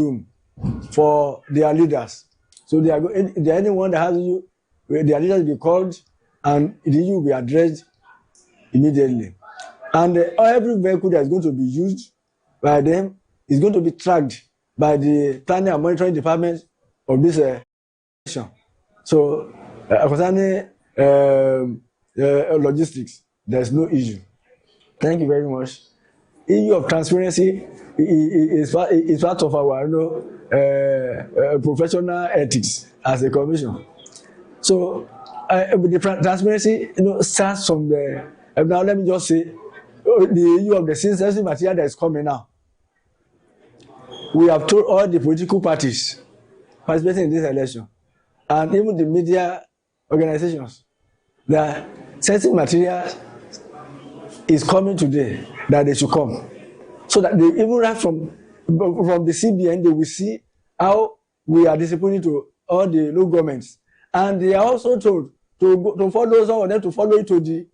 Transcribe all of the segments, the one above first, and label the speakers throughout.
Speaker 1: room for their leaders. So they are anyone that has you, their leaders will be called, and the issue will be addressed immediately. And every vehicle that is going to be used by them is going to be tracked by the planning and monitoring department of this election. So concerning logistics, there's no issue. Thank you very much. Issue of transparency is part of our professional ethics as a commission. So the transparency starts from the now let me just say the issue of the sensitive material that is coming now. We have told all the political parties participating in this election and even the media organizations that sensitive material is coming today, that they should come. So that they even right from the CBN, they will see how we are disciplining to all the local governments. And they are also told to follow some of them to follow it to the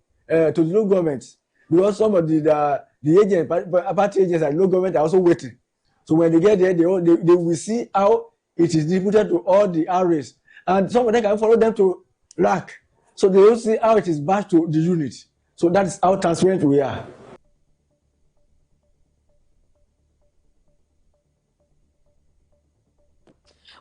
Speaker 1: local governments. Because some of the agents, party agents and local government are also waiting. So when they get there, they will see how it is distributed to all the areas. And some of them can follow them to RAC. So they will see how it is back to the unit. So that's how transparent we are.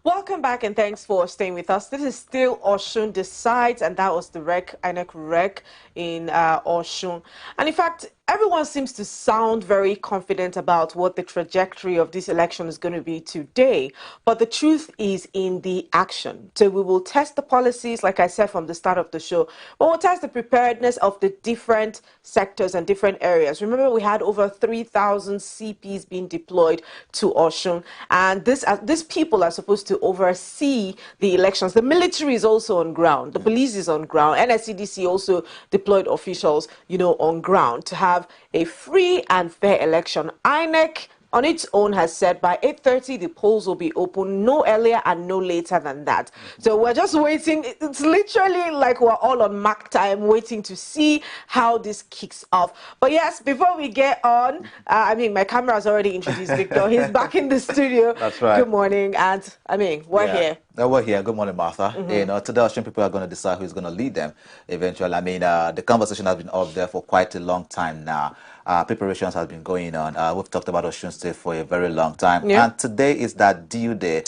Speaker 2: Welcome back and thanks for staying with us. This is still Osun Decides, and that was the INEC rec in Osun. And in fact, everyone seems to sound very confident about what the trajectory of this election is going to be today. But the truth is in the action. So we will test the policies, like I said from the start of the show, but we'll test the preparedness of the different sectors and different areas. Remember, we had over 3,000 CPs being deployed to Osun, and these people are supposed to oversee the elections. The military is also on ground. The police is on ground. NSCDC also deployed officials, on ground to have a free and fair election. INEC on its own has said by 8:30 the polls will be open, no earlier and no later than that. So we're just waiting. It's literally like we're all on mark time waiting to see how this kicks off. But yes, before we get on, my camera has already introduced Victor. He's back in the studio.
Speaker 3: That's right.
Speaker 2: Good morning. And we're here.
Speaker 3: We're here. Good morning, Martha. Today, Australian people are going to decide who's going to lead them eventually. The conversation has been up there for quite a long time now. Preparations have been going on. We've talked about Osun State for a very long time. Yeah. And today is that due day.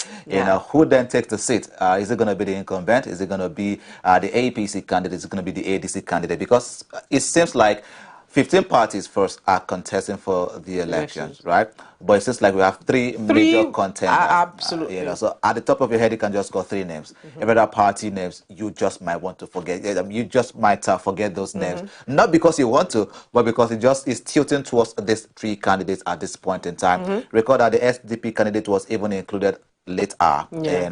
Speaker 3: Who then takes the seat? Is it going to be the incumbent? Is it going to be the APC candidate? Is it going to be the ADC candidate? Because it seems like 15 parties first are contesting for the elections, right? But it seems like we have three major contenders.
Speaker 2: Absolutely.
Speaker 3: So at the top of your head, you can just go 3 names. Every other party names, you just might want to forget. You just might forget those names. Not because you want to, but because it just is tilting towards these 3 candidates at this point in time. Recall that the SDP candidate was even included late hour.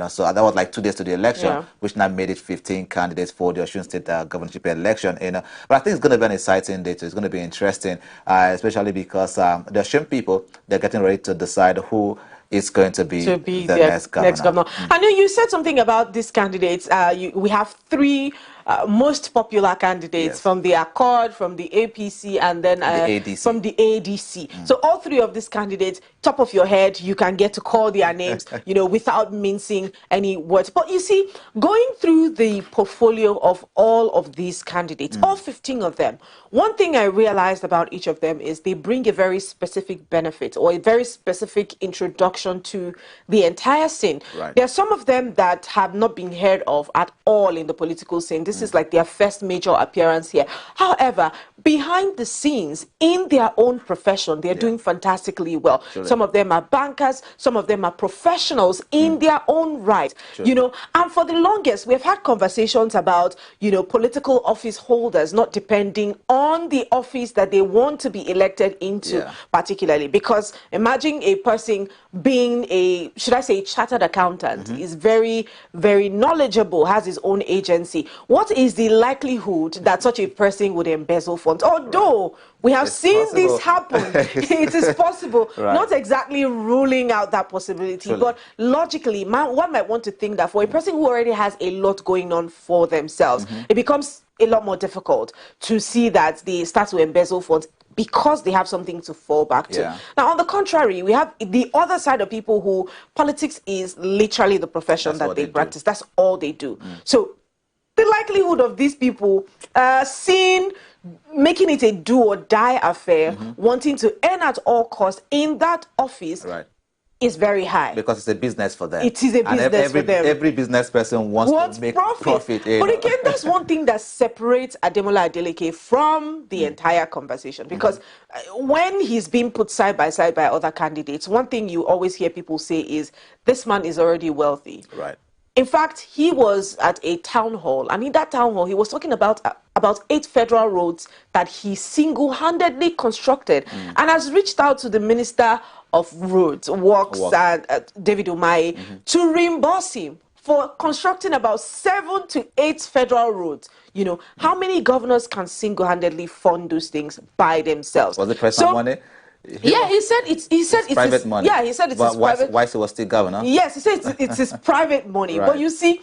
Speaker 3: So that was like 2 days to the election, which now made it 15 candidates for the Osun State governorship election. But I think it's going to be an exciting day too. It's going to be interesting, especially because the Osun people, they're getting ready to decide who is going to be the next governor.
Speaker 2: I know you said something about these candidates. We have 3 most popular candidates from the Accord, from the APC, and then from the ADC. So all 3 of these candidates, top of your head, you can get to call their names, without mincing any words. But you see, going through the portfolio of all of these candidates, all 15 of them, one thing I realized about each of them is they bring a very specific benefit or a very specific introduction to the entire scene.
Speaker 3: Right.
Speaker 2: There are some of them that have not been heard of at all in the political scene. This is like their first major appearance here. However, behind the scenes, in their own profession, they're doing fantastically well.
Speaker 3: Surely.
Speaker 2: Some of them are bankers, some of them are professionals in their own right.
Speaker 3: Surely.
Speaker 2: And for the longest, we've had conversations about, political office holders not depending on the office that they want to be elected into, particularly. Because imagine a person being a, should I say, chartered accountant, is very, very knowledgeable, has his own agency. What is the likelihood that such a person would embezzle funds? Although we have seen this happen, it is possible. Not exactly ruling out that possibility, but logically, one might want to think that for a person who already has a lot going on for themselves, it becomes a lot more difficult to see that they start to embezzle funds. because they have something to fall back to.
Speaker 3: Yeah.
Speaker 2: Now, on the contrary, we have the other side of people who politics is literally the profession that they practice. That's all they do. So the likelihood of these people making it a do or die affair, wanting to earn at all costs in that office, is very high.
Speaker 3: Because it's a business for them.
Speaker 2: It is a business for them.
Speaker 3: Every business person wants to make profit.
Speaker 2: But again, that's one thing that separates Ademola Adeleke from the entire conversation. Because when he's being put side by side by other candidates, one thing you always hear people say is, this man is already wealthy.
Speaker 3: Right.
Speaker 2: In fact, he was at a town hall, and in that town hall, he was talking about 8 federal roads that he single-handedly constructed, and has reached out to the Minister of Roads, Works, and David Umahi, to reimburse him for constructing about 7 to 8 federal roads. You know, how many governors can single-handedly fund those things by themselves?
Speaker 3: Was it personal money?
Speaker 2: He said it's
Speaker 3: private money.
Speaker 2: Yeah, he said it's his private.
Speaker 3: Why he was still governor?
Speaker 2: Yes, he said it's his private money. But you see,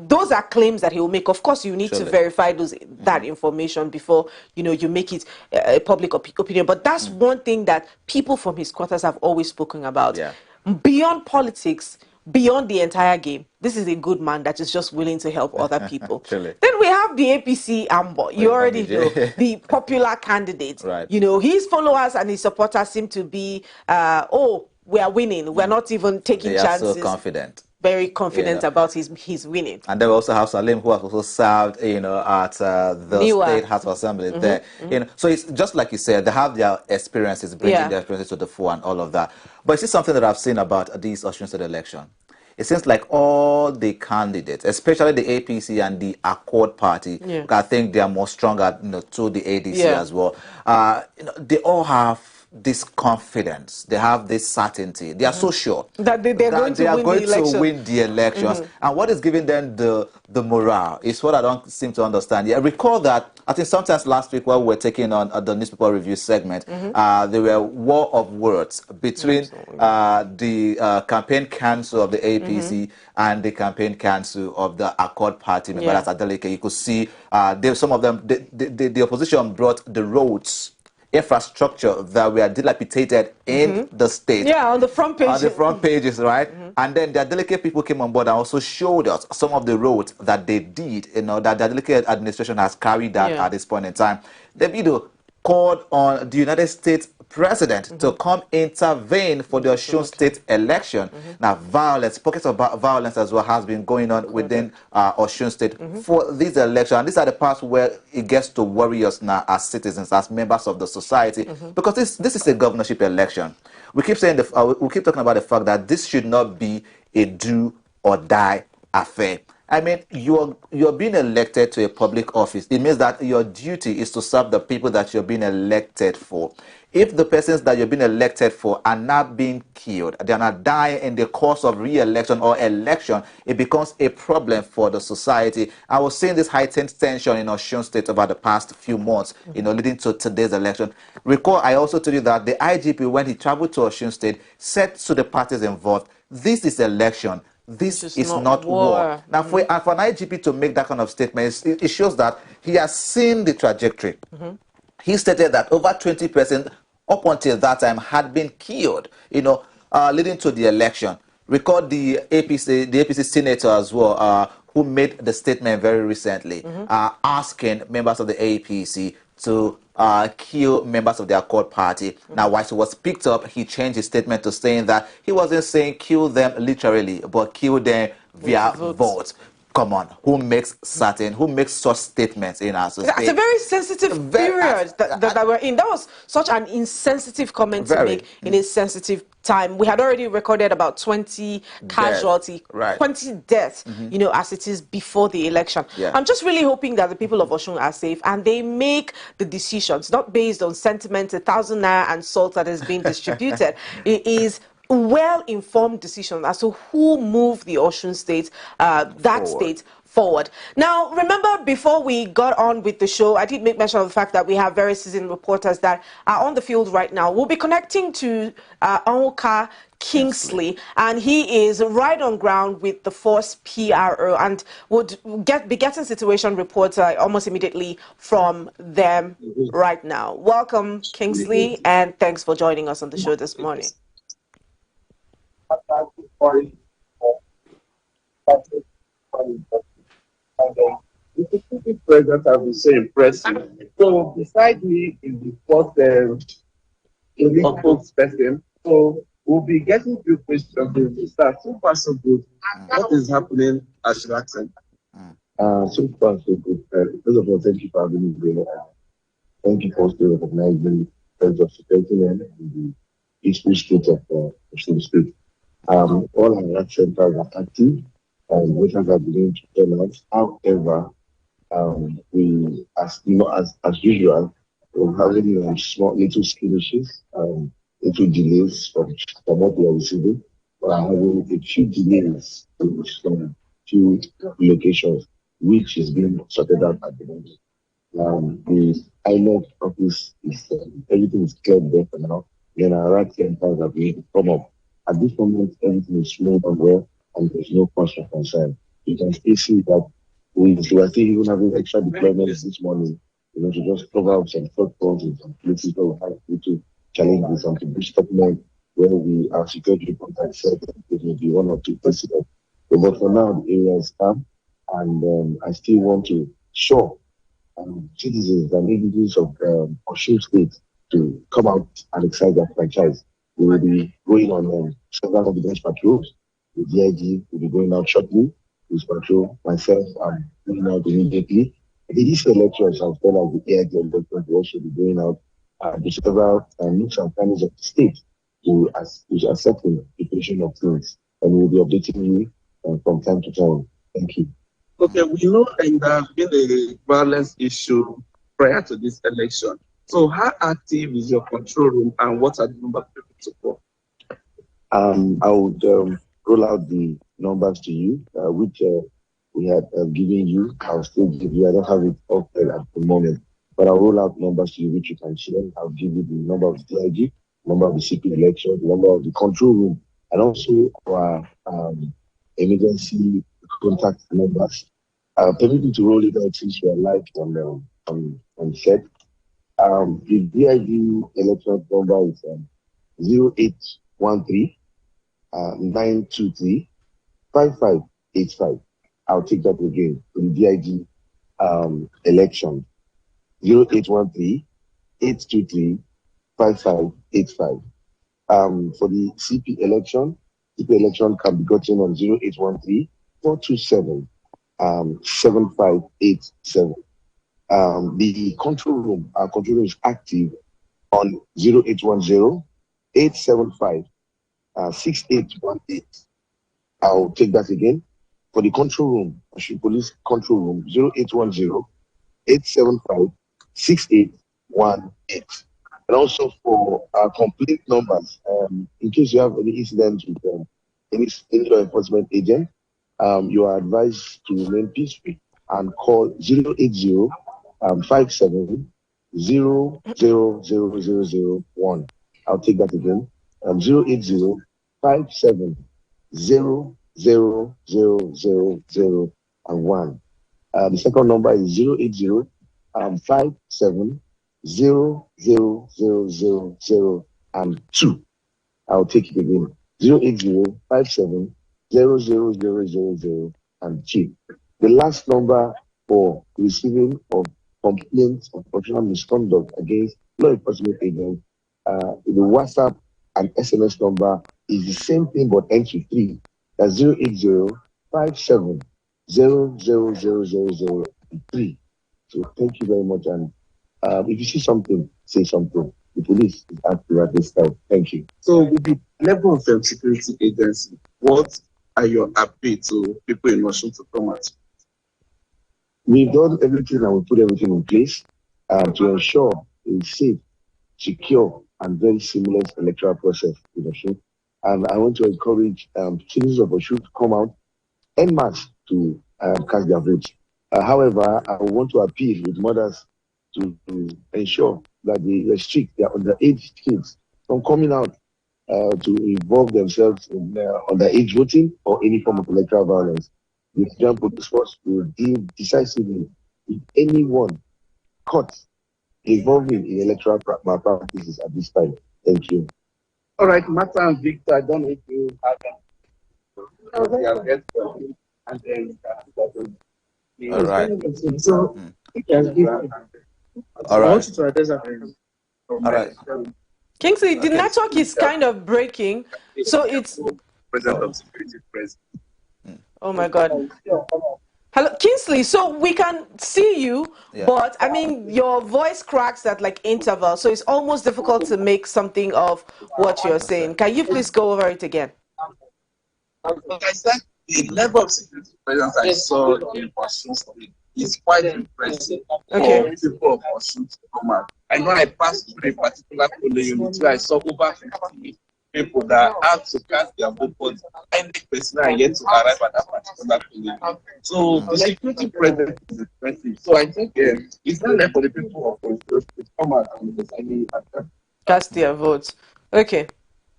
Speaker 2: those are claims that he will make. Of course, you need to verify that information before you make it a public opinion. But that's one thing that people from his quarters have always spoken about.
Speaker 3: Yeah.
Speaker 2: Beyond politics, beyond the entire game, this is a good man that is just willing to help other people. Then we have the APC Ambo. You already know, the popular candidate.
Speaker 3: Right.
Speaker 2: You know, his followers and his supporters seem to be, we are winning. We're not even taking chances.
Speaker 3: They are so confident.
Speaker 2: Very confident about his winning.
Speaker 3: And then we also have Salim, who has also served, at the State House of Assembly there. So it's just like you said, they have their experiences, bringing their experiences to the fore and all of that. But it's just something that I've seen about this Osun State election. It seems like all the candidates, especially the APC and the Accord Party, I think they are more stronger, to the ADC as well. They all have this confidence. They have this certainty. They are so sure
Speaker 2: that they are going
Speaker 3: to win the elections. And what is giving them the morale is what I don't seem to understand. Yeah, recall that I think sometimes last week while we were taking on the newspaper review segment, there were war of words between the campaign council of the APC and the campaign council of the Accord Party. That's Adeleke. You could see some of them, the opposition brought the roads, infrastructure that were dilapidated in the state.
Speaker 2: Yeah, on the front page.
Speaker 3: On the front pages, right? And then the Adeleke people came on board and also showed us some of the roads that they did, that the Adeleke administration has carried out at this point in time. The video called on the United States President to come intervene for the Osun State election. Now, pockets of violence as well has been going on within Osun State for this election. And these are the parts where it gets to worry us now as citizens, as members of the society, because this is a governorship election. We keep saying we keep talking about the fact that this should not be a do or die affair. I mean, you're being elected to a public office. It means that your duty is to serve the people that you're being elected for. If the persons that you're being elected for are not being killed, they are not dying in the course of re-election or election, it becomes a problem for the society. I was seeing this heightened tension in Osun State over the past few months, leading to today's election. Recall, I also told you that the IGP, when he traveled to Osun State, said to the parties involved, this is election. This is not war. Now, for an IGP to make that kind of statement, it shows that he has seen the trajectory. He stated that over 20% up until that time had been killed, leading to the election. Recall the APC senator as well, who made the statement very recently, asking members of the APC to kill members of the Accord Party. Now, while he was picked up, he changed his statement to saying that he wasn't saying kill them literally, but kill them via votes. Come on, who makes such statements in our society?
Speaker 2: It's a very sensitive period that we're in. That was such an insensitive comment to make in a sensitive time. We had already recorded about 20 casualties, 20 deaths, as it is before the election. I'm just really hoping that the people of Osun are safe and they make the decisions, not based on sentiment, 1,000 naira and salt that is being distributed. It is well-informed decision as to who moved the Osun state, state forward. Now, remember, before we got on with the show, I did make mention of the fact that we have very seasoned reporters that are on the field right now. We'll be connecting to Onka Kingsley, and he is right on ground with the Force PRO and would be getting situation reports almost immediately from them right now. Welcome, Kingsley, and thanks for joining us on the show this morning.
Speaker 4: The president have been so impressive. So beside me is the first elite spokesperson. So we'll be getting few questions to start. So far so good. What is happening at Jackson? So far so good. First of all, thank you for having me. Thank you for still recognizing the of security and the peaceful state of Osun State. All our health centers are active and voters are beginning to turn out. However, we, as you know, as usual, we're having small little skirmishes, little delays from what we are receiving. We're having a few delays in some few locations, which is being sorted out at the moment. The INEC office is everything is cleared there for now. Then our right centers are being come up. At this moment, everything is smooth and well, and there's no cause for concern. You can still see that we are still even having extra deployments this morning, to just cover up some shortfalls in some places where we have to challenges and to boost up where our security contact said that there may be one or two places. But for now, the area is calm, and I still want to show citizens and individuals of Osun State to come out and excite their franchise. We will be going on several evidence patrols. The DIG will be going out shortly. This patrol, myself, I'm going out immediately. These elections, as well as the AIG elections, will also be going out to several nooks and crannies of the state to assess the situation of things. And we'll be updating you from time to time. Thank you.
Speaker 5: Okay, we know there has been a violence issue prior to this election. So how active is your control room and what are the numbers of people support?
Speaker 4: I would roll out the numbers to you, which we had given you. I'll still give you. I don't have it up there at the moment, but I'll roll out numbers to you, which you can share. I'll give you the number of the DIG, number of the CP election, the number of the control room, and also our emergency contact numbers. Permit me to roll it out since we are live on set. The DIG election number is 0813 923 5585. I'll take that again for the DIG election 0813 823 5585. For the CP election can be gotten on 0813 427 7587. The our control room is active on 0810 875 6818. I'll take that again. For the control room, Osun Police Control Room, 0810 875 6818. And also for our complete numbers, in case you have any incidents with any law enforcement agent, you are advised to remain peaceful and call 080 57 000001. I'll take that again. 080 57 000001. The second number is 080 57 00002. I'll take it again. 080 57 00002. The last number for receiving of complaints of professional misconduct against law enforcement agents, the WhatsApp and SMS number is the same thing but ends with 3. That's 080 57 00003. So thank you very much. And if you see something, say something. The police is active at this time. Thank you.
Speaker 5: So with the level of security agency, what are your appeal to people in Osun to come at?
Speaker 4: We've done everything and we put everything in place to ensure a safe, secure, and very seamless electoral process in Osun.
Speaker 6: And I want to encourage citizens of Osun to come out en masse to cast their votes. However, I want to appeal with mothers to ensure that they restrict their underage kids from coming out to involve themselves in underage voting or any form of electoral violence. The Nigerian police force will deal decisively with anyone caught involving in electoral malpractices at this time. Thank you.
Speaker 5: All right, Martha and Victor, I don't know if you have them. And then
Speaker 3: All right.
Speaker 1: So,
Speaker 3: All
Speaker 1: I want
Speaker 3: right.
Speaker 1: you to address that.
Speaker 3: All right.
Speaker 2: Kingsley, the
Speaker 3: Okay.
Speaker 2: network is kind of breaking, so it's.
Speaker 5: President of Security President.
Speaker 2: Oh my God. Hello, Kingsley. So we can see you,
Speaker 3: Yeah.
Speaker 2: but I mean, your voice cracks at like interval, so it's almost difficult to make something of what you're saying. Can you please go over it again?
Speaker 5: Like I said, the level of security presence I saw in Osun State is quite impressive
Speaker 2: Okay.
Speaker 5: for people of Osun to come out. I know I passed through a particular polling unit where I saw over 50 people that had to cast their vote, but any person are yet to arrive at that particular polling unit. So the security presence is impressive. So I think it's not left for the people of Osun to come out and deciding
Speaker 2: Cast their votes. Okay.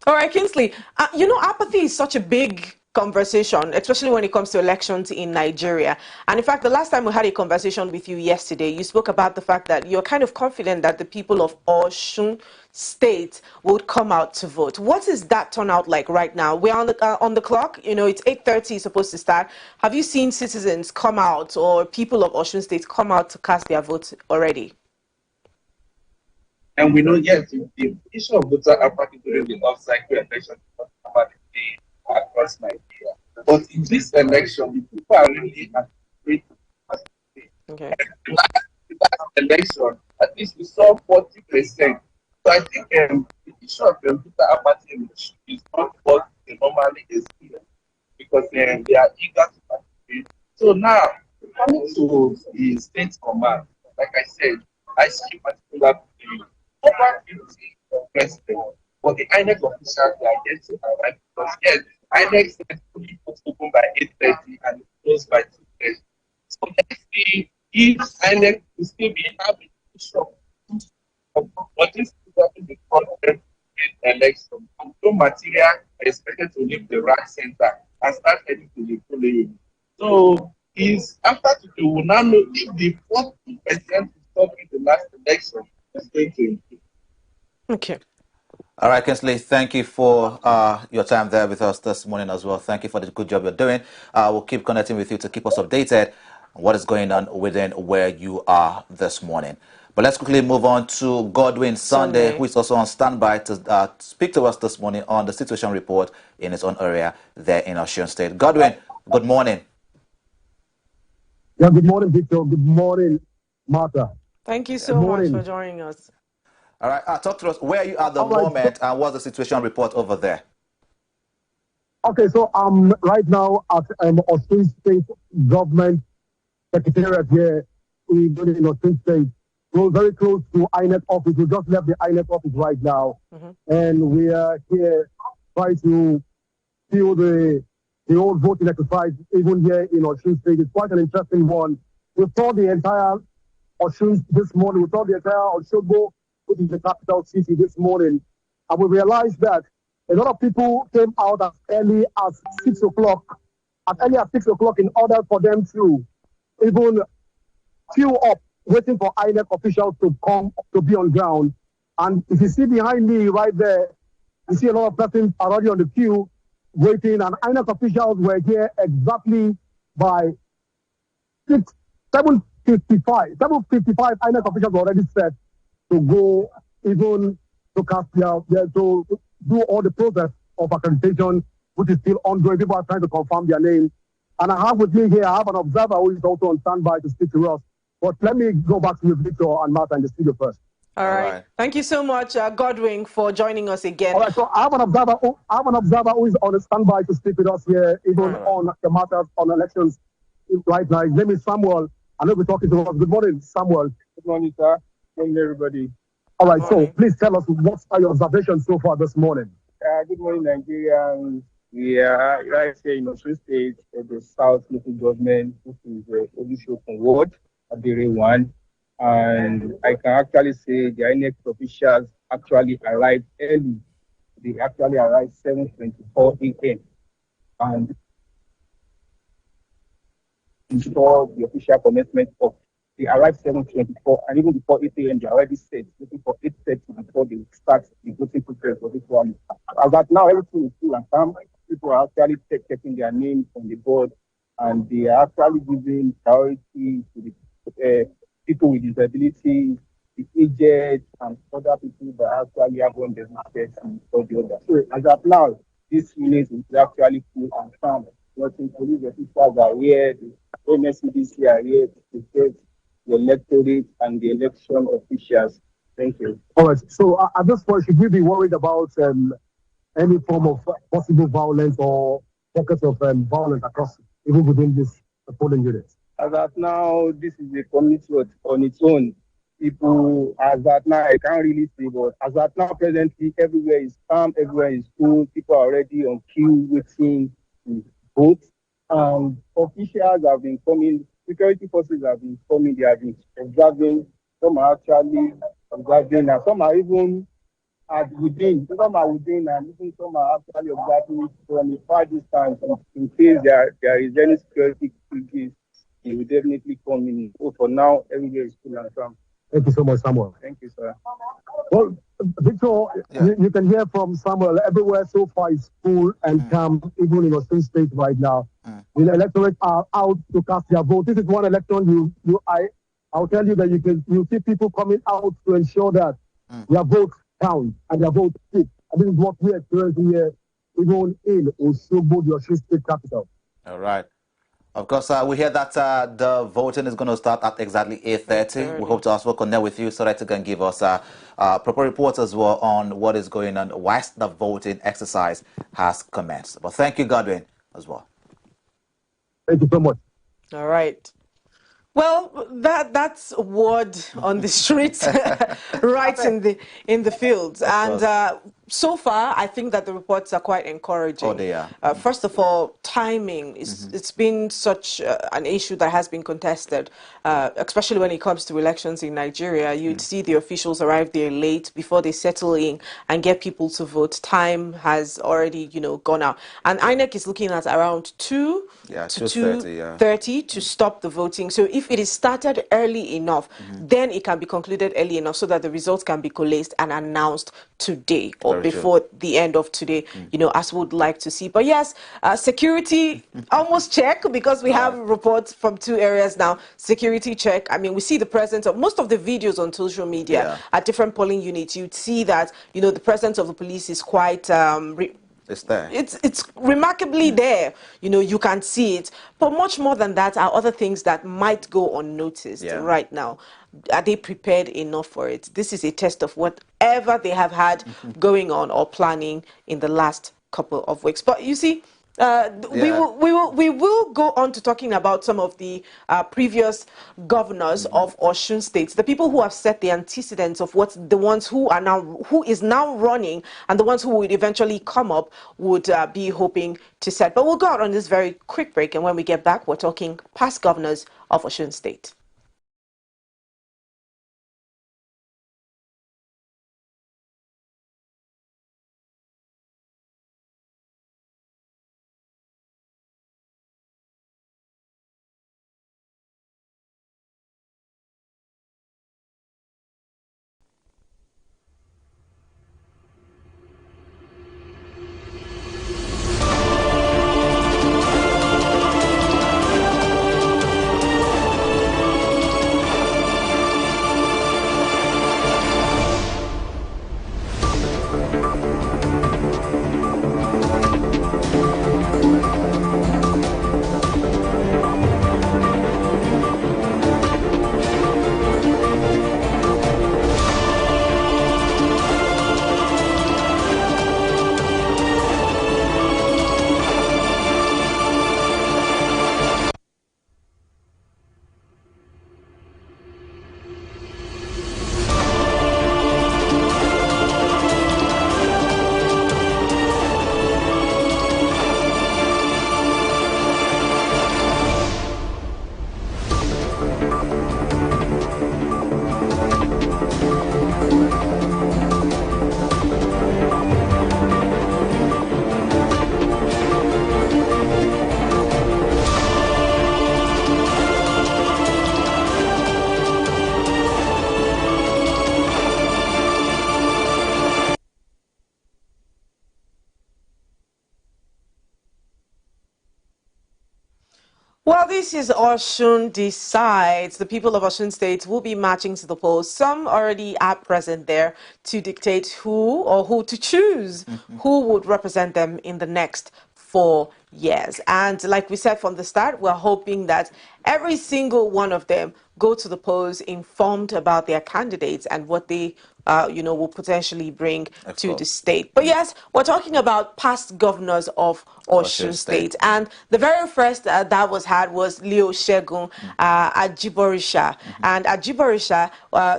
Speaker 2: All right, Kingsley. Apathy is such a big conversation, especially when it comes to elections in Nigeria. And in fact, the last time we had a conversation with you yesterday, you spoke about the fact that you're kind of confident that the people of Osun State would come out to vote. What is that turnout like right now? We're on the clock. It's 8:30 supposed to start. Have you seen citizens come out or people of Osun State come out to cast their votes already?
Speaker 5: And we know, yes, the issue of voter apathy during the off-cycle election across Nigeria. But in this election, the people are really afraid to participate.
Speaker 2: Okay.
Speaker 5: The last election, at least we saw 40%. So I think the issue of the voter apathy is not what they normally experience because they are eager to participate. So now, coming to the state command, like I said, I see a particular over 50 president, but the INEC officials are yet to arrive because yes, INEC said fully open by 8:30 and closed by 2:30. So let's see if INEC will still be having but this is happening before the election. No material expected to leave the RAC center and start heading to the polling. So is after today, we will now know if the 40% is stopping the last election is going to improve.
Speaker 2: Okay.
Speaker 3: All right, Kingsley, thank you for your time there with us this morning as well. Thank you for the good job you're doing. We'll keep connecting with you to keep us updated on what is going on within where you are this morning. But let's quickly move on to Godwin Sunday, who is also on standby to speak to us this morning on the situation report in his own area there in Osun State. Godwin, good morning.
Speaker 7: Yeah, good morning, Victor. Good morning, Martha.
Speaker 2: Thank you so much for joining us.
Speaker 3: All right, talk to us. Where are you at the moment and what's the situation report over there?
Speaker 7: Okay, so I'm right now at Osun State Government Secretariat here in Osun State. We're very close to INEC office. We just left the INEC office right now. And we are here trying to feel the old voting exercise even here in Osun State. It's quite an interesting one. We saw the entire Osun this morning. We saw the entire Osogbo, which is the capital city, this morning. And we realized that a lot of people came out as early as 6 o'clock, in order for them to even queue up, waiting for INEC officials to come to be on ground. And if you see behind me right there, you see a lot of persons already on the queue waiting, and INEC officials were here exactly by 7:55. 7:55, INEC officials were already set to go even to cast to do all the process of accreditation, which is still ongoing. People are trying to confirm their name. And I have with me here, I have an observer who is also on standby to speak to us. But let me go back to you, Victor and Martha, in the studio first.
Speaker 2: All right. Thank you so much, Godwin, for joining us again.
Speaker 7: All right, so I have an observer who is on standby to speak with us here, even on the matters on elections right now. His name is Samuel. I know we're talking to us. Good morning, Samuel.
Speaker 8: Good morning, sir. Good morning, everybody.
Speaker 7: All right, so please tell us what are your observations so far this morning?
Speaker 8: Good morning, Nigerians. We are right here in Osun State, the South local government. This is the Governorship ward, Abere 1. And I can actually say the INEC officials actually arrived early. They actually arrived 7:24 a.m. and ensure the official commencement of. They arrived 7:24, and even before 8 a.m., they already set, looking for 8:30 before they start the voting process for this one. As at now, everything is cool and calm. People are actually checking their names on the board, and they are actually giving priority to the people with disabilities, the aged, and other people that actually have one business or the other. So as at now, this unit is actually cool and calm. Nothing police officials are here, the MSCDC are here to protect the electorate and the election officials. Thank you.
Speaker 7: All right. So at this point, should we be worried about any form of possible violence or pockets of violence across, even within this polling unit?
Speaker 8: As at now, this is a community on its own. People, as at now, I can't really say, but as at now, presently, everywhere is calm, everywhere is cool. People are already on queue waiting to vote. Officials have been coming, security forces have been coming, they have been observing. Some are actually observing, and some are even within, some are within, and even some are actually observing from a far distance. In case there is any security issues, they will definitely come in. So for now, everywhere is cool and calm.
Speaker 7: Thank you so much, Samuel.
Speaker 8: Thank you, sir.
Speaker 7: Well, Victor, you can hear from Samuel. Everywhere so far is cool and calm, even in Osun State right now. The electorate are out to cast their vote. This is one election I'll tell you that you see people coming out to ensure that their votes count and their votes stick. And this is what we're experiencing here, even in Osogbo, the Osun State capital.
Speaker 3: All right. Of course, we hear that the voting is going to start at exactly 8:30. We hope to also connect with you so that you can give us proper reports as well on what is going on whilst the voting exercise has commenced. But thank you, Godwin, as well.
Speaker 7: Thank you so much.
Speaker 2: All right. Well, that's word on the streets, right in the fields, and so far I think that the reports are quite encouraging.
Speaker 3: Oh, they are.
Speaker 2: First of all, timing is it's been such an issue that has been contested, especially when it comes to elections in Nigeria. You'd see the officials arrive there late before they settle in and get people to vote. Time has already gone out, and INEC is looking at around 2 to 2:30 to stop the voting. So if it is started early enough, then it can be concluded early enough so that the results can be collated and announced today or before the end of today, as we would like to see. But yes, security almost check, because we have reports from 2 areas now. Security check. I mean, we see the presence of most of the videos on social media at different polling units. You'd see that, the presence of the police is quite
Speaker 3: it's there.
Speaker 2: It's remarkably there. You can see it. But much more than that are other things that might go unnoticed right now. Are they prepared enough for it? This is a test of whatever they have had going on or planning in the last couple of weeks. But you see, we will go on to talking about some of the previous governors of Osun State, the people who have set the antecedents of what the ones who is now running and the ones who would eventually come up would be hoping to set. But we'll go out on this very quick break, and when we get back, we're talking past governors of Osun State. Well, this is Osun Decides. The people of Osun State will be marching to the polls. Some already are present there to dictate who to choose, who would represent them in the next 4 years. And like we said from the start, we're hoping that every single one of them go to the polls informed about their candidates and what they will potentially bring to the state. But yes, we're talking about past governors of Osun State. And the very first that was had was Leo Shegun Ajiborisha. And Ajiborisha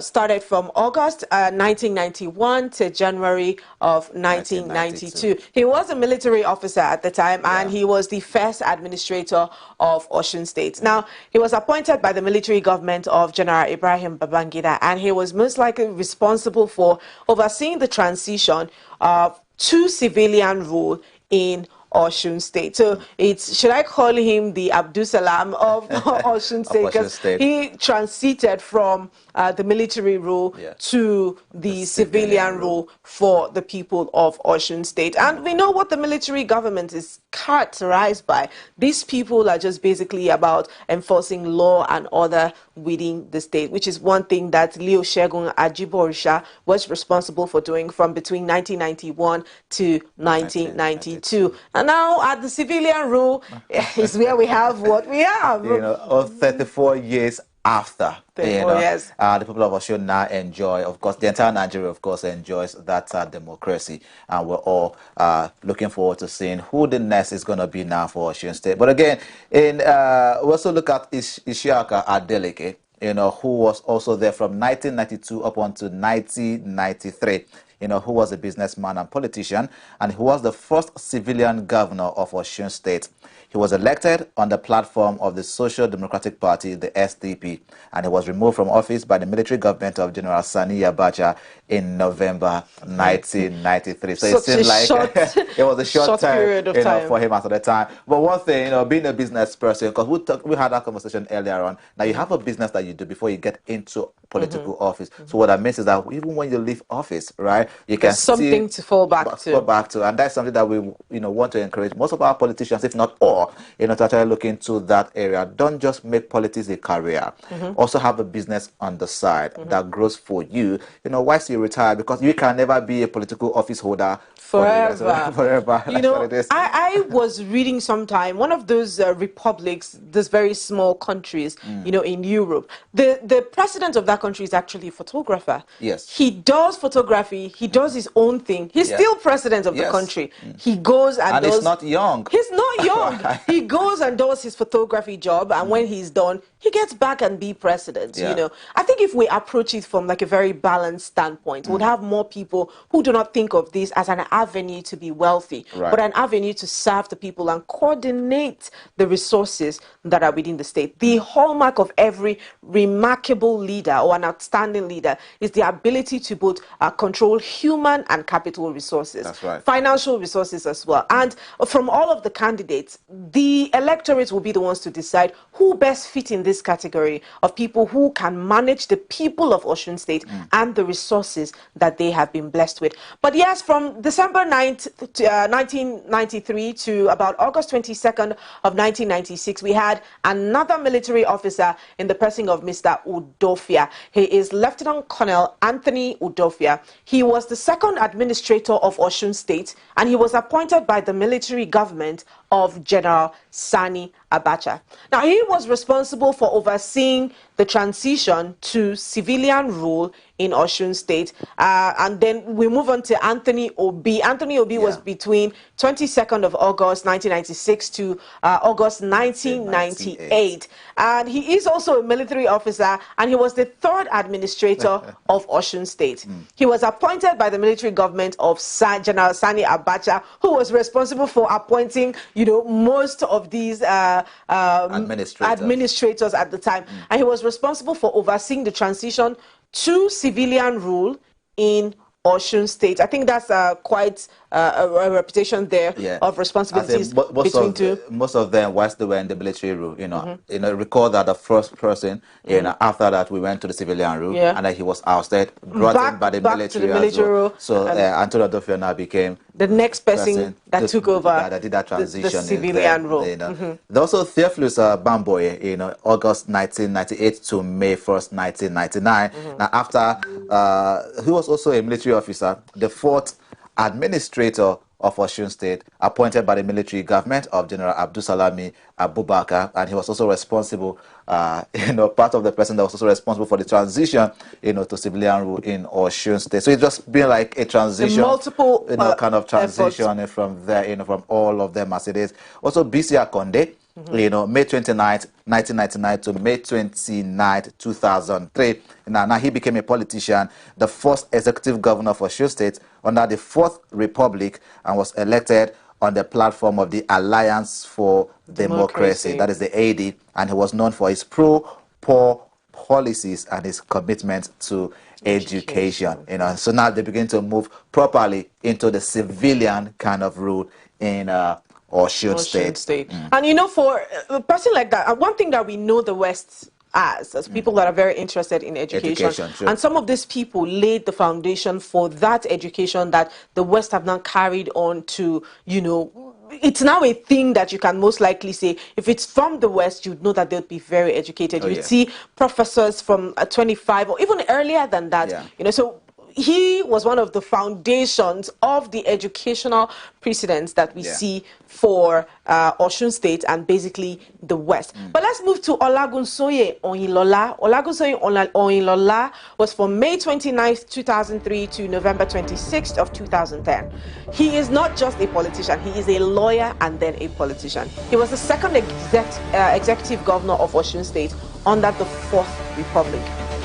Speaker 2: started from August 1991 to January of 1992. He was a military officer at the time, and he was the first administrator of Osun State. Now, he was appointed by the military government of General Ibrahim Babangida, and he was most likely responsible for overseeing the transition to civilian rule in Osun State. So should I call him the Abdul Salam of Osun State? Because he transited from the military rule to the civilian rule for the people of Osun State. And we know what the military government is characterized by. These people are just basically about enforcing law and order within the state, which is one thing that Leo Shegun Ajiborisha was responsible for doing from between 1991 to 1992. And now at the civilian rule is where we have what we have.
Speaker 3: 34 years after, the people of Osun now enjoy, of course, the entire Nigeria, of course, enjoys that democracy. And we're all looking forward to seeing who the next is going to be now for Osun State. But again, we also look at Isiaka Adeleke, who was also there from 1992 up until 1993. Who was a businessman and politician, and who was the first civilian governor of Osun State. He was elected on the platform of the Social Democratic Party, the SDP, and he was removed from office by the military government of General Sani Abacha in November 1993. So it seemed like it was a short time, for him at the time. But one thing, being a business person, because we had that conversation earlier on. Now you have a business that you do before you get into political office. So what that means is that even when you leave office, right, you can
Speaker 2: something to fall back
Speaker 3: to, and that's something that we want to encourage most of our politicians, if not all, to actually look into that area. Don't just make politics a career. Also have a business on the side that grows for you. Once you retire, because you can never be a political office holder forever.
Speaker 2: I was reading sometime one of those republics, those very small countries, in Europe. The president of that country is actually a photographer.
Speaker 3: Yes.
Speaker 2: He does photography. He does his own thing. He's still president of the country. He goes and does.
Speaker 3: He's not young.
Speaker 2: He's not young. He goes and does his photography job, and when he's done, he gets back and be president. I think if we approach it from like a very balanced standpoint, we'd have more people who do not think of this as an avenue to be wealthy, but an avenue to serve the people and coordinate the resources that are within the state. The hallmark of every remarkable leader or an outstanding leader is the ability to both control human and capital resources, financial resources as well. And from all of the candidates, the electorate will be the ones to decide who best fit in this category of people who can manage the people of Osun State and the resources that they have been blessed with. But yes, from December 9th, 1993 to about August 22nd of 1996, we had another military officer in the person of Mr. Udofia. He is Lieutenant Colonel Anthony Udofia. He was the second administrator of Osun State, and he was appointed by the military government of General Sani Abacha. Now, he was responsible for overseeing the transition to civilian rule in Osun State. And then we move on to Anthony Obi. Anthony Obi was between 22nd of August 1996 to August 1998. And he is also a military officer, and he was the third administrator of Osun State. He was appointed by the military government of General Sani Abacha, who was responsible for appointing, most of these administrators at the time. And he was responsible for overseeing the transition to civilian rule in Osun State. I think that's quite a reputation there of responsibilities between two.
Speaker 3: Most of them, whilst they were in the military rule, recall that the first person, after that we went to the civilian rule, and then he was ousted, brought in by the military rule. So Antonio Udofia now became
Speaker 2: the next person that took over
Speaker 3: that did that transition,
Speaker 2: the civilian role.
Speaker 3: You know. There's also Theophilus Bamboye, you know, August 1998 to May 1st, 1999. Now, after he was also a military officer, the fourth administrator of Osun State, appointed by the military government of General Abdusalami Abubakar, and he was also responsible, you know, part of the person that was also responsible for the transition, you know, to civilian rule in Osun State. So it's just been like a transition,
Speaker 2: multiple,
Speaker 3: you know, kind of transition from there, you know, from all of them as it is. Also, BC Akonde, you know, May 29th, 1999 to May 29th, 2003. Now he became a politician, the first executive governor for Osun State under the Fourth Republic, and was elected on the platform of the Alliance for Democracy, that is the AD, and he was known for his pro-poor policies and his commitment to education. You know, so now they begin to move properly into the civilian kind of rule in Osun State.
Speaker 2: And you know, for a person like that, one thing that we know the West as people that are very interested in education. And some of these people laid the foundation for that education that the West have now carried on to, you know, it's now a thing that you can most likely say, if it's from the West, you'd know that they'll be very educated. You'd see professors from 25 or even earlier than that, you know, so he was one of the foundations of the educational precedents that we see for Osun State and basically the West. But let's move to Olagunsoye Oyinlola. Olagunsoye Oyinlola was from May 29th, 2003 to November 26th of 2010. He is not just a politician, he is a lawyer and then a politician. He was the second executive governor of Osun State under the Fourth Republic.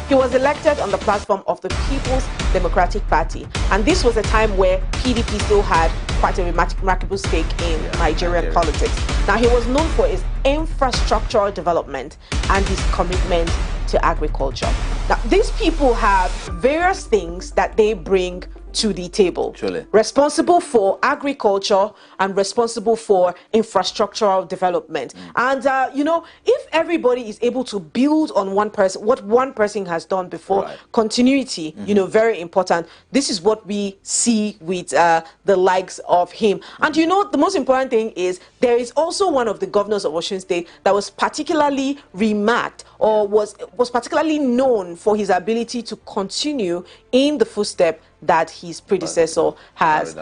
Speaker 2: He was elected on the platform of the People's Democratic Party, and this was a time where PDP still had quite a remarkable stake in Nigerian politics. Now, he was known for his infrastructural development and his commitment to agriculture. Now, these people have various things that they bring to the table. Responsible for agriculture and responsible for infrastructural development. And, you know, if everybody is able to build on one person, what one person has done before, continuity, you know, very important. This is what we see with the likes of him. And, you know, the most important thing is there is also one of the governors of Osun State that was particularly remarked or was particularly known for his ability to continue in the footstep that his predecessor has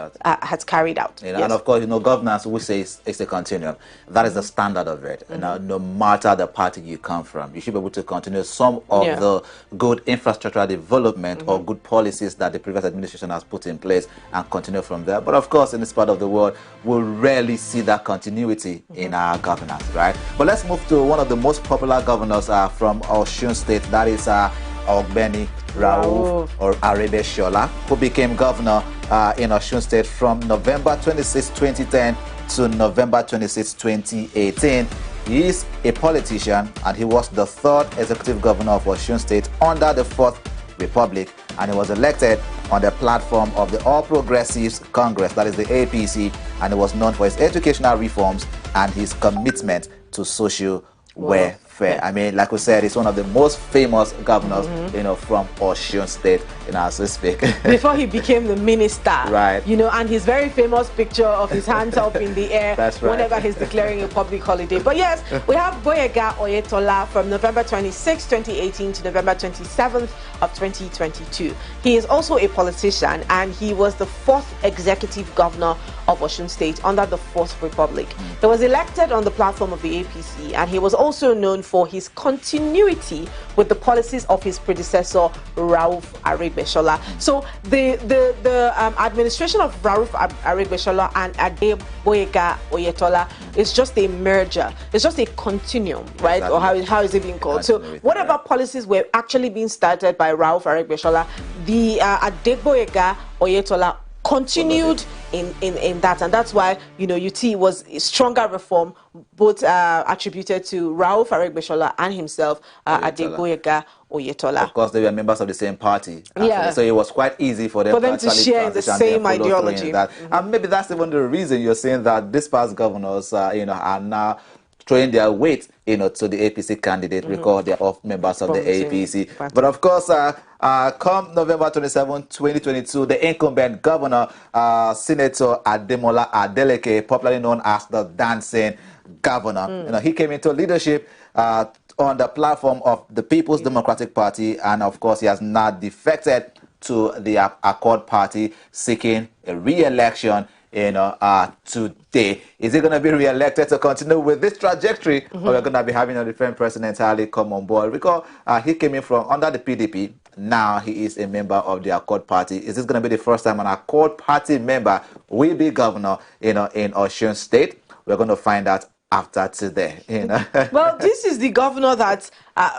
Speaker 2: carried out.
Speaker 3: You know, and of course, you know, governance, we say it's a continuum. That is the standard of it. You know, no matter the party you come from, you should be able to continue some of the good infrastructural development or good policies that the previous administration has put in place and continue from there. But of course, in this part of the world, we'll rarely see that continuity in our governance, right? But let's move to one of the most popular governors from Osun State, that is Ogbeni Rauf or Arebeshola, who became governor in Osun State from November 26, 2010 to November 26, 2018. He is a politician and he was the third executive governor of Osun State under the Fourth Republic, and he was elected on the platform of the All Progressives Congress, that is the APC, and he was known for his educational reforms and his commitment to social welfare. I mean, like we said, he's one of the most famous governors, you know, from Osun State, you know, as we speak.
Speaker 2: Before he became the minister, you know, and his very famous picture of his hands up in the air whenever he's declaring a public holiday. But yes, we have Gboyega Oyetola from November 26, 2018 to November 27th of 2022. He is also a politician, and he was the fourth executive governor of Osun State under the Fourth Republic. He was elected on the platform of the APC, and he was also known for his continuity with the policies of his predecessor, Rauf Aregbesola. So the administration of Rauf Aregbesola and Adegboyega Oyetola is just a merger. It's just a continuum, right? Or how is it being called? So whatever policies were actually being started by Rauf Aregbesola, the Adegboyega Oyetola continued in that, and that's why, you know, UT was a stronger reform, both attributed to Rauf Aregbesola and himself, Adegboyega Oyetola.
Speaker 3: Of course, they were members of the same party, so it was quite easy for them
Speaker 2: to share the same ideology.
Speaker 3: And maybe that's even the reason you're saying that these past governors, you know, are now throwing their weight, you know, to the APC candidate because they're all members of the APC. But of course, come November 27, 2022, the incumbent governor, Senator Ademola Adeleke, popularly known as the Dancing Governor, he came into leadership on the platform of the People's Democratic Party, and of course, he has now defected to the Accord Party, seeking a re-election today. Is he going to be re-elected to continue with this trajectory, or we're going to be having a different person entirely come on board? Because he came in from under the PDP. Now he is a member of the Accord Party. Is this going to be the first time an Accord Party member will be governor, in Osun State? We're going to find out after today.
Speaker 2: Well, this is the governor that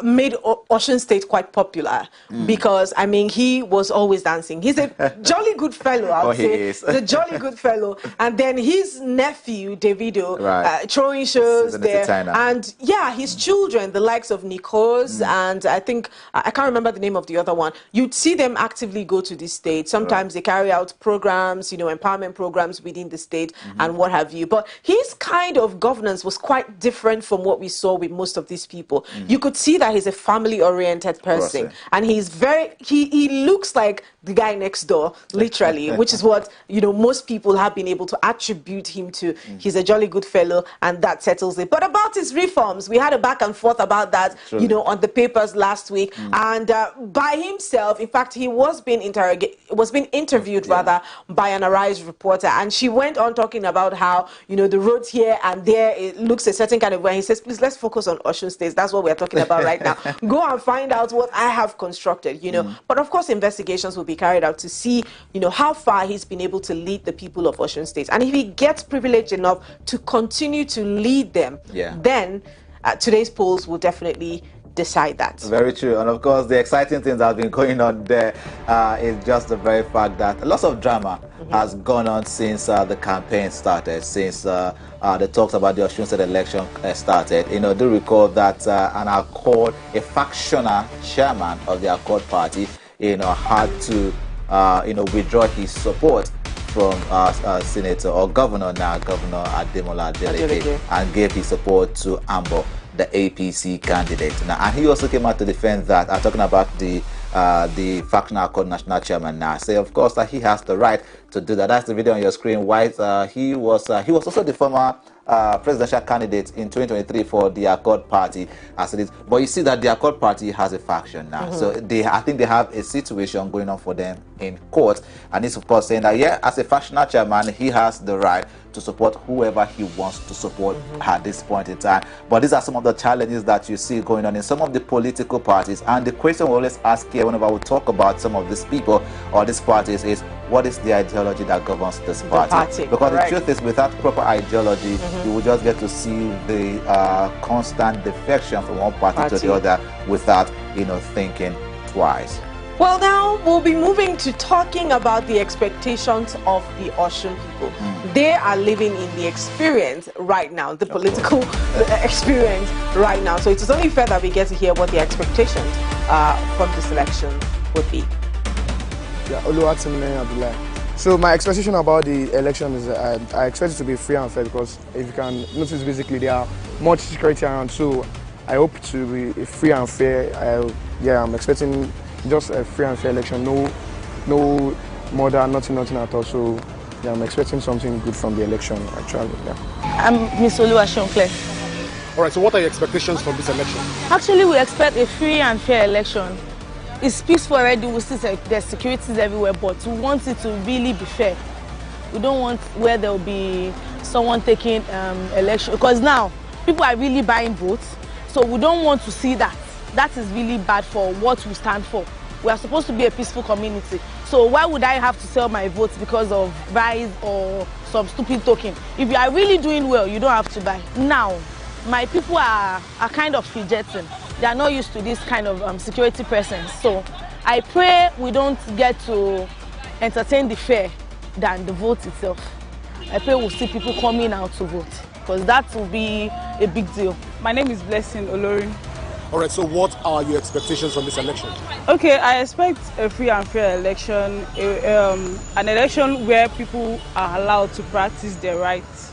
Speaker 2: made Osun State quite popular because, I mean, he was always dancing. He's a jolly good fellow, I would say. He's a jolly good fellow. And then his nephew, Davido, throwing shows there. And yeah, his children, the likes of Nikos, and I think, I can't remember the name of the other one. You'd see them actively go to the state. Sometimes they carry out programs, empowerment programs within the state and what have you. But his kind of governance was quite different from what we saw with most of these people. You could see that he's a family-oriented person, and he's he looks like the guy next door, literally, which is what most people have been able to attribute him to. He's a jolly good fellow, and that settles it. But about his reforms, we had a back and forth about that, on the papers last week, and by himself, in fact, he was being interviewed rather by an Arise reporter, and she went on talking about how the roads here and there, it looks a certain kind of way. He says, please, let's focus on Osun State. That's what we're talking about right now. Go and find out what I have constructed, But of course, investigations will be carried out to see, how far he's been able to lead the people of Osun State. And if he gets privileged enough to continue to lead them, then today's polls will definitely decide that.
Speaker 3: Very true. And of course, the exciting things that have been going on there is just the very fact that lots of drama has gone on since the campaign started, since the talks about the Osun State election started. Do recall that a factional chairman of the Accord Party, had to, withdraw his support from Senator or Governor Ademola Adeleke, and gave his support to Ambo, the APC candidate. Now, and he also came out to defend that. I'm talking about the factional Accord national chairman now. Say, of course, that he has the right to do that. That's the video on your screen. Why he was also the former presidential candidate in 2023 for the Accord Party, as it is. But you see that the Accord Party has a faction now. So I think they have a situation going on for them in court. And he's, of course, saying that, as a factional chairman, he has the right to support whoever he wants to support at this point in time. But these are some of the challenges that you see going on in some of the political parties. And the question we always ask here whenever we talk about some of these people or these parties is, what is the ideology that governs this party? Because the truth is, without proper ideology, you will just get to see the constant defection from one party to the other without, thinking twice.
Speaker 2: Well, now we'll be moving to talking about the expectations of the Osun people. They are living in the experience right now, the political experience right now. So it's only fair that we get to hear what the expectations from this election would be.
Speaker 9: So my expectation about the election is I expect it to be free and fair, because if you can notice, basically there are much security around. So I hope to be free and fair. I'm expecting just a free and fair election, no murder, nothing at all. So yeah, I'm expecting something good from the election, actually.
Speaker 10: I'm Miss Oluwaseuncle.
Speaker 7: All right, so what are your expectations from this election?
Speaker 10: Actually, we expect a free and fair election. It's peaceful already, we see there's securities everywhere, but we want it to really be fair. We don't want where there will be someone taking election, because now people are really buying votes, so we don't want to see that. That is really bad for what we stand for. We are supposed to be a peaceful community. So why would I have to sell my votes because of buys or some stupid token? If you are really doing well, you don't have to buy. Now, my people are kind of fidgeting. They are not used to this kind of security presence. So I pray we don't get to entertain the fear than the vote itself. I pray we'll see people coming out to vote, because that will be a big deal.
Speaker 11: My name is Blessing Olorin.
Speaker 7: All right, so what are your expectations from this election?
Speaker 11: Okay, I expect a free and fair election, an election where people are allowed to practice their rights.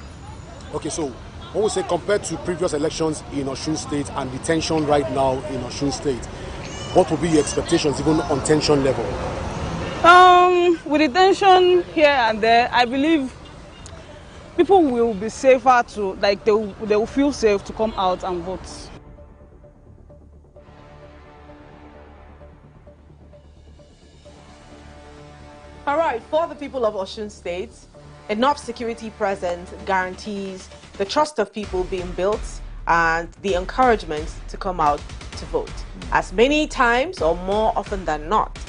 Speaker 7: Okay, so when we say compared to previous elections in Osun State and the tension right now in Osun State,
Speaker 12: what will be your expectations even on tension level?
Speaker 11: With the tension here and there, I believe people will be safer to, like, they will feel safe to come out and vote.
Speaker 2: All right, for the people of Osun State, enough security present guarantees the trust of people being built and the encouragement to come out to vote. As many times or more often than not,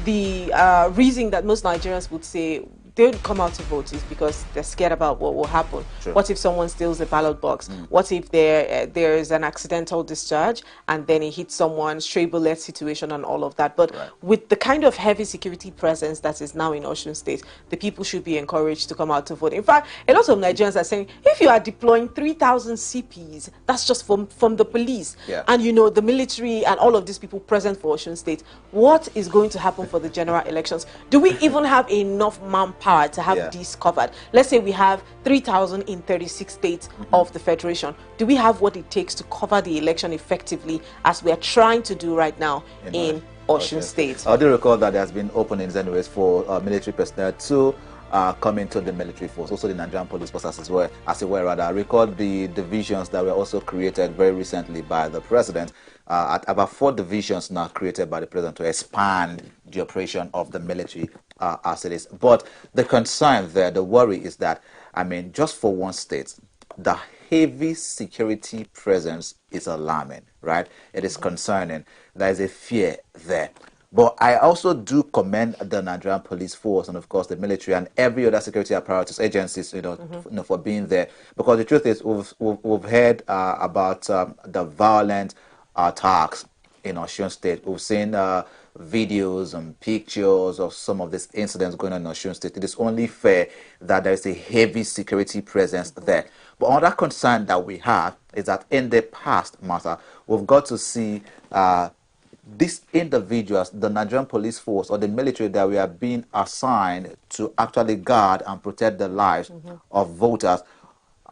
Speaker 2: the reason that most Nigerians would say they don't come out to vote is because they're scared about what will happen.
Speaker 3: Sure.
Speaker 2: What if someone steals a ballot box? What if there is an accidental discharge and then it hits someone, stray bullet situation and all of that? But with the kind of heavy security presence that is now in Osun State, the people should be encouraged to come out to vote. In fact, a lot of Nigerians are saying, if you are deploying 3,000 CPs, that's just from the police, and you know, the military and all of these people present for Osun State, what is going to happen for the general elections? Do we even have enough manpower to have this covered? Let's say we have 3,000 in 36 states of the Federation. Do we have what it takes to cover the election effectively, as we are trying to do right now in Osun State?
Speaker 3: I do recall that there has been openings anyways for military personnel to come into the military force, also the Nigerian police force as well. I recall the divisions that were also created very recently by the president. At about 4 divisions now created by the president to expand the operation of the military as it is. But the concern there, the worry is that, I mean, just for one state, the heavy security presence is alarming, right? It is concerning. There is a fear there. But I also do commend the Nigerian police force and, of course, the military and every other security apparatus agencies, for being there. Because the truth is, we've heard about the violent attacks in Osun State. We've seen videos and pictures of some of these incidents going on in Osun State. It is only fair that there is a heavy security presence there. But another concern that we have is that in the past, Martha, we've got to see these individuals, the Nigerian police force or the military that we are being assigned to actually guard and protect the lives of voters,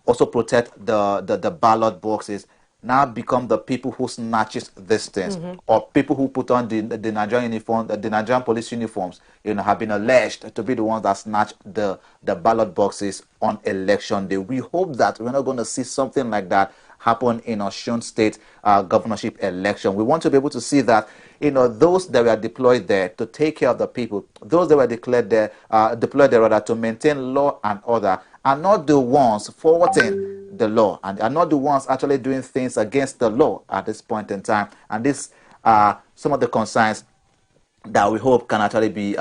Speaker 3: also protect the ballot boxes, now become the people who snatches these things, or people who put on the Nigerian uniform, the Nigerian police uniforms, have been alleged to be the ones that snatch the ballot boxes on election day. We hope that we're not going to see something like that happen in Osun State governorship election. We want to be able to see that, those that were deployed there to take care of the people, those that were deployed there rather to maintain law and order, are not the ones forwarding the law and are not the ones actually doing things against the law at this point in time. And these are some of the concerns that we hope can actually be,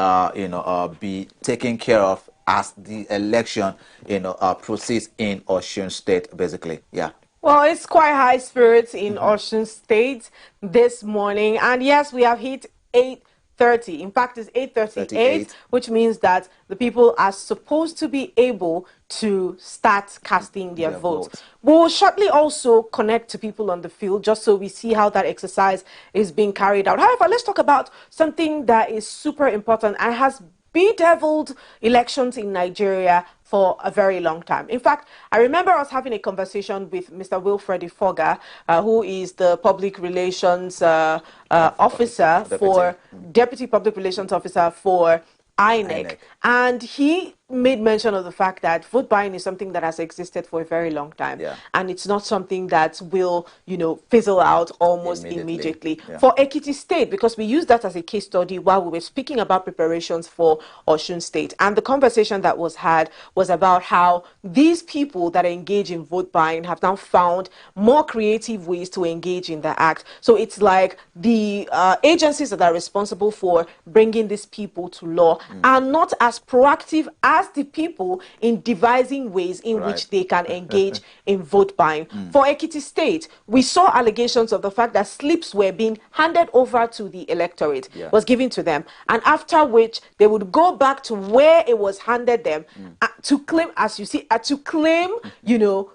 Speaker 3: be taken care of as the election, proceeds in Osun State, basically. Yeah.
Speaker 2: Well, it's quite high spirits in Osun State this morning. And yes, we have hit 8:30. In fact, it's 8:38, which means that the people are supposed to be able to start casting their votes. We will shortly also connect to people on the field just so we see how that exercise is being carried out. However, let's talk about something that is super important and has bedeviled elections in Nigeria for a very long time. In fact, I remember us having a conversation with Mr. Wilfred Ifoga, who is the public relations officer Deputy Public Relations Officer for INEC. And he made mention of the fact that vote buying is something that has existed for a very long time. And it's not something that will, fizzle out almost immediately. For Ekiti State, because we used that as a case study while we were speaking about preparations for Osun State. And the conversation that was had was about how these people that engage in vote buying have now found more creative ways to engage in the act. So it's like the agencies that are responsible for bringing these people to law are not as proactive as the people in devising ways in which they can engage in vote buying. For Ekiti State, we saw allegations of the fact that slips were being handed over to the electorate, was given to them, and after which they would go back to where it was handed them to claim, as you see, to claim,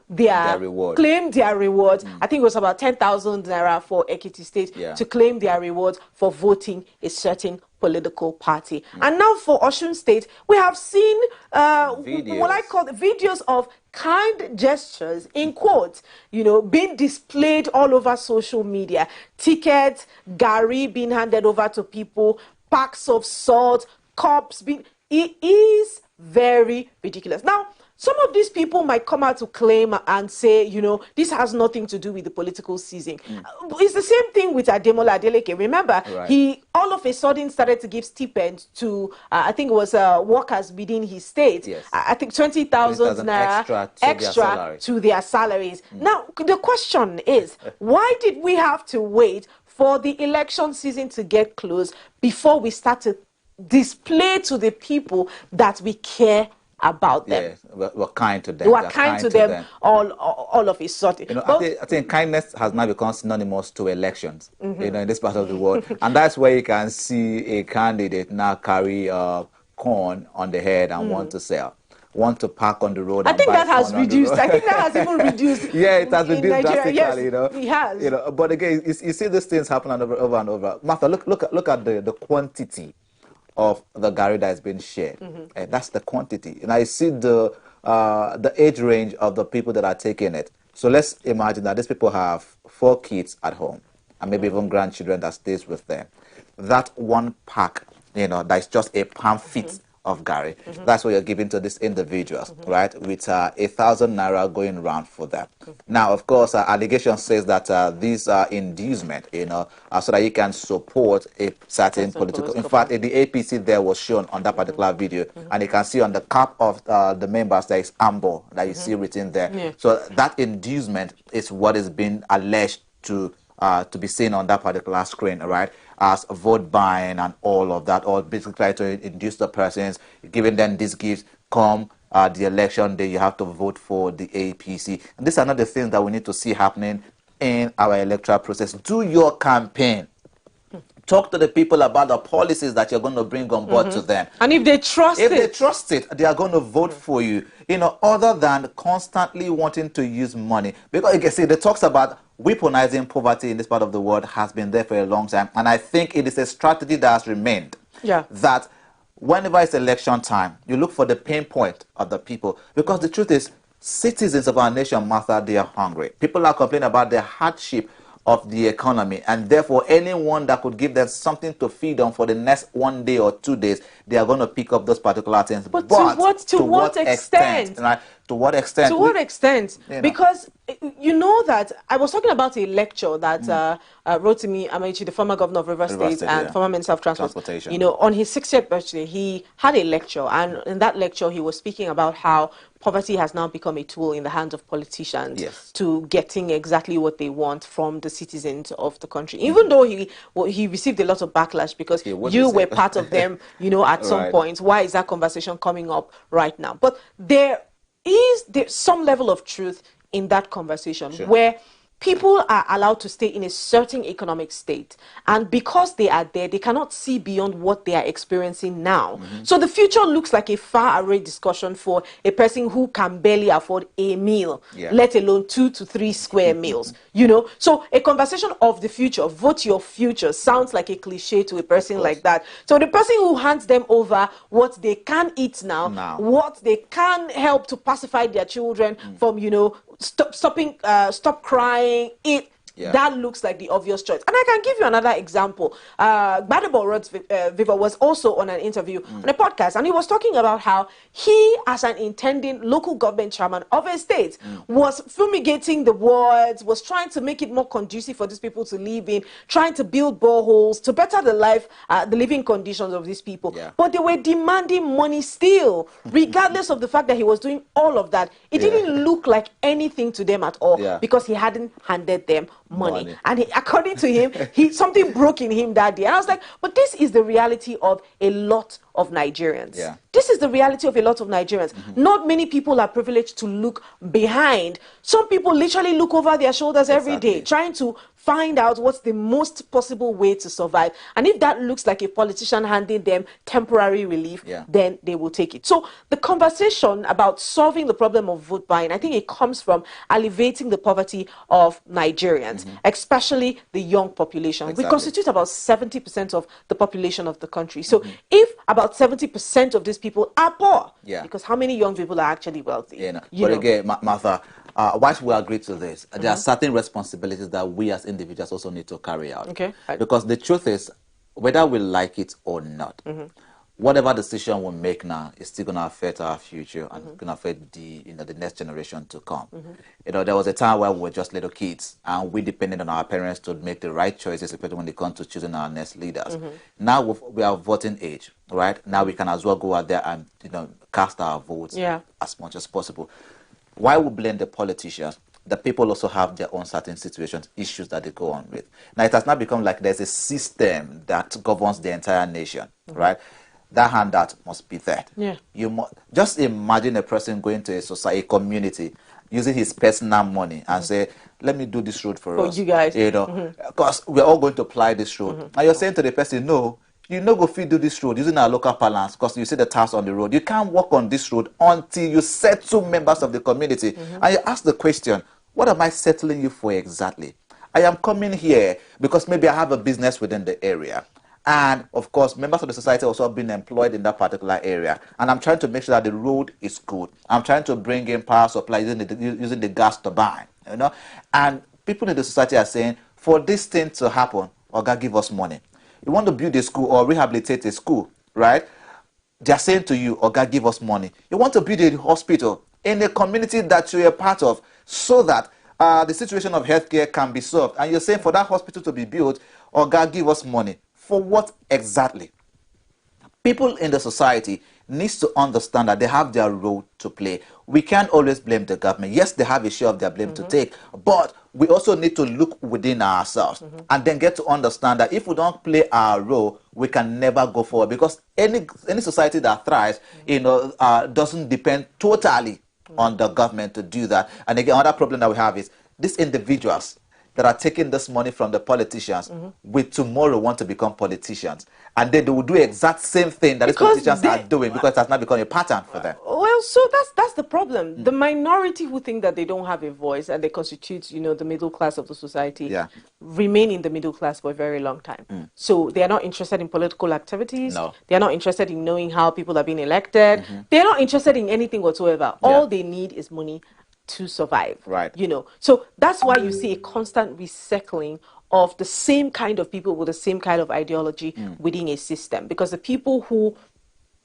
Speaker 2: their reward. Claim their rewards. I think it was about 10,000 naira for Ekiti State to claim their rewards for voting a certain political party. And now for Osun State, we have seen what I call the videos of kind gestures, in quotes, you know, being displayed all over social media. Tickets, Gary being handed over to people, packs of salt, cups being... It is very ridiculous. Now, some of these people might come out to claim and say, you know, this has nothing to do with the political season. It's the same thing with Ademola Adeleke. Remember, he all of a sudden started to give stipends to, I think it was workers within his state.
Speaker 3: Yes.
Speaker 2: I think 20,000 naira extra to their salaries. Now, the question is, why did we have to wait for the election season to get close before we start to display to the people that we care about them?
Speaker 3: Yeah, we're kind to them.
Speaker 2: We are kind to them all of a sudden.
Speaker 3: You know, I think kindness has now become synonymous to elections, you know, in this part of the world. And that's where you can see a candidate now carry corn on the head and want to sell, want to park on the road.
Speaker 2: I think that has reduced. I think that has even reduced.
Speaker 3: Yeah, it has reduced drastically,
Speaker 2: yes,
Speaker 3: you know.
Speaker 2: It has.
Speaker 3: You know, but again, you see these things happen over and over. Martha, look at the quantity of the Gary that is being shared. And that's the quantity. And I see the age range of the people that are taking it. So let's imagine that these people have 4 kids at home and maybe even grandchildren that stays with them. That one pack, you know, that is just a palm fit of Gary. That's what you're giving to these individuals, right? With 1,000 naira going around for them. Now, of course, allegation says that these are inducement, you know, so that you can support a certain political. In fact, the APC there was shown on that particular video, and you can see on the cap of the members there is Amber that you see written there. So that inducement is what is being alleged to be seen on that particular screen, right? As vote buying and all of that, or basically try to induce the persons, giving them these gifts. Come the election day, you have to vote for the APC. And these are not the things that we need to see happening in our electoral process. Do your campaign. Talk to the people about the policies that you're going to bring on board to them.
Speaker 2: And if they trust
Speaker 3: it, they are going to vote for you. You know, other than constantly wanting to use money. Because you can see, the talks about weaponizing poverty in this part of the world has been there for a long time. And I think it is a strategy that has remained.
Speaker 2: Yeah.
Speaker 3: That whenever it's election time, you look for the pain point of the people. Because the truth is, citizens of our nation, Martha, they are hungry. People are complaining about the hardship of the economy, and therefore anyone that could give them something to feed on for the next 1 day or 2 days, they are going to pick up those particular things.
Speaker 2: But to what extent?
Speaker 3: Right? To what extent?
Speaker 2: To what extent?
Speaker 3: You know.
Speaker 2: Because you know that I was talking about a lecture that Rotimi Amaechi, the former governor of Rivers State and former Minister of Transportation, you know, on his 60th birthday, he had a lecture, and in that lecture he was speaking about how poverty has now become a tool in the hands of politicians to getting exactly what they want from the citizens of the country. Even though he received a lot of backlash because you were part of them, you know, at some point. Why is that conversation coming up right now? But there's some level of truth in that conversation where people are allowed to stay in a certain economic state, and because they are there, they cannot see beyond what they are experiencing now. So the future looks like a far-away discussion for a person who can barely afford a meal, let alone 2 to 3 square meals. You know, so a conversation of the future, vote your future, sounds like a cliche to a person like that. So the person who hands them over what they can eat now, what they can help to pacify their children from, you know, stop crying, that looks like the obvious choice. And I can give you another example. Gbadebo Rods Viva was also on an interview on a podcast, and he was talking about how he, as an intending local government chairman of a state, was fumigating the wards, was trying to make it more conducive for these people to live in, trying to build boreholes to better the living conditions of these people. But they were demanding money still, regardless of the fact that he was doing all of that. It didn't look like anything to them at all because he hadn't handed them money. And according to him, something broke in him that day. And I was like, but this is the reality of a lot of Nigerians. This is the reality of a lot of Nigerians. Not many people are privileged to look behind. Some people literally look over their shoulders every day, trying to find out what's the most possible way to survive. And if that looks like a politician handing them temporary relief, then they will take it. So the conversation about solving the problem of vote buying, I think it comes from alleviating the poverty of Nigerians, especially the young population. We constitute about 70% of the population of the country. So if about about 70% of these people are poor.
Speaker 3: Yeah.
Speaker 2: Because how many young people are actually wealthy?
Speaker 3: Yeah, no.
Speaker 2: You
Speaker 3: But
Speaker 2: know?
Speaker 3: again, Martha, once we agree to this, there are certain responsibilities that we as individuals also need to carry out.
Speaker 2: Okay.
Speaker 3: Because the truth is, whether we like it or not, whatever decision we make now is still going to affect our future and going to affect the next generation to come. There was a time where we were just little kids and we depended on our parents to make the right choices, especially when it comes to choosing our next leaders. Now we are voting age, right? Now we can as well go out there and cast our votes as much as possible. Why we blame the politicians? The people also have their own certain situations, issues that they go on with. Now it has now become like there's a system that governs the entire nation, right? That handout must be there.
Speaker 2: Yeah.
Speaker 3: You just imagine a person going to a society, a community, using his personal money and say, let me do this road for us.
Speaker 2: You guys.
Speaker 3: Because we're all going to apply this road. And you're saying to the person, no, you no go fit do this road using our local balance because you see the tax on the road. You can't walk on this road until you settle members of the community. And you ask the question, what am I settling you for exactly? I am coming here because maybe I have a business within the area. And of course, members of the society also have been employed in that particular area. And I'm trying to make sure that the road is good. I'm trying to bring in power supply using the gas turbine, And people in the society are saying, for this thing to happen, Oga, give us money. You want to build a school or rehabilitate a school, right? They're saying to you, Oga, give us money. You want to build a hospital in a community that you're a part of so that the situation of healthcare can be solved. And you're saying for that hospital to be built, Oga, give us money. For what exactly? People in the society needs to understand that they have their role to play. We can't always blame the government. Yes, they have a share of their blame to take, but we also need to look within ourselves and then get to understand that if we don't play our role, we can never go forward, because any society that thrives, doesn't depend totally on the government to do that. And again, another problem that we have is these individuals that are taking this money from the politicians with tomorrow want to become politicians. And then they will do exact same thing that these politicians are doing because it has now become a pattern for them.
Speaker 2: Well, so that's the problem. The minority who think that they don't have a voice and they constitute, the middle class of the society, remain in the middle class for a very long time. So they are not interested in political activities.
Speaker 3: No.
Speaker 2: They are not interested in knowing how people are being elected. They are not interested in anything whatsoever. All they need is money to survive.
Speaker 3: Right.
Speaker 2: So that's why you see a constant recycling of the same kind of people with the same kind of ideology within a system, because the people who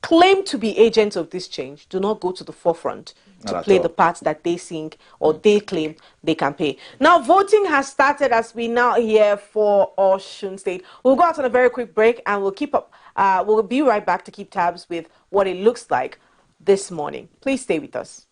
Speaker 2: claim to be agents of this change do not go to the forefront to play the part that they think or they claim they can play. Now, voting has started as we now hear for Osun State. We'll go out on a very quick break and we'll keep up. We'll be right back to keep tabs with what it looks like this morning. Please stay with us.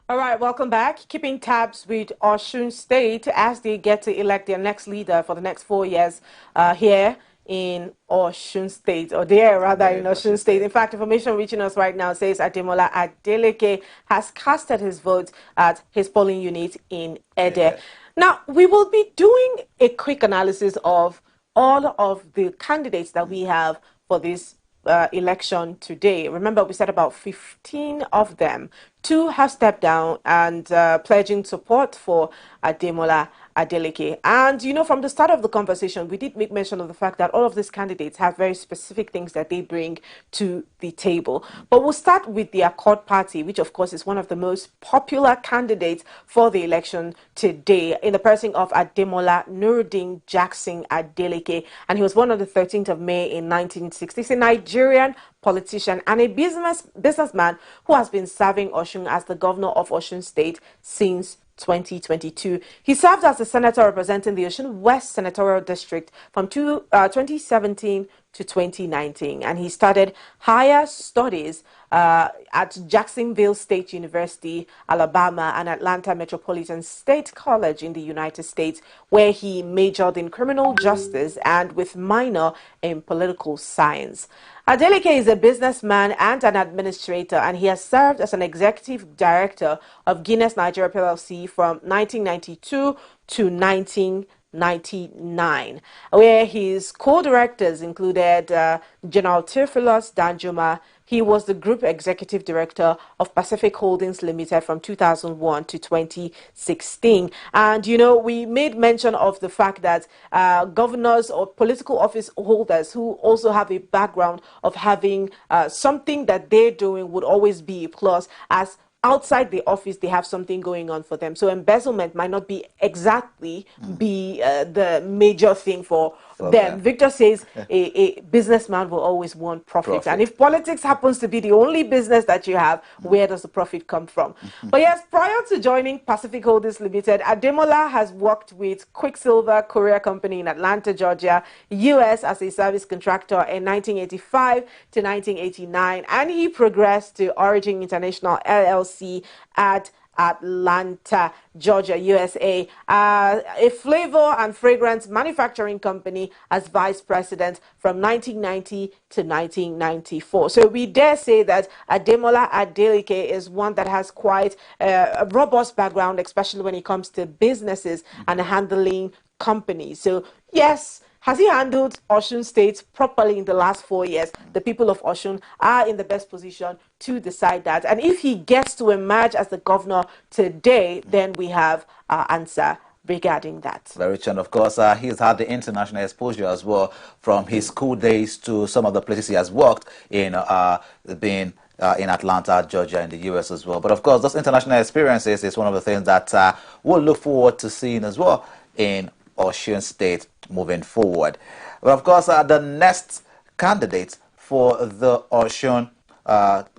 Speaker 2: All right, welcome back. Keeping tabs with Osun State as they get to elect their next leader for the next 4 years here in Osun State, or there rather in Osun State. In fact, information reaching us right now says Ademola Adeleke has casted his vote at his polling unit in Ede. Now, we will be doing a quick analysis of all of the candidates that we have for this election today. Remember, we said about 15 of them. 2 have stepped down and pledging support for Ademola Adeleke. And, you know, from the start of the conversation, we did make mention of the fact that all of these candidates have very specific things that they bring to the table. But we'll start with the Accord Party, which, of course, is one of the most popular candidates for the election today, in the person of Ademola Nuruddin Jackson Adeleke. And he was born on the 13th of May in 1960. He's a Nigerian politician and a businessman who has been serving Osun as the governor of Osun State since 2022. He served as the senator representing the Osun West Senatorial District from 2017 to 2019, and he started higher studies at Jacksonville State University, Alabama, and Atlanta Metropolitan State College in the United States, where he majored in criminal justice and with minor in political science. Adeleke is a businessman and an administrator, and he has served as an executive director of Guinness Nigeria PLC from 1992 to 1999, where his co-directors included General Theophilus Danjuma. He was the group executive director of Pacific Holdings Limited from 2001 to 2016. And, you know, we made mention of the fact that governors or political office holders who also have a background of having something that they're doing would always be a plus, as outside the office they have something going on for them. So embezzlement might not be exactly the major thing for them. Victor says a businessman will always want profit. And if politics happens to be the only business that you have, where does the profit come from? But yes, prior to joining Pacific Holdings Limited, Ademola has worked with Quicksilver Courier Company in Atlanta, Georgia, US, as a service contractor in 1985 to 1989, and he progressed to Origin International LLC at Atlanta, Georgia, USA, a flavor and fragrance manufacturing company as vice president from 1990 to 1994. So we dare say that Ademola Adeleke is one that has quite a robust background, especially when it comes to businesses and handling companies. So yes, has he handled Osun State properly in the last 4 years? The people of Osun are in the best position to decide that. And if he gets to emerge as the governor today, then we have our answer regarding that.
Speaker 3: Very true. And of course, he's had the international exposure as well, from his school days to some of the places he has worked in, being in Atlanta, Georgia, in the US as well. But of course, those international experiences is one of the things that we'll look forward to seeing as well in Osun State moving forward. Well, of course, the next candidate for the Osun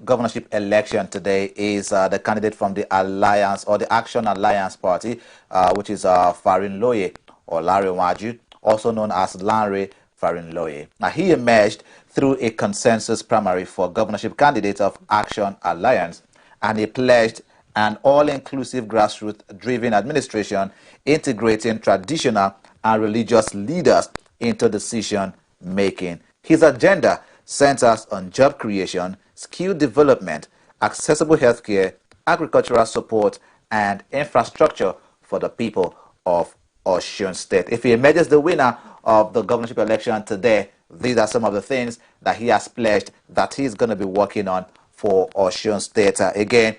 Speaker 3: governorship election today is the candidate from the Alliance, or the Action Alliance Party, which is Farinloye Olarewaju, also known as Lanre Farinloye. Now, he emerged through a consensus primary for governorship candidate of Action Alliance, and he pledged an all-inclusive grassroots-driven administration integrating traditional and religious leaders into decision-making. His agenda centers on job creation, skill development, accessible healthcare, agricultural support, and infrastructure for the people of Osun State. If he emerges the winner of the governorship election today, these are some of the things that he has pledged that he's going to be working on for Osun State. Again,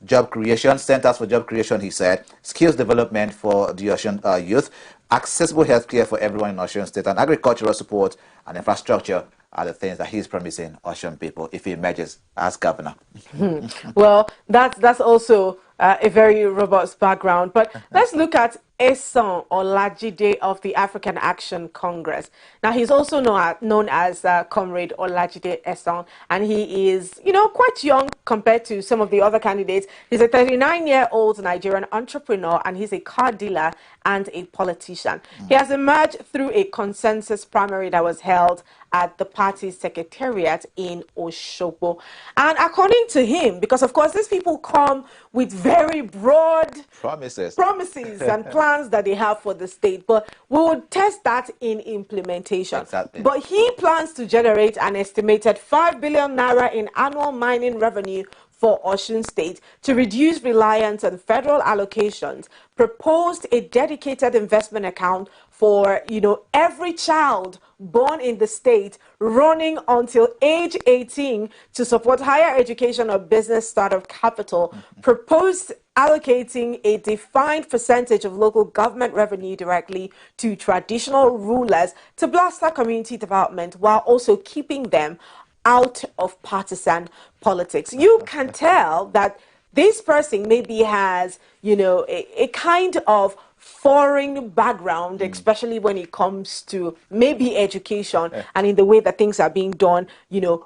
Speaker 3: job creation, centers for job creation, he said, skills development for the Osun youth, accessible healthcare for everyone in Osun State, and agricultural support and infrastructure are the things that he's promising Osun people if he emerges as governor.
Speaker 2: Well, that's also a very robust background. But let's look at Osun Olajide of the African Action Congress. Now, he's also known as Comrade Olajide Osun, and he is, you know, quite young compared to some of the other candidates. He's a 39-year-old Nigerian entrepreneur, and he's a car dealer and a politician. He has emerged through a consensus primary that was held at the party's secretariat in Osogbo. And according to him, because of course these people come with very broad
Speaker 3: Promises
Speaker 2: and plans that they have for the state, but we will test that in implementation.
Speaker 3: Exactly.
Speaker 2: But he plans to generate an estimated 5 billion naira in annual mining revenue for Osun State to reduce reliance on federal allocations, proposed a dedicated investment account for, every child born in the state running until age 18 to support higher education or business startup capital, proposed allocating a defined percentage of local government revenue directly to traditional rulers to bolster community development while also keeping them out of partisan politics. You can tell that this person maybe has, a kind of foreign background, especially when it comes to maybe education and in the way that things are being done,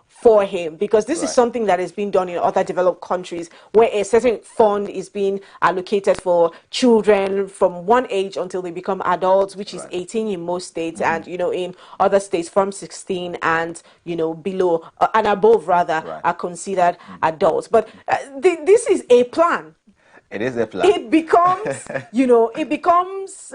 Speaker 2: for him, because this is something that is being done in other developed countries where a certain fund is being allocated for children from one age until they become adults, which is 18 in most states, and in other states from 16 and below and above rather are considered adults. But this is a plan.
Speaker 3: It is a plan.
Speaker 2: It becomes,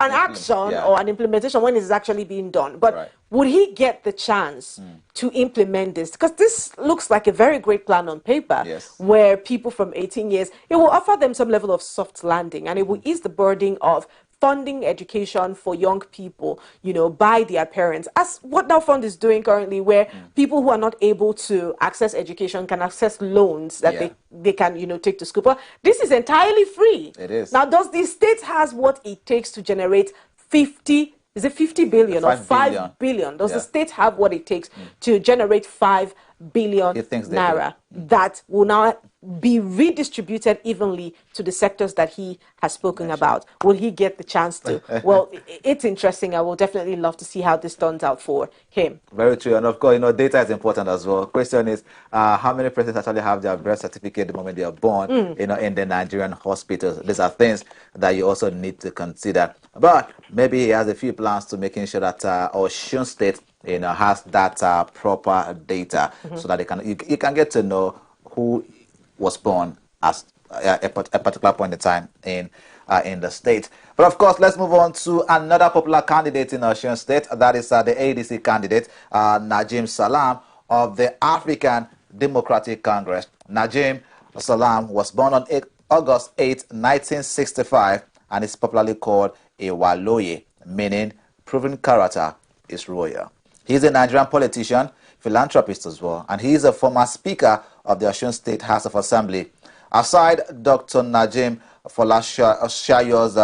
Speaker 2: an action or an implementation when it's actually being done. But would he get the chance to implement this? Because this looks like a very great plan on paper, where people from 18 years, it will offer them some level of soft landing, and it will ease the burden of funding education for young people, by their parents. As What Now Fund is doing currently, where people who are not able to access education can access loans that they can, take to school. But this is entirely free.
Speaker 3: It is.
Speaker 2: Now, does the state has what it takes to generate 50 billion or 5 billion? Does the state have what it takes to generate 5 billion naira that will now be redistributed evenly to the sectors that he has spoken about? Will he get the chance to? Well, it's interesting. I will definitely love to see how this turns out for him.
Speaker 3: Very true. And of course, data is important as well. Question is, how many persons actually have their birth certificate the moment they are born, in the Nigerian hospitals? These are things that you also need to consider. But maybe he has a few plans to making sure that Osun State, has that proper data so that you can get to know who was born at a particular point in time in the state. But of course, let's move on to another popular candidate in Osun State. That is the ADC candidate, Najim Salam of the African Democratic Congress. Najim Salam was born on August 8, 1965, and is popularly called a Waloye, meaning proven character is royal. He is a Nigerian politician, philanthropist as well, and he is a former Speaker of the Osun State House of Assembly. Aside Dr. Najim Folashayo's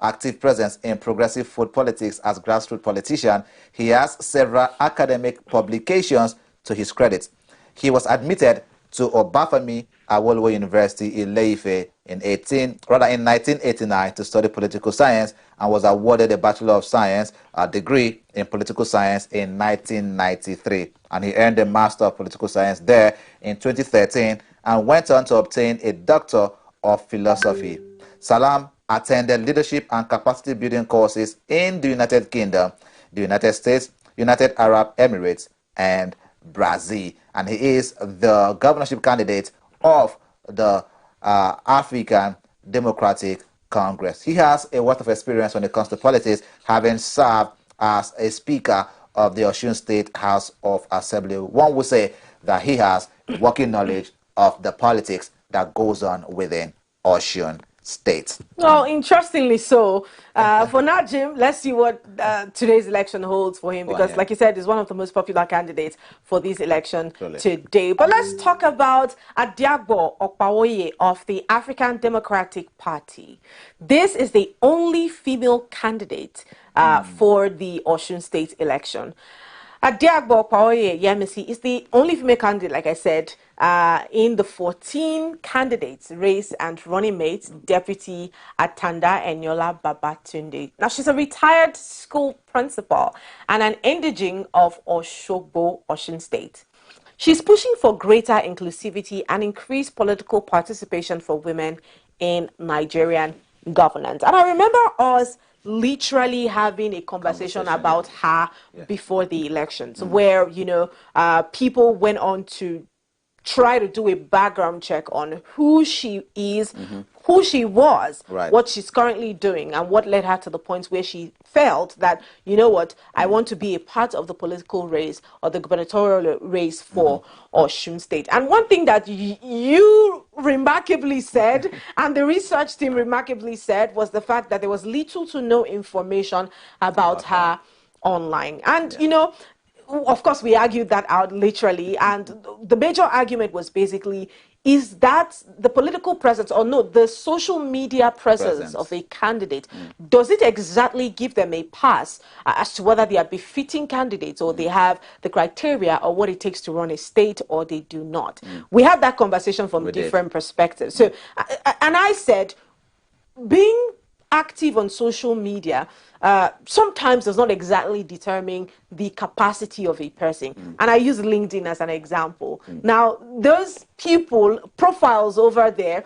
Speaker 3: active presence in progressive food politics as grassroots politician, he has several academic publications to his credit. He was admitted to Obafemi Awolowo University in Ile-Ife in 1989 to study political science, and was awarded a Bachelor of Science degree in political science in 1993. And he earned a Master of Political Science there in 2013 and went on to obtain a Doctor of Philosophy. Salam attended leadership and capacity building courses in the United Kingdom, the United States, United Arab Emirates, and Brazil. And he is the governorship candidate of the African Democratic Congress. He has a wealth of experience when it comes to politics, having served as a Speaker of the Osun State House of Assembly. One would say that he has working knowledge of the politics that goes on within Osun State.
Speaker 2: Well, interestingly so. For Najim, let's see what today's election holds for him, because like you said, he's one of the most popular candidates for this election today. But let's talk about Adiagbo Okpawoye of the African Democratic Party. This is the only female candidate for the Osun State election. Adiagbo Okpawoye Yemisi is the only female candidate, like I said, in the 14 candidates race and running mates, Deputy Atanda Eniola Babatunde. Now, she's a retired school principal and an indigene of Osogbo, Osun State. She's pushing for greater inclusivity and increased political participation for women in Nigerian governance. And I remember us literally having a conversation about her before the elections, where, you know, people went on to try to do a background check on who she is, who she was, what she's currently doing, and what led her to the point where she felt that, you know what, I want to be a part of the political race or the gubernatorial race for Osun State. And one thing that you remarkably said, and the research team remarkably said, was the fact that there was little to no information about her online. And, you know, of course, we argued that out literally, and the major argument was basically, is that the political presence, or no, the social media presence of a candidate, does it exactly give them a pass as to whether they are befitting candidates, or they have the criteria or what it takes to run a state, or they do not? We had that conversation from different perspectives. So, and I said, being active on social media sometimes does not exactly determine the capacity of a person. And I use LinkedIn as an example. Now, those people, profiles over there,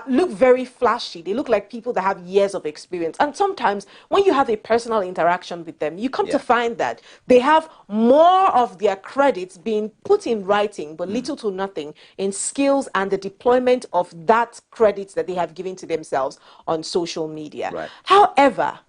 Speaker 2: look very flashy. They look like people that have years of experience. And sometimes when you have a personal interaction with them, you come to find that they have more of their credits being put in writing, but little to nothing in skills and the deployment of that credits that they have given to themselves on social media. However,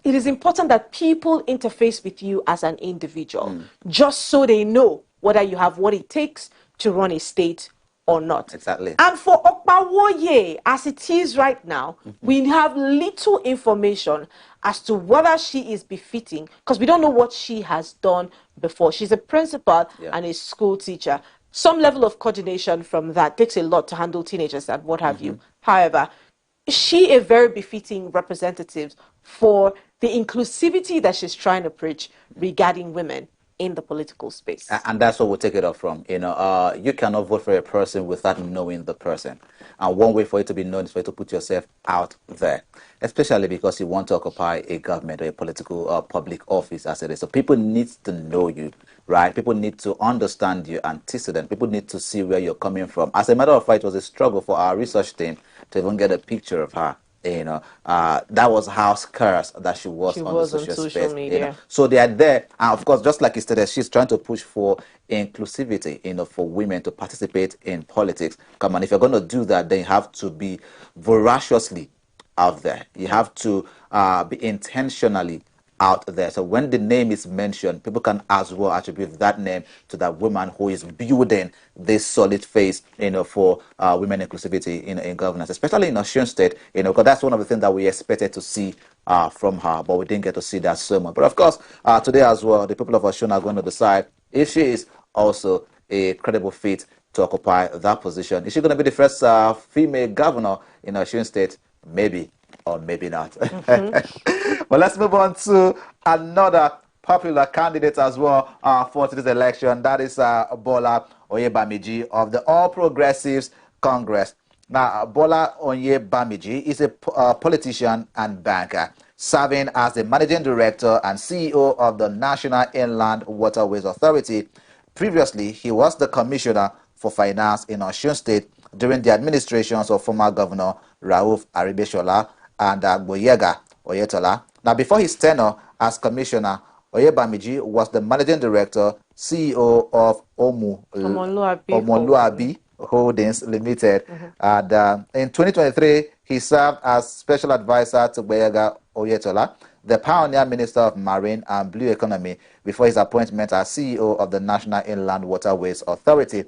Speaker 2: it is important that people interface with you as an individual, just so they know whether you have what it takes to run a state or not. And for Okpawoye, as it is right now, we have little information as to whether she is befitting, because we don't know what she has done before. She's a principal and a school teacher. Some level of coordination from that takes a lot to handle teenagers and what have you. However, is she a very befitting representative for the inclusivity that she's trying to preach regarding women in the political space?
Speaker 3: And that's what we'll take it off from. You know, you cannot vote for a person without knowing the person. And one way for it to be known is for you to put yourself out there, especially because you want to occupy a government or a political public office as it is. So people need to know you, right? People need to understand your antecedent. People need to see where you're coming from. As a matter of fact, it was a struggle for our research team to even get a picture of her. You know, that was how scarce that she was on the social space.
Speaker 2: Media.
Speaker 3: You know? So they are there, and of course, just like you said, she's trying to push for inclusivity, you know, for women to participate in politics. Come on, if you're going to do that, then you have to be voraciously out there. You have to be intentionally out there. So when the name is mentioned, people can as well attribute that name to that woman who is building this solid face, you know, for women inclusivity in governance, especially in Osun State, you know, because that's one of the things that we expected to see from her, but we didn't get to see that so much. But of course, today as well, the people of Osun are going to decide if she is also a credible fit to occupy that position. Is she going to be the first female governor in Osun State? Maybe, or maybe not. But let's move on to another popular candidate as well for today's election. That is Bola Oyebamiji of the All Progressives Congress. Now, Bola Oyebamiji is a politician and banker, serving as the managing director and CEO of the National Inland Waterways Authority. Previously, he was the commissioner for finance in Osun State during the administrations of former Governor Rauf Aribeshola and Gboyega Oyetola. Now, before his tenure as commissioner, Oyebamiji was the managing director, CEO of Omoluabi Holdings Limited. And in 2023, he served as special advisor to Gboyega Oyetola, the pioneer minister of marine and blue economy, before his appointment as CEO of the National Inland Waterways Authority.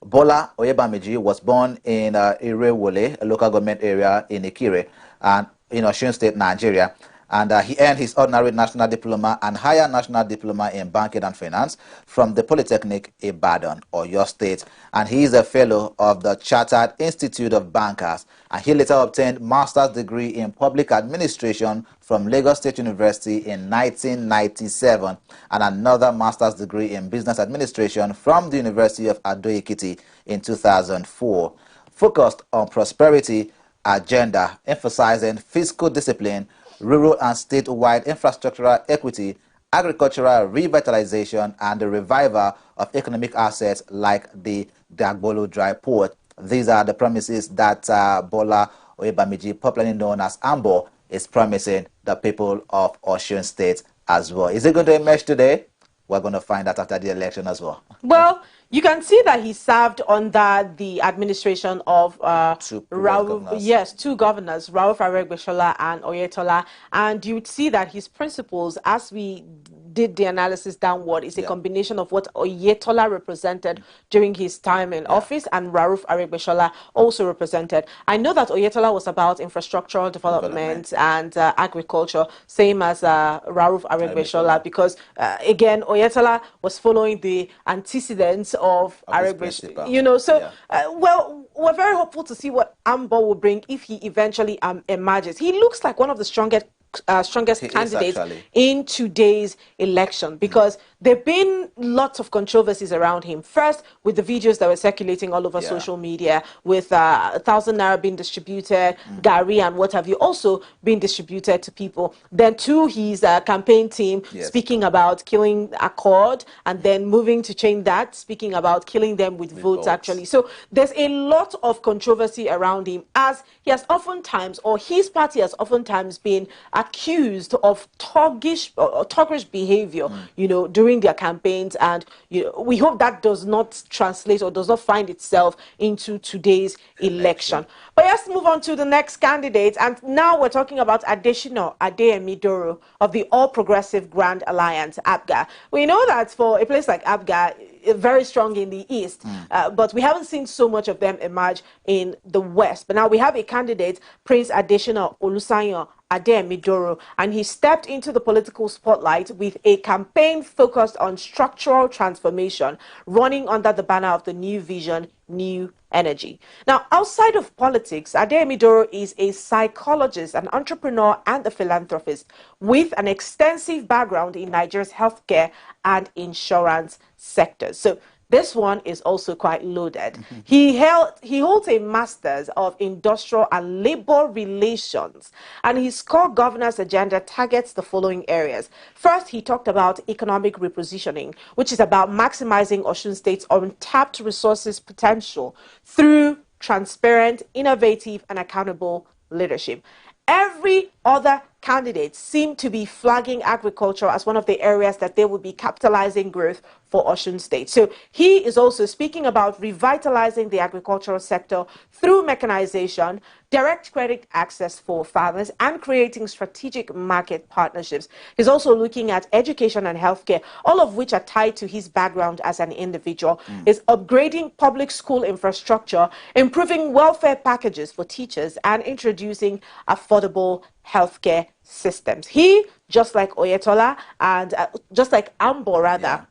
Speaker 3: Bola Oyebamiji was born in Irewole, a local government area in Ikire, and in Osun State, Nigeria. And he earned his ordinary national diploma and higher national diploma in banking and finance from the Polytechnic Ibadan, Oyo State. And he is a fellow of the Chartered Institute of Bankers. And he later obtained master's degree in public administration from Lagos State University in 1997 and another master's degree in business administration from the University of Ado-Ekiti in 2004. Focused on prosperity agenda, emphasizing fiscal discipline, rural and statewide infrastructural equity, agricultural revitalization, and the revival of economic assets like the Dagbolo Dry Port. These are the promises that Bola Oyebamiji, popularly known as Ambo, is promising the people of Osun State as well. Is it going to emerge today? We're going to find out after the election as well.
Speaker 2: Well, you can see that he served under the administration of
Speaker 3: Two governors.
Speaker 2: two governors, Rauf Aregbesola and Oyetola, and you would see that his principles, as we did the analysis downward, is a combination of what Oyetola represented during his time in office and Rauf Aregbesola also represented. I know that Oyetola was about infrastructural development and agriculture, same as Rauf Aregbesola, because again, Oyetola was following the antecedents of Aregbesola. You know, so well, we're very hopeful to see what Ambo will bring if he eventually emerges. He looks like one of the strongest candidates in today's election, because there have been lots of controversies around him. First, with the videos that were circulating all over social media, with 1,000 naira being distributed, Gary and what have you also being distributed to people. Then two, his campaign team speaking about killing Accord, and then moving to change that, speaking about killing them with votes actually. So there's a lot of controversy around him, as he has oftentimes, or his party has oftentimes been accused of thuggish behavior, you know, during their campaigns, and you know, we hope that does not translate or does not find itself into today's election. But let's move on to the next candidate, and now we're talking about Adesina Adeyemidoro of the All Progressive Grand Alliance, APGA. We know that for a place like APGA, very strong in the east, but we haven't seen so much of them emerge in the west. But now we have a candidate, Prince Adesina Olusayan Adeyemidoro, and he stepped into the political spotlight with a campaign focused on structural transformation, running under the banner of the New Vision, New Energy. Now, outside of politics, Adeyemidoro is a psychologist, an entrepreneur, and a philanthropist with an extensive background in Nigeria's healthcare and insurance sectors. So this one is also quite loaded. He holds a master's of industrial and labor relations, and his core governance agenda targets the following areas. First, he talked about economic repositioning, which is about maximizing Osun State's untapped resources potential through transparent, innovative, and accountable leadership. Every other candidate seemed to be flagging agriculture as one of the areas that they would be capitalizing growth for Osun State. So he is also speaking about revitalizing the agricultural sector through mechanization, direct credit access for farmers, and creating strategic market partnerships. He's also looking at education and healthcare, all of which are tied to his background as an individual. He's upgrading public school infrastructure, improving welfare packages for teachers, and introducing affordable healthcare systems. He, just like Oyetola and just like Ambo rather,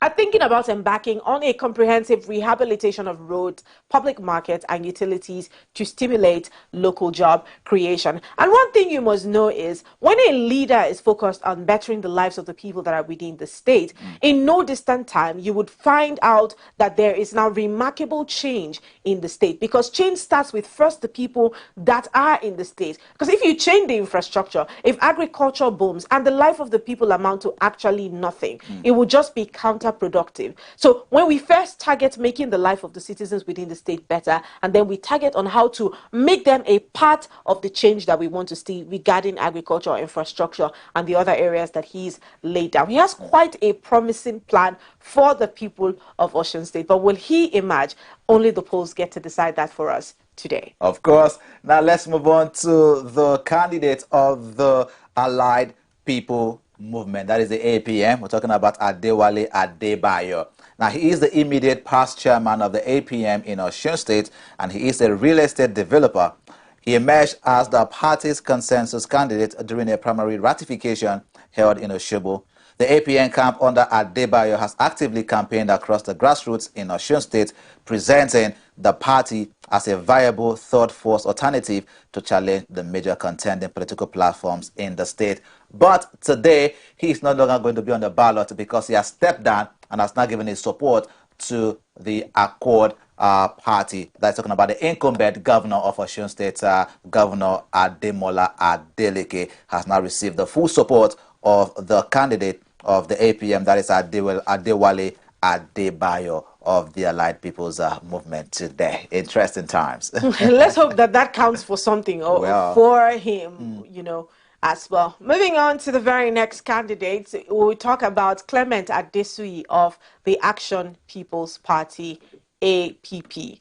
Speaker 2: are thinking about embarking on a comprehensive rehabilitation of roads, public markets, and utilities to stimulate local job creation. And one thing you must know is, when a leader is focused on bettering the lives of the people that are within the state, in no distant time, you would find out that there is now remarkable change in the state, because change starts with first the people that are in the state. Because if you change the infrastructure, if agriculture booms and the life of the people amount to actually nothing, it will just be counterproductive. So when we first target making the life of the citizens within the state better, and then we target on how to make them a part of the change that we want to see regarding agriculture, infrastructure, and the other areas that he's laid down. He has quite a promising plan for the people of Osun State, but will he emerge? Only the polls get to decide that for us today.
Speaker 3: Of course. Now let's move on to the candidate of the Allied People Movement, that is the APM. We're talking about Adewale Adebayo. Now, he is the immediate past chairman of the APM in Osun State, and he is a real estate developer. He emerged as the party's consensus candidate during a primary ratification held in Osogbo. The APN camp under Adebayo has actively campaigned across the grassroots in Osun State, presenting the party as a viable third force alternative to challenge the major contending political platforms in the state. But today, he is no longer going to be on the ballot because he has stepped down and has now given his support to the Accord party. That's talking about the incumbent governor of Osun State, Governor Ademola Adeleke, has now received the full support of the candidate of the APM, that is Adewale Adebayo. of the Allied People's Movement today. Interesting times.
Speaker 2: Let's hope that that counts for something or
Speaker 3: Well,
Speaker 2: for him, you know, as well. Moving on to the very next candidate, we'll talk about Clement Adesui of the Action People's Party, APP.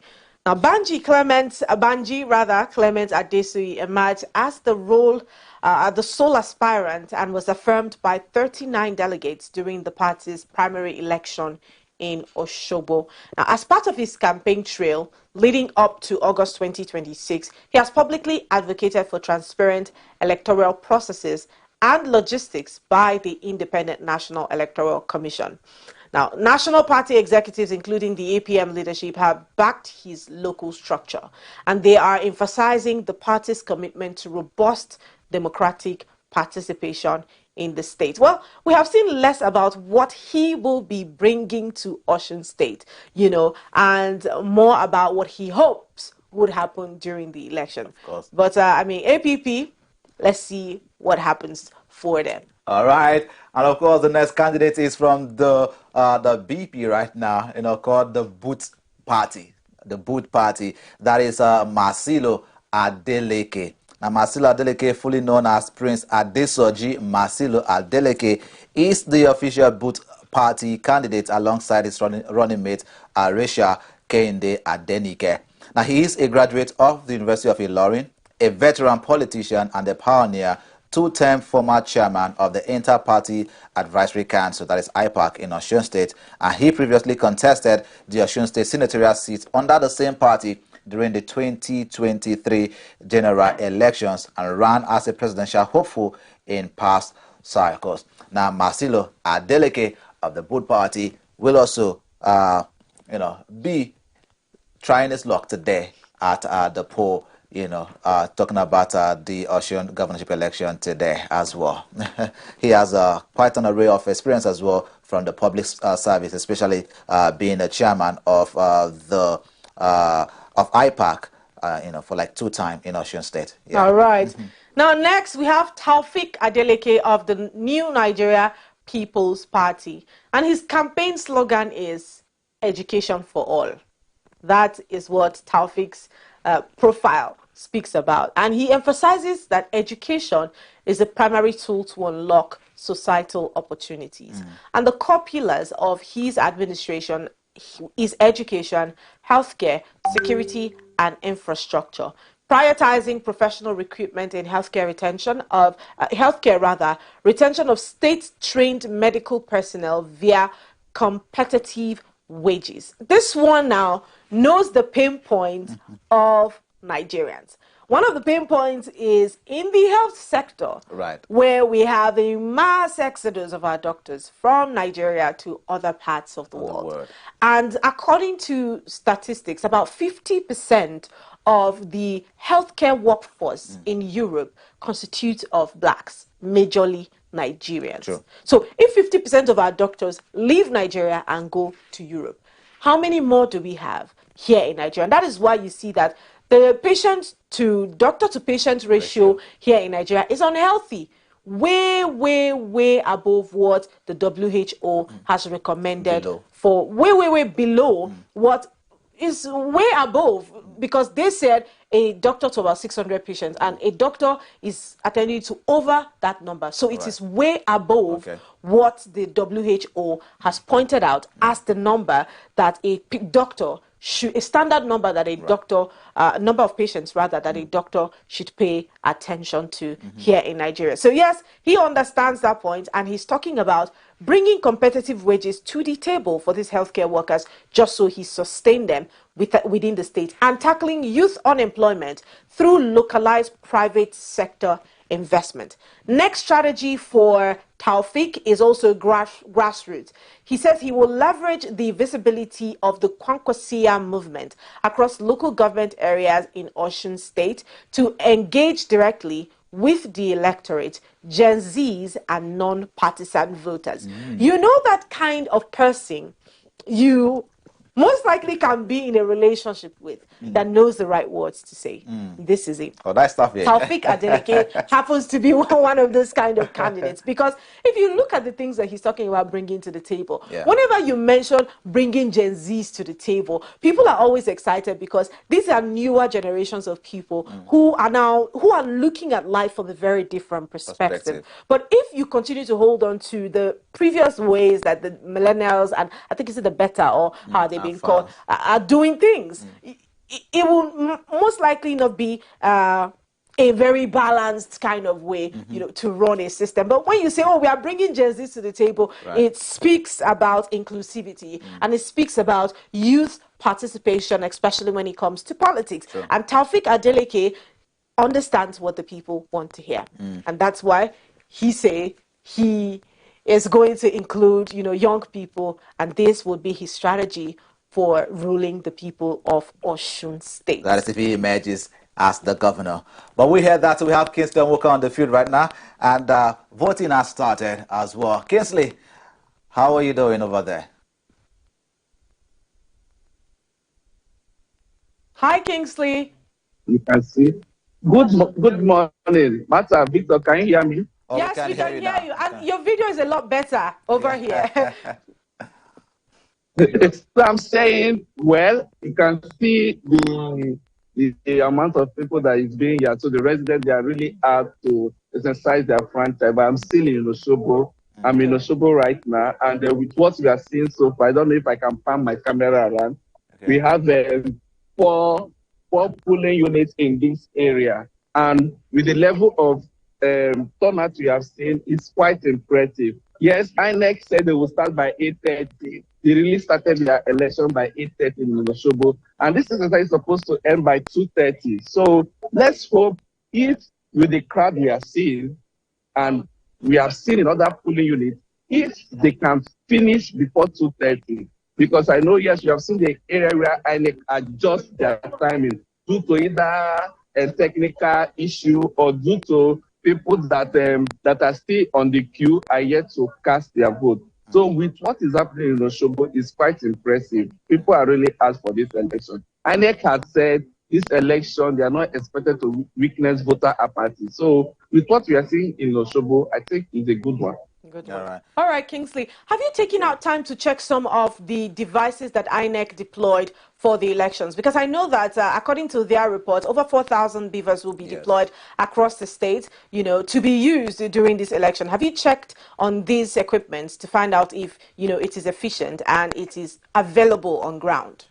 Speaker 2: Now, Clement Adesui emerged as the sole aspirant and was affirmed by 39 delegates during the party's primary election in Osogbo. Now, as part of his campaign trail leading up to August 2026, he has publicly advocated for transparent electoral processes and logistics by the Independent National Electoral Commission. Now, national party executives, including the APM leadership, have backed his local structure, and they are emphasizing the party's commitment to robust democratic participation in the state. Well, we have seen less about what he will be bringing to Osun State, you know, and more about what he hopes would happen during the election.
Speaker 3: Of course.
Speaker 2: But, I mean, APP, let's see what happens for them.
Speaker 3: All right, and of course the next candidate is from the BP right now, you know, called the Boot Party. The Boot Party. That is Marcelo Adeleke. Now, Marcelo Adeleke, fully known as Prince Adesoji Marcelo Adeleke, is the official Boot Party candidate alongside his running mate Aresha Kehinde Adenike. Now, he is a graduate of the University of Ilorin, a veteran politician and a pioneer, two-term former chairman of the Inter-Party Advisory Council, that is IPAC, in Osun State, and he previously contested the Osun State senatorial seat under the same party during the 2023 general elections and ran as a presidential hopeful in past cycles. Now, Marcelo Adeleke of the Boot Party will also, be trying his luck today at the poll, talking about the Osun governorship election today as well. He has quite an array of experience as well from the public service, especially being a chairman of IPAC, for like 2 times in Osun State. Yeah.
Speaker 2: All right. Now, next we have Taufik Adeleke of the New Nigeria People's Party, and his campaign slogan is "Education for All." That is what Taufik's profile speaks about, and he emphasizes that education is the primary tool to unlock societal opportunities, and the core pillars of his administration is education, healthcare, security, and infrastructure, prioritizing professional recruitment in retention of state-trained medical personnel via competitive wages. This one now knows the pain points of Nigerians. One of the pain points is in the health sector,
Speaker 3: right,
Speaker 2: where we have a mass exodus of our doctors from Nigeria to other parts of the world. And according to statistics, about 50% of the healthcare workforce in Europe constitutes of blacks, majorly Nigerians.
Speaker 3: True.
Speaker 2: So if 50% of our doctors leave Nigeria and go to Europe, how many more do we have here in Nigeria? And that is why you see that the patient to doctor to patient ratio here in Nigeria is unhealthy, way above what the WHO has recommended for, way below what is way above, because they said a doctor to about 600 patients, and a doctor is attending to over that number. So it is way above what the WHO has pointed out as the number that a doctor should, a standard number that a doctor, number of patients rather, that a doctor should pay attention to here in Nigeria. So yes, he understands that point, and he's talking about bringing competitive wages to the table for these healthcare workers, just so he sustained them within the state, and tackling youth unemployment through localized private sector investment. Next strategy for Taufik is also grassroots. He says he will leverage the visibility of the Kwankwasia movement across local government areas in Osun State to engage directly with the electorate, Gen Zs and non-partisan voters. You know that kind of person, most likely can be in a relationship with that knows the right words to say. This is it.
Speaker 3: Oh, nice stuff, yeah.
Speaker 2: Taufik Adeleke happens to be one of those kind of candidates, because if you look at the things that he's talking about bringing to the table, whenever you mention bringing Gen Zs to the table, people are always excited because these are newer generations of people who are looking at life from a very different perspective. But if you continue to hold on to the previous ways that the millennials, and I think it's the better, or how they've been called, are doing things, it will most likely not be a very balanced kind of way, you know, to run a system. But when you say, oh, we are bringing Gen Z to the table, it speaks about inclusivity, and it speaks about youth participation, especially when it comes to politics. And Taufik Adeleke understands what the people want to hear. And that's why he is going to include, you know, young people, and this would be his strategy for ruling the people of Osun State.
Speaker 3: That is if he emerges as the governor. But we heard that we have Kingsley Walker on the field right now, and voting has started as well. Kingsley, how are you doing over there?
Speaker 2: Hi, Kingsley.
Speaker 5: You can see. Good morning. Martha, Victor, can you hear me?
Speaker 3: Oh,
Speaker 2: yes, we can hear you. And your video is a lot better over here.
Speaker 5: So I'm saying, well, you can see the amount of people that is being here. So the residents, they are really hard to exercise their franchise. But I'm still in Osogbo. I'm in Osogbo right now. And with what we are seeing so far, I don't know if I can pan my camera around. We have four polling units in this area. And with the level of turnout we have seen, it's quite impressive. Yes, INEC said they will start by 8:30. They really started their election by 8:30 in Osogbo, and this exercise is supposed to end by 2:30. So let's hope, if with the crowd we are seeing, and we have seen in other polling units, if they can finish before 2:30, because I know, yes, you have seen the area where INEC adjust their timing due to either a technical issue or due to people that are still on the queue are yet to cast their vote. So with what is happening in Osogbo is quite impressive. People are really asked for this election. INEC has said this election, they are not expected to witness voter apathy. So with what we are seeing in Osogbo, I think it's a good one.
Speaker 2: Good one. All right, Kingsley, have you taken out time to check some of the devices that INEC deployed for the elections? Because I know that according to their report, over 4,000 beavers will be deployed across the state, you know, to be used during this election. Have you checked on these equipments to find out if, you know, it is efficient and it is available on ground?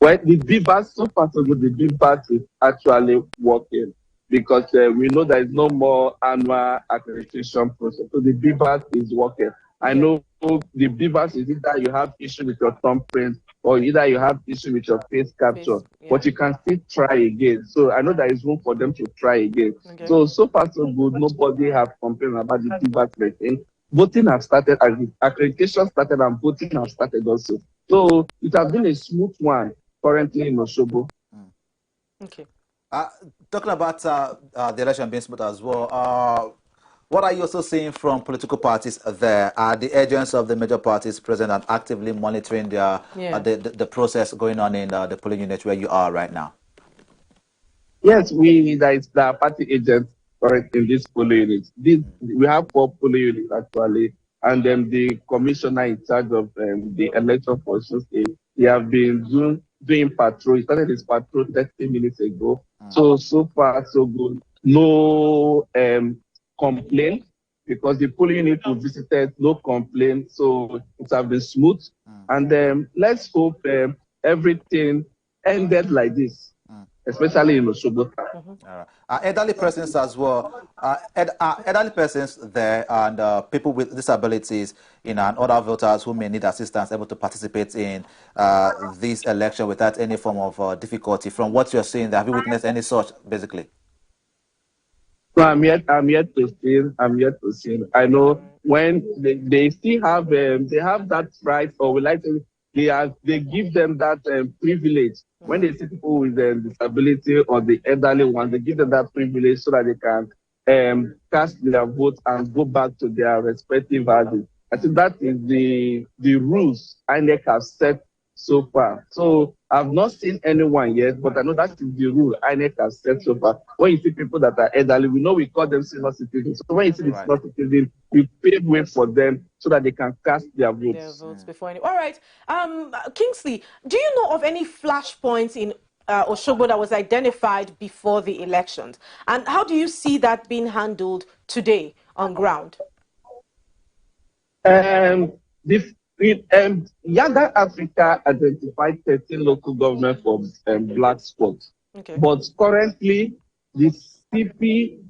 Speaker 5: Well, the beavers, so far so good, the beavers is actually working, because we know there is no more annual accreditation process. So the beavers is working. I know the beavers is either you have issue with your thumbprint or either you have issue with your face capture, but you can still try again. So I know there is room for them to try again. So far so good. Nobody have complained about the beavers machine. Voting have started, and accreditation started, and voting have started also. So it has been a smooth one currently in Osogbo.
Speaker 2: Okay.
Speaker 3: Talking about the election being smooth as well, what are you also seeing from political parties there? Are the agents of the major parties present and actively monitoring their, the process going on in the polling unit where you are right now?
Speaker 5: Yes, there is the party agents correct in this polling unit. We have 4 polling units actually, and then the commissioner in charge of the election for Osun State, he have been doing patrol. He started his patrol 30 minutes ago. So far so good. No complaint, because the polling unit we visited, no complaint. So it has been smooth. And let's hope everything ended like this, especially in Osogbo.
Speaker 3: Elderly persons as well. Elderly persons there, and people with disabilities, you know, and other voters who may need assistance able to participate in this election without any form of difficulty. From what you're seeing, have you witnessed any such, basically?
Speaker 5: So I'm yet to see. I know when they still have they have that right, or we like to, they give them that privilege. When they see people with disability or the elderly ones, they give them that privilege so that they can cast their vote and go back to their respective houses.
Speaker 4: I think that is the rules INEC have set so far. So I've not seen anyone yet, but I know that is the rule INEC has set so far. When you see people that are elderly, we know we call them senior citizens. So when you see the senior citizens, we pave way for them so that they can cast their votes.
Speaker 2: Before any. All right. Kingsley, do you know of any flashpoints in Osogbo that was identified before the elections? And how do you see that being handled today on ground?
Speaker 4: Younger Africa identified 13 local government for black spots.
Speaker 2: Okay.
Speaker 4: But currently, the CP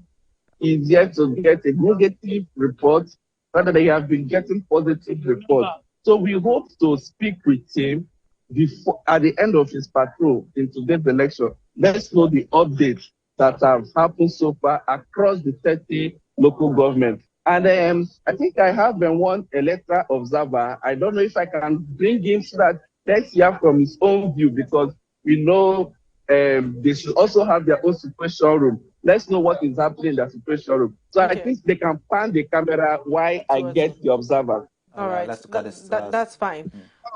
Speaker 4: is yet to get a negative report, rather they have been getting positive reports. So we hope to speak with him before, at the end of his patrol in today's election. Let's know the updates that have happened so far across the 30 local governments. And I think I have been one electoral observer. I don't know if I can bring him so that let's hear from his own view, because we know they should also have their own situation room. Let's know what is happening in the situation room. So okay. I think they can pan the camera while I get the observer.
Speaker 2: All right, that's fine.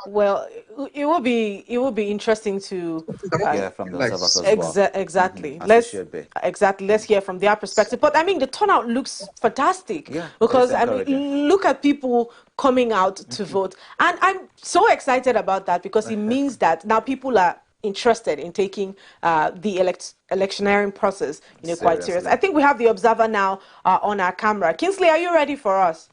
Speaker 2: Well, it will be interesting to
Speaker 3: hear from the observers as well.
Speaker 2: Exactly. Let's hear from their perspective. But I mean, the turnout looks fantastic.
Speaker 3: Yeah,
Speaker 2: because I mean, look at people coming out to vote, and I'm so excited about that because it means that now people are interested in taking the electioneering process, quite serious. I think we have the observer now on our camera. Kingsley, are you ready for us?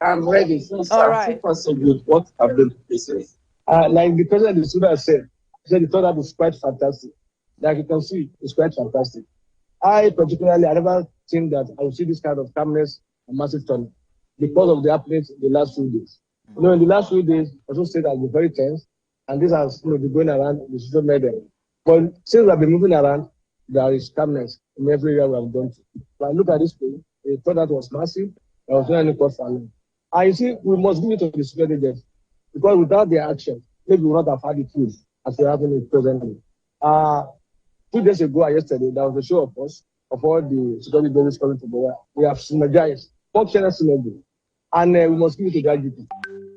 Speaker 4: I'm ready.
Speaker 2: All right.
Speaker 4: So good. What have been pieces?
Speaker 7: Like the president of the Sudan said the turnout is quite fantastic. Like you can see, it's quite fantastic. I never think that I will see this kind of calmness and massive turnout because of the happenings in the last few days. In the last few days, I also said that we're very tense, and this has been going around in the social media. But since we have been moving around, there is calmness in every area we have gone to. When I look at this place, the turnout was massive. There was no any cause for alarm. And you see, we must give it to the security agents, because without their action, maybe we would not have had the tools as we have it presently. 2 days ago or yesterday, there was a show of us, of all the security agents coming together. We have synergized, functional synergy. And we must give it to the IGP,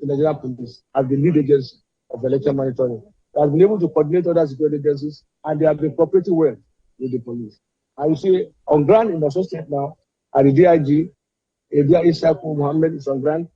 Speaker 7: the Nigerian police, as the lead agency of election monitoring. They have been able to coordinate other security agencies, and they have been cooperating well with the police. And you see, on ground in Osun State now, at the DIG, Ishaku Mohammed is on ground,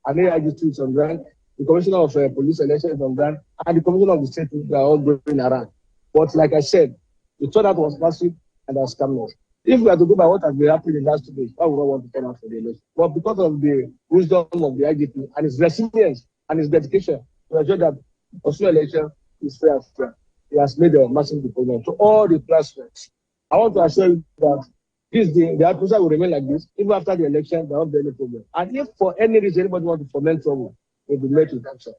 Speaker 7: and AIG2 is on ground, the Commissioner of Police Election is on ground, and the Commissioner of the State, they are all going around. But like I said, the turnout was massive and there's calmness. If we are to go by what has been happening in the last 2 days, I would not want to turn out for the election. But because of the wisdom of the IGP and his resilience and his dedication to ensure that Osun election is fair and fair, he has made a massive deployment to all the platforms. I want to assure you that the atmosphere will remain like this. Even after the election, there won't be any problem. And if for any reason anybody wants to foment trouble, it will be made with action.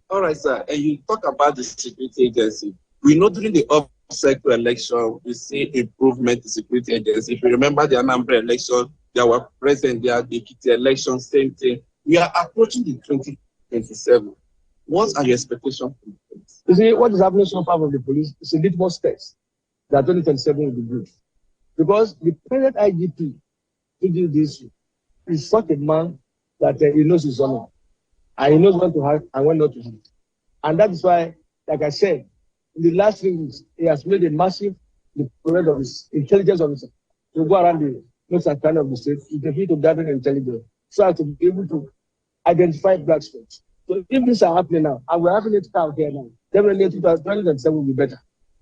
Speaker 5: All right, sir. And you talk about the security agency. We know during the off-cycle election, we see improvement in security agency. If you remember the Anambra election, they were present there, the Ekiti election, same thing. We are approaching the 2027. What are your expectations from the police?
Speaker 7: You see, what is happening so far from the police is a litmus test that 2027 will be good. Because the present IGP who did this is such a man that he knows his honor. And he knows when to have and when not to have. And that is why, like I said, in the last 3 weeks, he has made a massive deployment of his intelligence officer to go around the north and kind of the state to gather intelligence so as to be able to identify black spots. So if these are happening now, and we're having it out here now, definitely 2027 will be better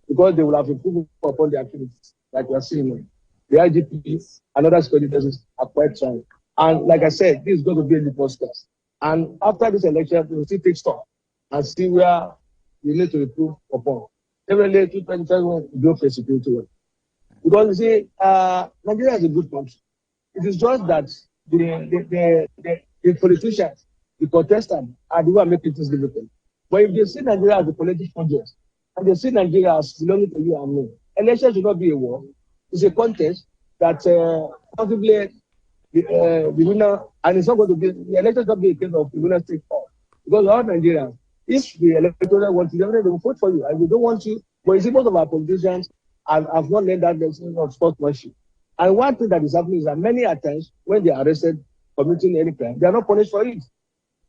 Speaker 7: because they will have improved upon the activities like we are seeing now. The IGP and other security agencies are quite trying. And like I said, this is going to be a litmus test. And after this election, we will still take stock and see where we need to improve upon. Definitely 2027 will go for security work. Because you see, Nigeria is a good country. It is just that the politicians, the contestants, are the ones making things difficult. But if they see Nigeria as a political project, and they see Nigeria as belonging to you and me, election should not be a war. It's a contest that possibly the winner, and it's not going to be, the election should not be a case of the winner take all. Because all Nigerians, if the electorate wants you, they will vote for you, and we don't want you. But you see, most of our politicians have not learned that lesson of sportsmanship. And one thing that is happening is that many times when they are arrested, committing any crime, they are not punished for it.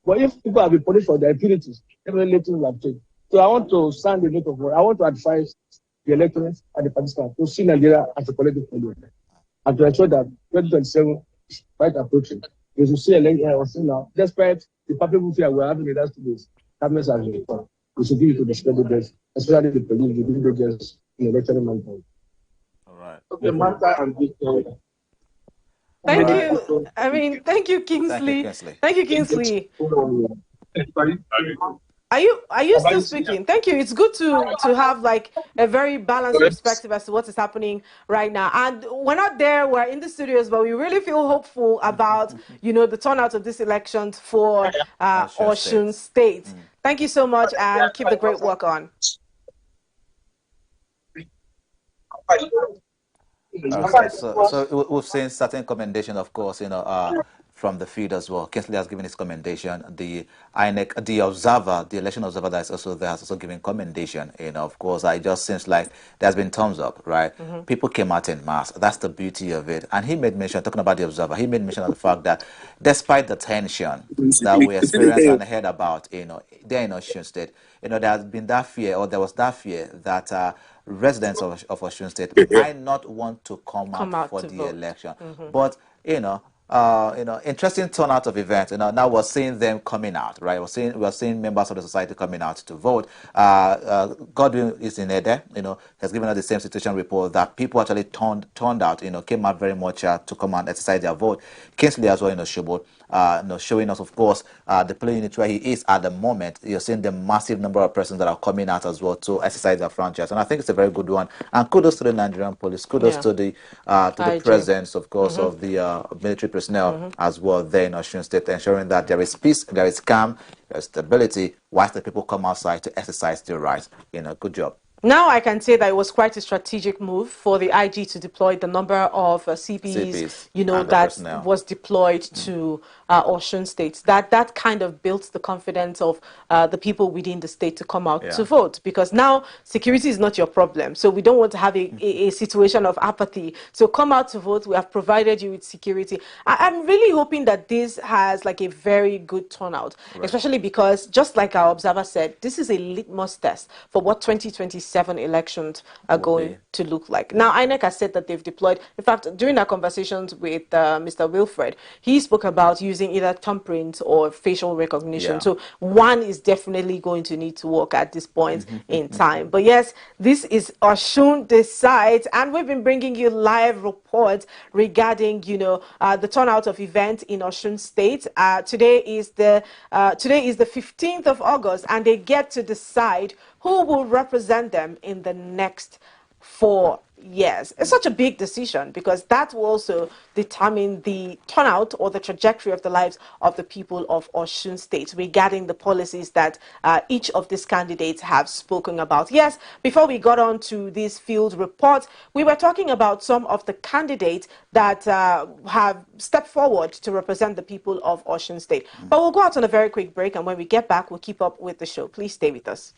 Speaker 7: But if people have been punished for their impurities, definitely things have changed. So I want to sound a note of word. I want to advise the electorate and the participants to see Nigeria as a collective failure and to ensure that 2027 is quite approaching. We should see Osun now, despite the people fear we're having in that days, governments have been reformed. We should give it to the spreaders, especially the police, the villagers in electoral management.
Speaker 3: All right.
Speaker 4: Okay, Martha and Victoria.
Speaker 2: Thank
Speaker 3: All
Speaker 2: you. I mean, thank you, Kingsley. Thank you, Kingsley. Are you still speaking? Thank you. It's good to have like a very balanced perspective as to what is happening right now. And we're not there, we're in the studios, but we really feel hopeful about, the turnout of this election for Osun State. Thank you so much and keep the great work on.
Speaker 3: Okay, so we've seen certain commendation, of course, from the field as well. Kingsley has given his commendation. The INEC, the observer, the election observer that is also there has also given commendation. Of course, it just seems like there's been thumbs up, right? People came out in mass. That's the beauty of it. And he made mention, talking about the observer, he made mention of the fact that despite the tension that we experienced and heard about, there in Osun State, there has been that fear, or there was that fear that residents of Osun State might not want to come out for the vote. Election. But, interesting turnout of events. Now we're seeing them coming out, right? We're seeing members of the society coming out to vote. Godwin is in there, has given us the same situation report that people actually turned out, came out very much to come and exercise their vote. Kingsley as well, Showboat, showing us, of course, the polling unit where he is at the moment. You're seeing the massive number of persons that are coming out as well to exercise their franchise, and I think it's a very good one. And kudos to the Nigerian police, kudos to the presence, of course, of the military personnel as well there in Osun State, ensuring that there is peace, there is calm, there is stability, whilst the people come outside to exercise their rights. Good job.
Speaker 2: Now I can say that it was quite a strategic move for the IG to deploy the number of CPs, that was deployed to Osun State. That kind of built the confidence of the people within the state to come out to vote, because now security is not your problem. So we don't want to have a situation of apathy. So come out to vote. We have provided you with security. I'm really hoping that this has like a very good turnout, especially because, just like our observer said, this is a litmus test for what 2027 elections are going to look like. Now, INEC has said that they've deployed, in fact, during our conversations with Mr. Wilfred, he spoke about using either thumbprint or facial recognition. So one is definitely going to need to work at this point in time. But yes, this is Osun Decides, and we've been bringing you live reports regarding, the turnout of events in Osun State. Today is the 15th of August, and they get to decide who will represent them in the next 4 years. It's such a big decision because that will also determine the turnout or the trajectory of the lives of the people of Osun State regarding the policies that each of these candidates have spoken about. Yes, before we got on to this field report, we were talking about some of the candidates that have stepped forward to represent the people of Osun State. But we'll go out on a very quick break, and when we get back, we'll keep up with the show. Please stay with us.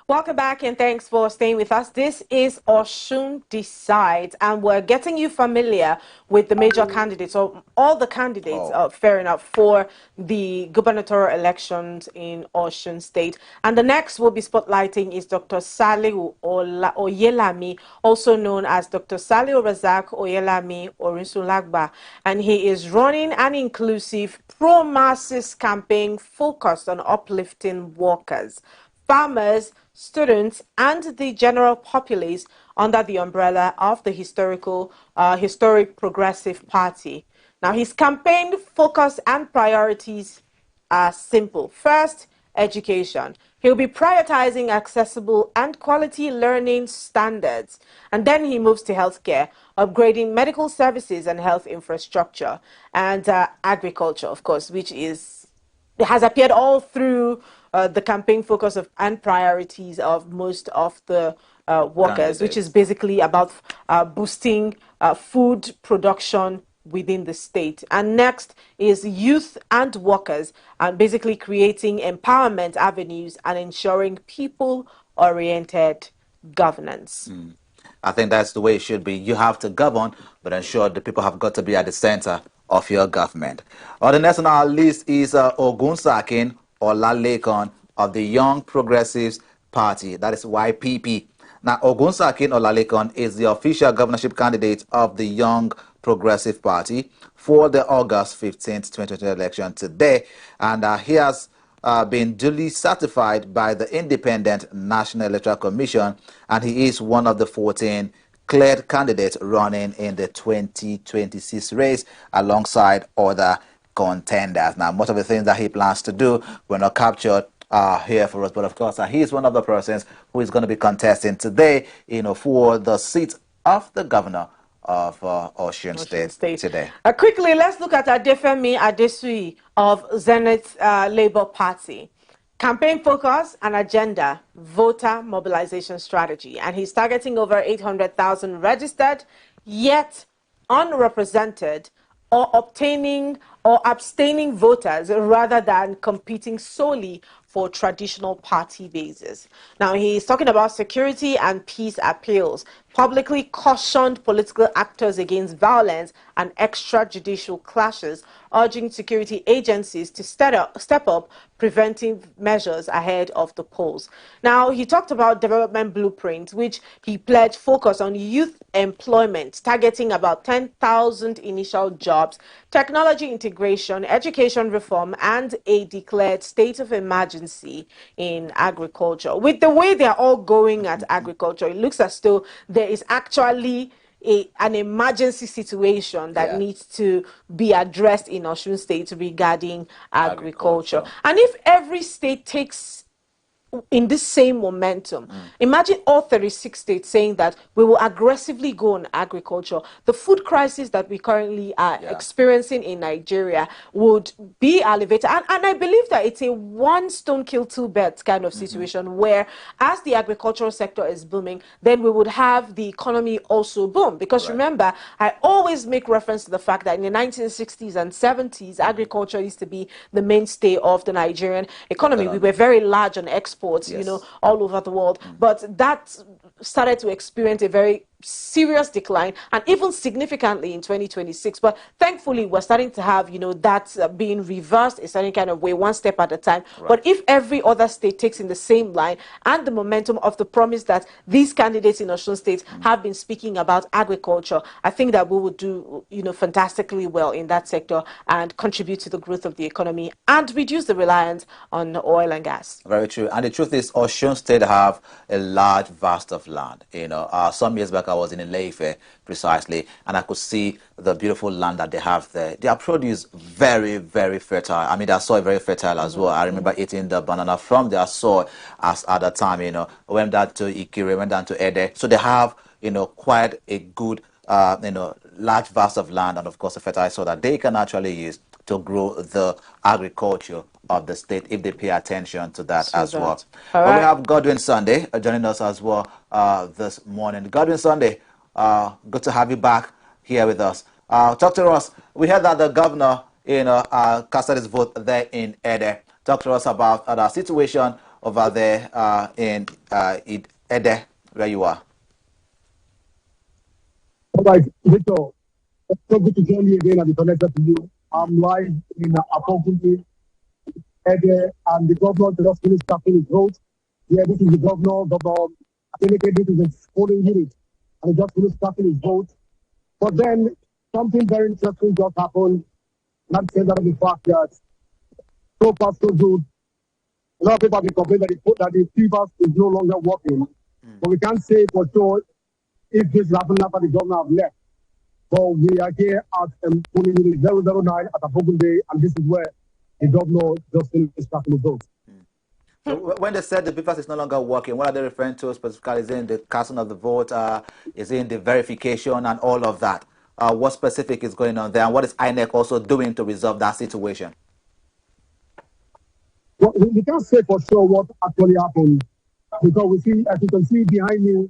Speaker 2: Welcome back and thanks for staying with us. This is Osun Decides, and we're getting you familiar with the major candidates, or all the candidates, fair enough, for the gubernatorial elections in Osun State. And the next we'll be spotlighting is Dr. Saliu Oyelami, also known as Dr. Saliu Razak Oyelami Orinsulagba. And he is running an inclusive pro-masses campaign focused on uplifting workers, farmers, students, and the general populace under the umbrella of the historic Progressive Party. Now, his campaign focus and priorities are simple. First, education. He'll be prioritizing accessible and quality learning standards. And then he moves to healthcare, upgrading medical services and health infrastructure, and agriculture, of course, which has appeared all through the campaign focus and priorities of most of the workers, which is basically about boosting food production within the state. And next is youth and workers, and basically creating empowerment avenues and ensuring people-oriented governance.
Speaker 3: I think that's the way it should be. You have to govern, but ensure the people have got to be at the center of your government. The next on our list is Ogunsakin Olalekan of the Young Progressives Party, that is YPP. Now, Ogunsakin Olalekan is the official governorship candidate of the Young Progressive Party for the August 15th, 2020 election today, and he has been duly certified by the Independent National Electoral Commission, and he is one of the 14 cleared candidates running in the 2026 race alongside other contenders. Now, most of the things that he plans to do were not captured here for us, but of course, he is one of the persons who is going to be contesting today, for the seat of the governor of Osun State today.
Speaker 2: Quickly, let's look at Adefemi Adesui of Zenith Labour Party. Campaign focus and agenda, voter mobilization strategy. And he's targeting over 800,000 registered, yet unrepresented, or obtaining or abstaining voters rather than competing solely for traditional party bases. Now, he's talking about security and peace appeals, publicly cautioned political actors against violence and extrajudicial clashes, urging security agencies to step up preventive measures ahead of the polls. Now, he talked about development blueprint, which he pledged focus on youth employment, targeting about 10,000 initial jobs, technology integration, education reform, and a declared state of emergency in agriculture. With the way they're all going at agriculture, it looks as though there is actually an emergency situation that needs to be addressed in Osun State regarding agriculture. And if every state takes in this same momentum, imagine all 36 states saying that we will aggressively go on agriculture. The food crisis that we currently are experiencing in Nigeria would be elevated. And I believe that it's a one stone kill two birds kind of situation where as the agricultural sector is booming, then we would have the economy also boom. Because remember, I always make reference to the fact that in the 1960s and 70s, agriculture used to be the mainstay of the Nigerian economy. We were very large on exports, all over the world. But that started to experience a very serious decline, and even significantly in 2026. But thankfully, we're starting to have, that being reversed a certain kind of way, one step at a time. But if every other state takes in the same line and the momentum of the promise that these candidates in Osun State have been speaking about agriculture, I think that we will do, fantastically well in that sector and contribute to the growth of the economy and reduce the reliance on oil and gas.
Speaker 3: Very true. And the truth is, Osun State have a large vast of land. Some years back, I was in Ileife precisely, and I could see the beautiful land that they have there. Their produce very, very fertile. I mean, their soil very fertile as well. I remember eating the banana from their soil at the time. Went down to Ikire, went down to Ede. So they have, quite a good, large vast of land, and of course a fertile soil that they can actually use to grow the agriculture of the state if they pay attention to that as well. But we have Godwin Sunday joining us as well this morning. Godwin Sunday, good to have you back here with us. Talk to us. We heard that the governor, casted his vote there in Ede. Talk to us about the situation over there in Ede, where you are.
Speaker 7: All right, Victor, it's so good to join you again and be connected to you. I'm live in Apokunti, Ede, and the governor just finished starting his vote. Yeah, this is the Governor Adeleke, this is his polling unit, and he just finished starting his vote. But then something very interesting just happened. Not saying that the fact that so far so good. A lot of people have been complaining that the fevers is no longer working. But we can't say for sure if this happened after the governor have left. But we are here at polling unit 009 at Abogun Day, and this is where the governor just finished starting the vote.
Speaker 3: So when they said the BVAS is no longer working, what are they referring to specifically? Is it in the casting of the vote? Is it in the verification and all of that? What specific is going on there, and what is INEC also doing to resolve that situation?
Speaker 7: Well, we can't say for sure what actually happened, because we see, as you can see behind me,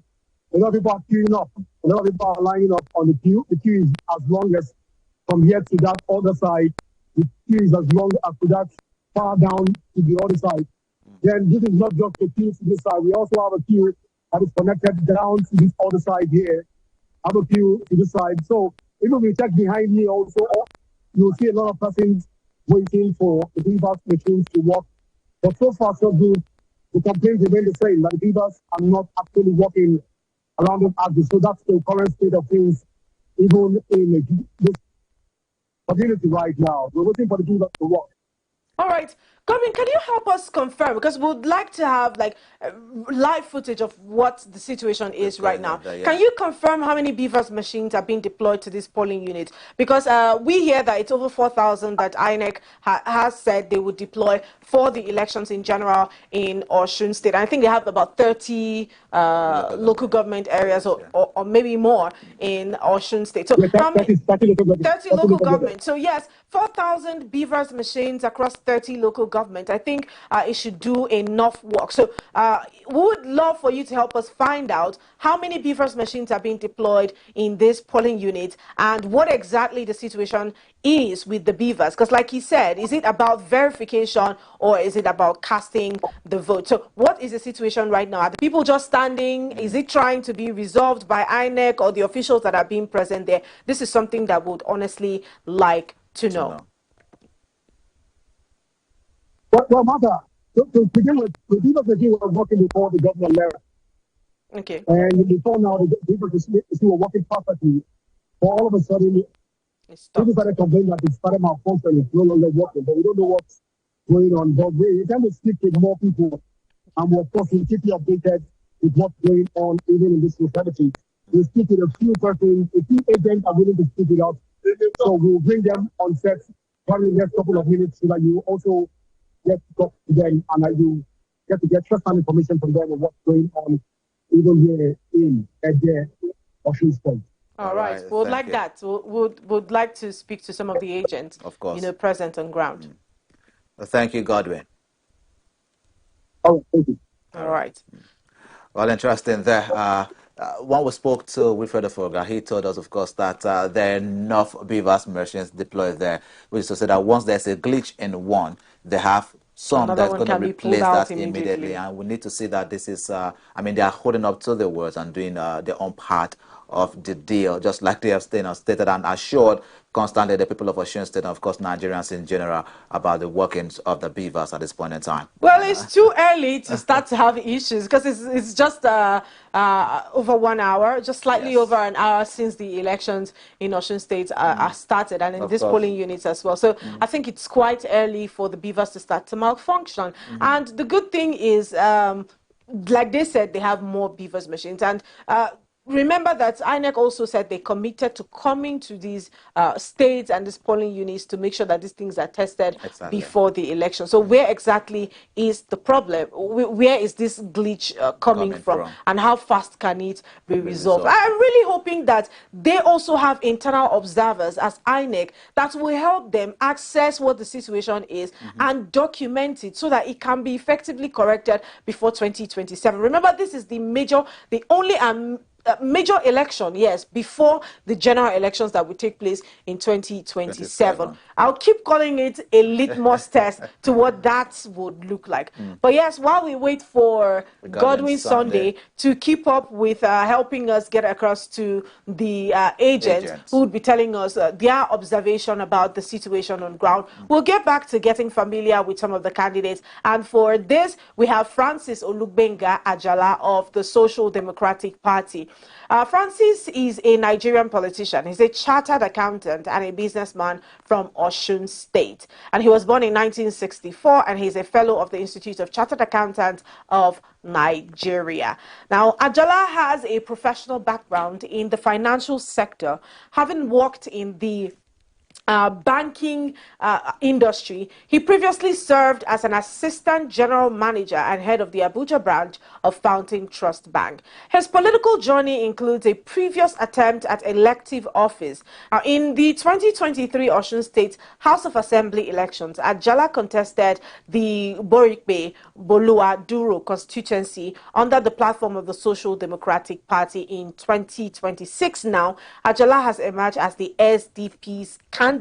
Speaker 7: a lot of people are queuing up. A lot of people are lining up on the queue. The queue is as long as from here to that other side. The queue is as long as to that far down to the other side. Then this is not just a queue to this side. We also have a queue that is connected down to this other side here. Have a queue to this side. So even if you check behind me also, you'll see a lot of persons waiting for the BVAS machines to work. But so far so good. The complaints remain the same, that the BVAS are not actually working around the axis. So that's the current state of things, even in this community right now. We're waiting for the BVAS to work.
Speaker 2: All right. Govin, can you help us confirm? Because we'd like to have like live footage of what the situation is right now.
Speaker 3: There, yeah.
Speaker 2: Can you confirm how many BVAS machines are being deployed to this polling unit? Because we hear that it's over 4,000 that INEC has said they would deploy for the elections in general in Osun State. And I think they have about 30 local government areas or maybe more in Osun State. So how many? 30 local government. So yes, 4,000 BVAS machines across 30 local government. I think it should do enough work. So we would love for you to help us find out how many BVAS machines are being deployed in this polling unit and what exactly the situation is with the BVAS. Because like he said, is it about verification or is it about casting the vote? So what is the situation right now? Are the people just standing? Is it trying to be resolved by INEC or the officials that are being present there? This is something that we would honestly like to know.
Speaker 7: Well, Martha, to begin with, the BVAS machine was working before the governor left.
Speaker 2: Okay.
Speaker 7: And before now, the BVAS machine were working perfectly. But all of a sudden, people started complaining that it started malfunctioning, it's no longer working. But we don't know what's going on. But we tend to speak with more people, and we'll, of course, we'll keep you updated with what's going on even in this locality. We'll speak with a few persons, a few agents are willing to speak with us. So we'll bring them on set probably in the next couple of minutes so that you also get to talk to them and you get to get first-hand information from them on what's going on even here in Ede, Osun State.
Speaker 2: All right. We would like that. Would like to speak to some of the agents,
Speaker 3: of course,
Speaker 2: present on ground.
Speaker 3: Thank you, Godwin.
Speaker 7: Oh, thank you.
Speaker 2: All right.
Speaker 3: Well, interesting there. When we spoke to Wilfred Ofoga, he told us, of course, that there are enough BVAS machines deployed there, which is to say that once there's a glitch in one, they have some that's going to replace that immediately. And we need to see that this is, I mean, they are holding up to their words and doing their own part of the deal, just like they have stated and assured constantly the people of Osun State and, of course, Nigerians in general about the workings of the BVAS at this point in time.
Speaker 2: Well, it's too early to start to have issues because it's just over 1 hour, just slightly over an hour since the elections in Osun State are started, and in this polling units as well. So I think it's quite early for the BVAS to start to malfunction. And the good thing is, like they said, they have more BVAS machines. And remember that INEC also said they committed to coming to these states and these polling units to make sure that these things are tested before the election. So where exactly is the problem? Where is this glitch coming from? And how fast can it be resolved? I'm really hoping that they also have internal observers as INEC that will help them access what the situation is and document it so that it can be effectively corrected before 2027. Remember, this is the only major election, yes, before the general elections that will take place in 2027. I'll keep calling it a litmus test to what that would look like. But yes, while we wait for Godwin Sunday to keep up with helping us get across to the agents who would be telling us their observation about the situation on ground, we'll get back to getting familiar with some of the candidates. And for this, we have Francis Olugbenga Ajala of the Social Democratic Party. Francis is a Nigerian politician. He's a chartered accountant and a businessman from Osun State. And he was born in 1964, and he's a fellow of the Institute of Chartered Accountants of Nigeria. Now, Ajala has a professional background in the financial sector, having worked in the banking industry. He previously served as an assistant general manager and head of the Abuja branch of Fountain Trust Bank. His political journey includes a previous attempt at elective office. In the 2023 Osun State House of Assembly elections, Ajala contested the Borikbe Bolua Duro constituency under the platform of the Social Democratic Party. In 2026 now, Ajala has emerged as the SDP's candidate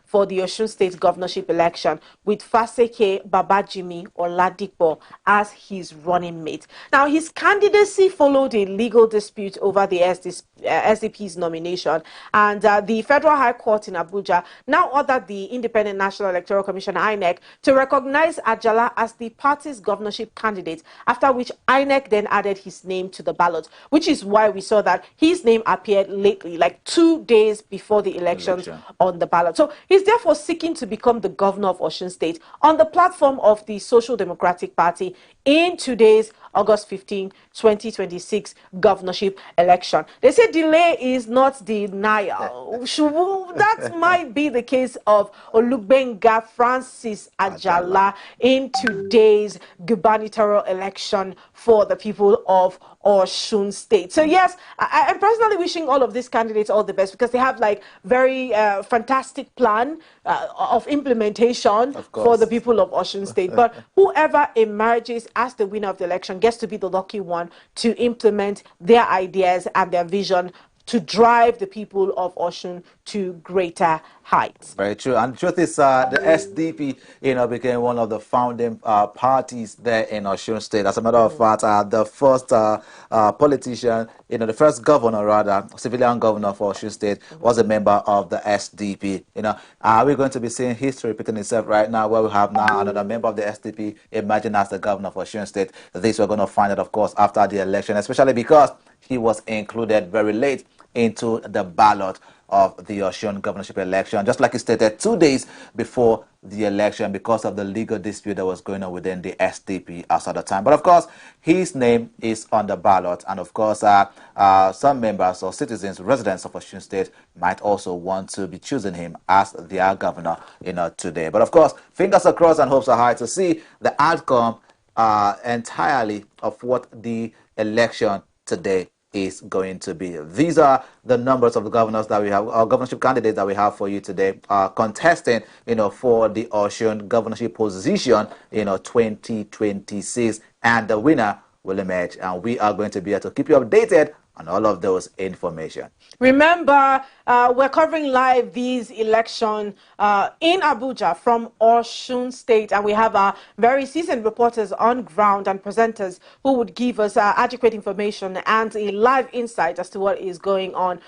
Speaker 2: for the Osun State governorship election, with Faseke Babajimi Oladipo as his running mate. Now, his candidacy followed a legal dispute over the SDP's nomination, and the Federal High Court in Abuja now ordered the Independent National Electoral Commission, INEC, to recognize Ajala as the party's governorship candidate, after which INEC then added his name to the ballot, which is why we saw that his name appeared lately, like 2 days before the elections on the ballot. So he's therefore seeking to become the governor of Osun State on the platform of the Social Democratic Party in today's August 15, 2026 governorship election. They say delay is not denial. That might be the case of Olugbenga Francis Ajala in today's gubernatorial election for the people of Osun State. So yes, I'm personally wishing all of these candidates all the best, because they have like very fantastic plan of implementation for the people of Osun State. But whoever emerges as the winner of the election gets to be the lucky one to implement their ideas and their vision to drive the people of Osun to greater heights.
Speaker 3: Very true. And the truth is, the SDP, became one of the founding parties there in Osun State. As a matter of fact, the first politician, the first governor, rather, civilian governor for Osun State, was a member of the SDP. Are we going to be seeing history repeating itself right now, where we have now another member of the SDP emerging as the governor of Osun State? This we're going to find out, of course, after the election, especially because he was included very late into the ballot of the Osun governorship election, just like he stated 2 days before the election, because of the legal dispute that was going on within the SDP as at the time. But of course, his name is on the ballot, and of course, some members or citizens, residents of Osun State, might also want to be choosing him as their governor, today. But of course, fingers are crossed and hopes are high to see the outcome entirely of what the election today is going to be. These are the numbers of the governors that we have, our governorship candidates that we have for you today, contesting, for the Osun governorship position, 2026, and the winner will emerge. And we are going to be able to keep you updated on all of those information.
Speaker 2: Remember, we're covering live these elections in Abuja from Osun State, and we have our very seasoned reporters on ground and presenters who would give us adequate information and a live insight as to what is going on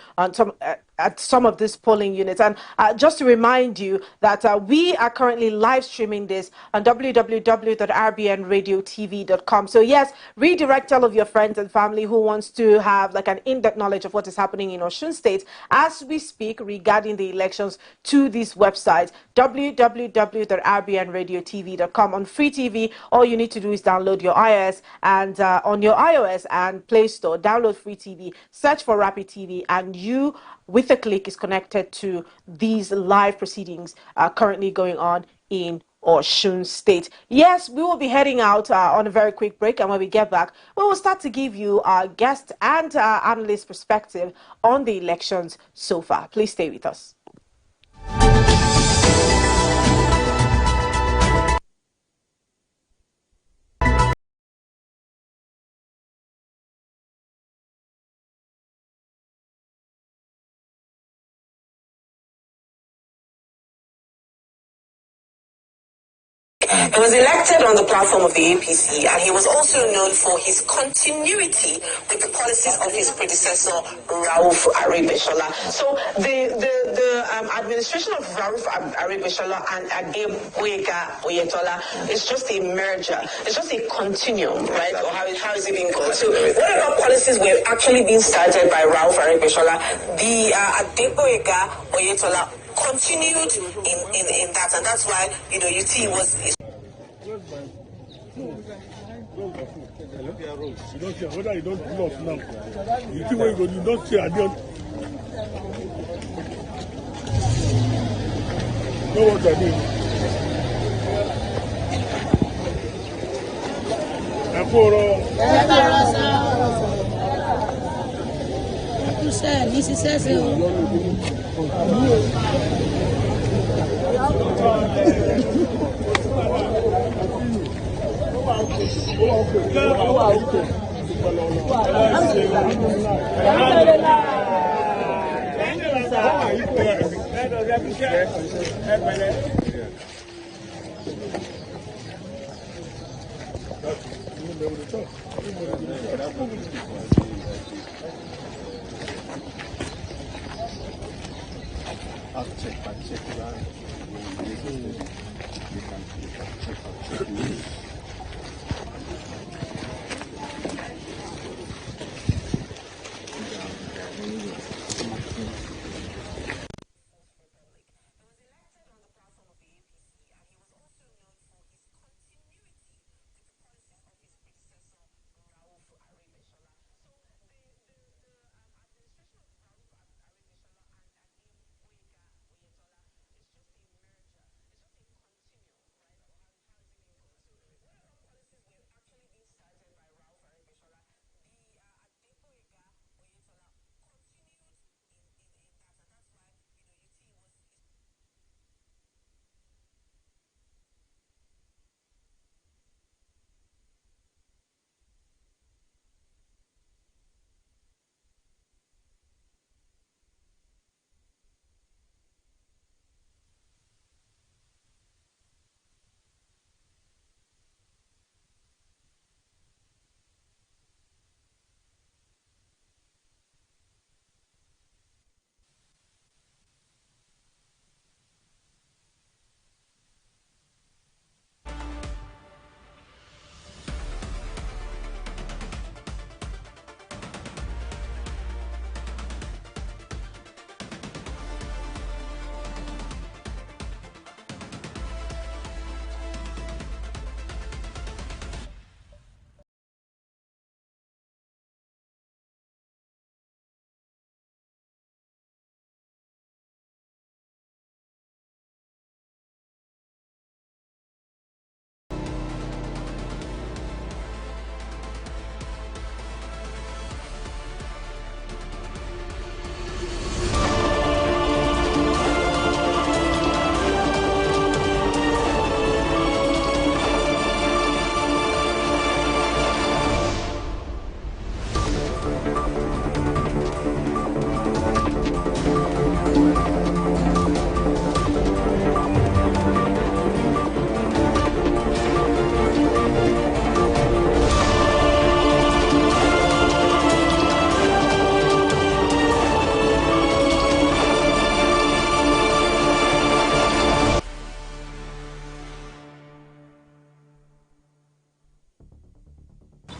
Speaker 2: at some of these polling units. And just to remind you that we are currently live streaming this on www.rbnradiotv.com. So yes, redirect all of your friends and family who wants to have like an in-depth knowledge of what is happening in Osun State as we speak regarding the elections to this website, www.rbnradiotv.com. On Free TV, all you need to do is download your iOS, and on your iOS and Play Store, download Free TV, search for Rapid TV, and you, with a click, is connected to these live proceedings currently going on in Osun State. Yes, we will be heading out on a very quick break, and when we get back, we will start to give you our guest and analyst perspective on the elections so far. Please stay with us.
Speaker 13: He was elected on the platform of the APC, and he was also known for his continuity with the policies of his predecessor, Rauf Aregbesola. So the administration of Rauf Aregbesola and Adeboyega Oyetola is just a merger. It's just a continuum, right? Or how is it being called? So whatever policies were actually being started by Rauf Aregbesola, the Adeboyega Oyetola continued in that, and that's why UT was.
Speaker 14: You don't care whether you don't pull off now. You think when you don't care, know what I mean?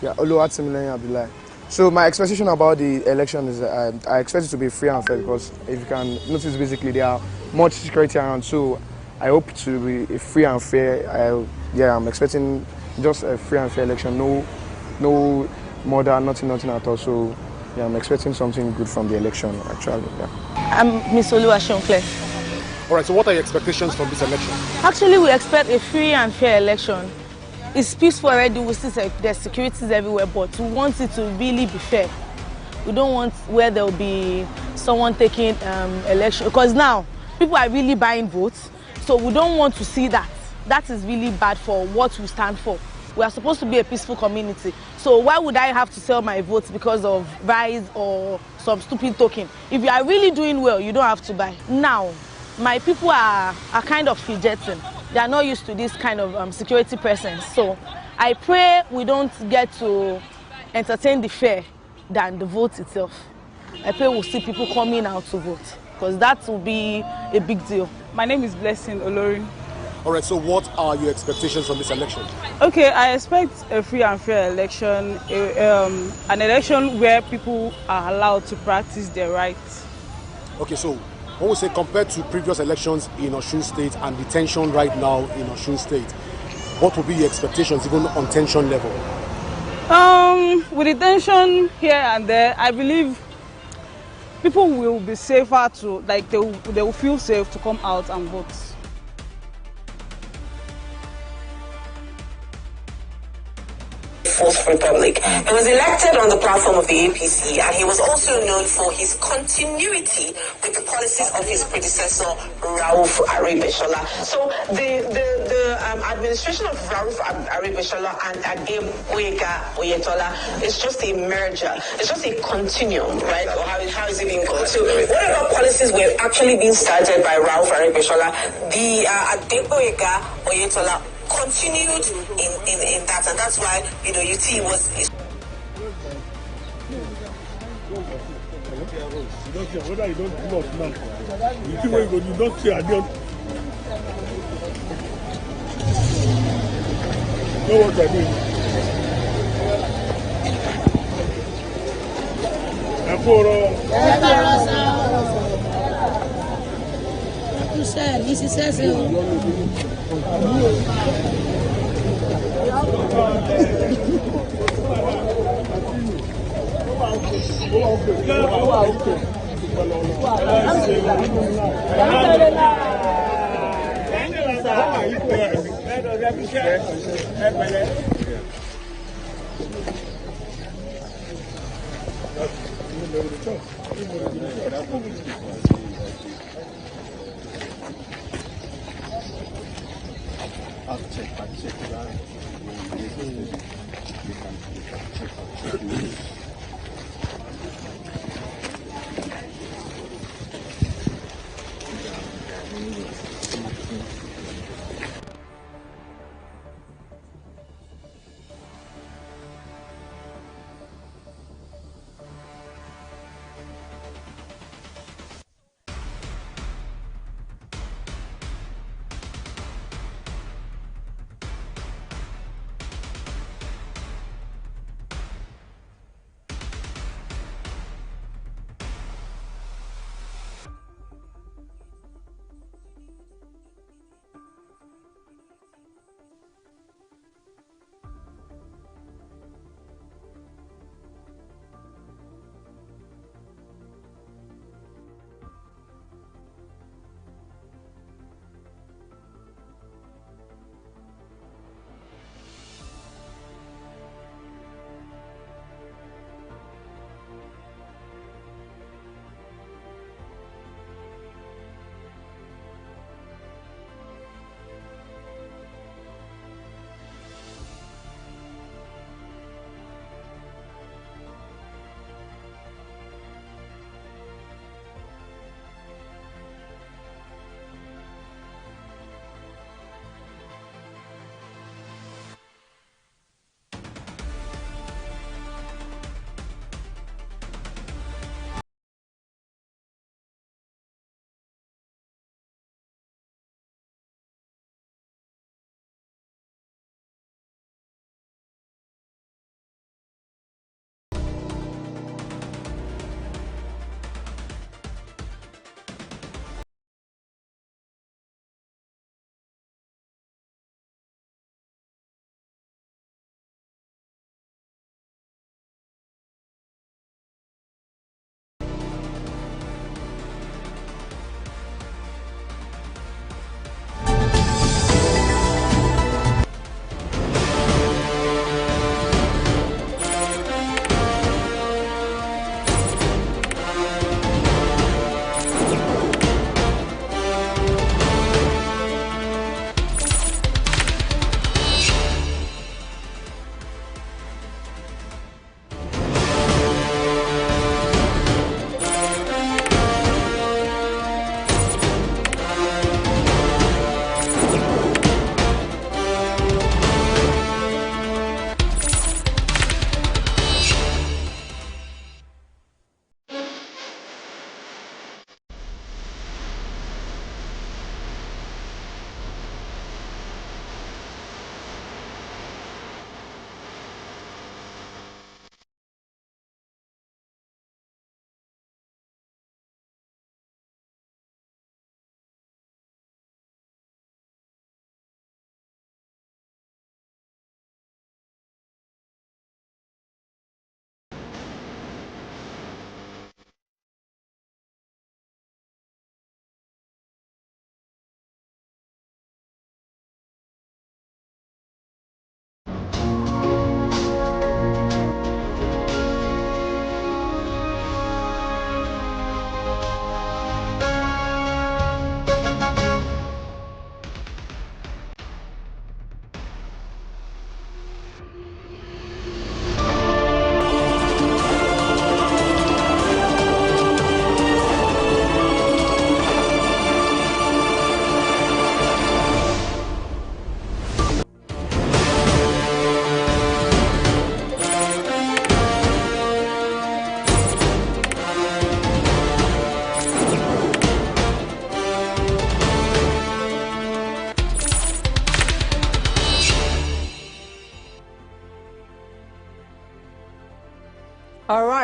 Speaker 9: Yeah, Oluwatimileyin Abdullahi. So my expectation about the election is I expect it to be free and fair because if you can notice, basically there are much security around. So I hope to be free and fair. I'm expecting just a free and fair election. No murder, nothing at all. So yeah, I'm expecting something good from the election actually. Yeah.
Speaker 10: I'm Miss Oluwashoncle.
Speaker 12: All right. So what are your expectations from this election?
Speaker 10: Actually, we expect a free and fair election. It's peaceful already. We see there's securities everywhere, but we want it to really be fair. We don't want where there will be someone taking election, because now people are really buying votes. So we don't want to see that. That is really bad for what we stand for. We are supposed to be a peaceful community. So why would I have to sell my votes because of rise or some stupid token? If you are really doing well, you don't have to buy. Now, my people are kind of fidgeting. They are not used to this kind of security presence. So I pray we don't get to entertain the fear than the vote itself. I pray we'll see people coming out to vote, because that will be a big deal.
Speaker 11: My name is Blessing Olori.
Speaker 12: All right, so what are your expectations from this election?
Speaker 11: Okay, I expect a free and fair election, an election where people are allowed to practice their rights.
Speaker 12: Okay, so when we say compared to previous elections in Osun State and the tension right now in Osun State, what will be your expectations even on tension level?
Speaker 11: With the tension here and there, I believe people will be safer to, like, they will feel safe to come out and vote.
Speaker 13: Fourth Republic. He was elected on the platform of the APC, and he was also known for his continuity with the policies of his predecessor, Rauf Aribishola. So the administration of Rauf Aribishola and Adeboyega Oyetola is just a merger. It's just a continuum, right? Or how is it being called? So whatever policies were actually being started by Rauf Aribishola, the Adeboyega Oyetola continued in that, and that's why UT was.
Speaker 14: Whether you don't do us now, you see where you don't see again. Know what I mean?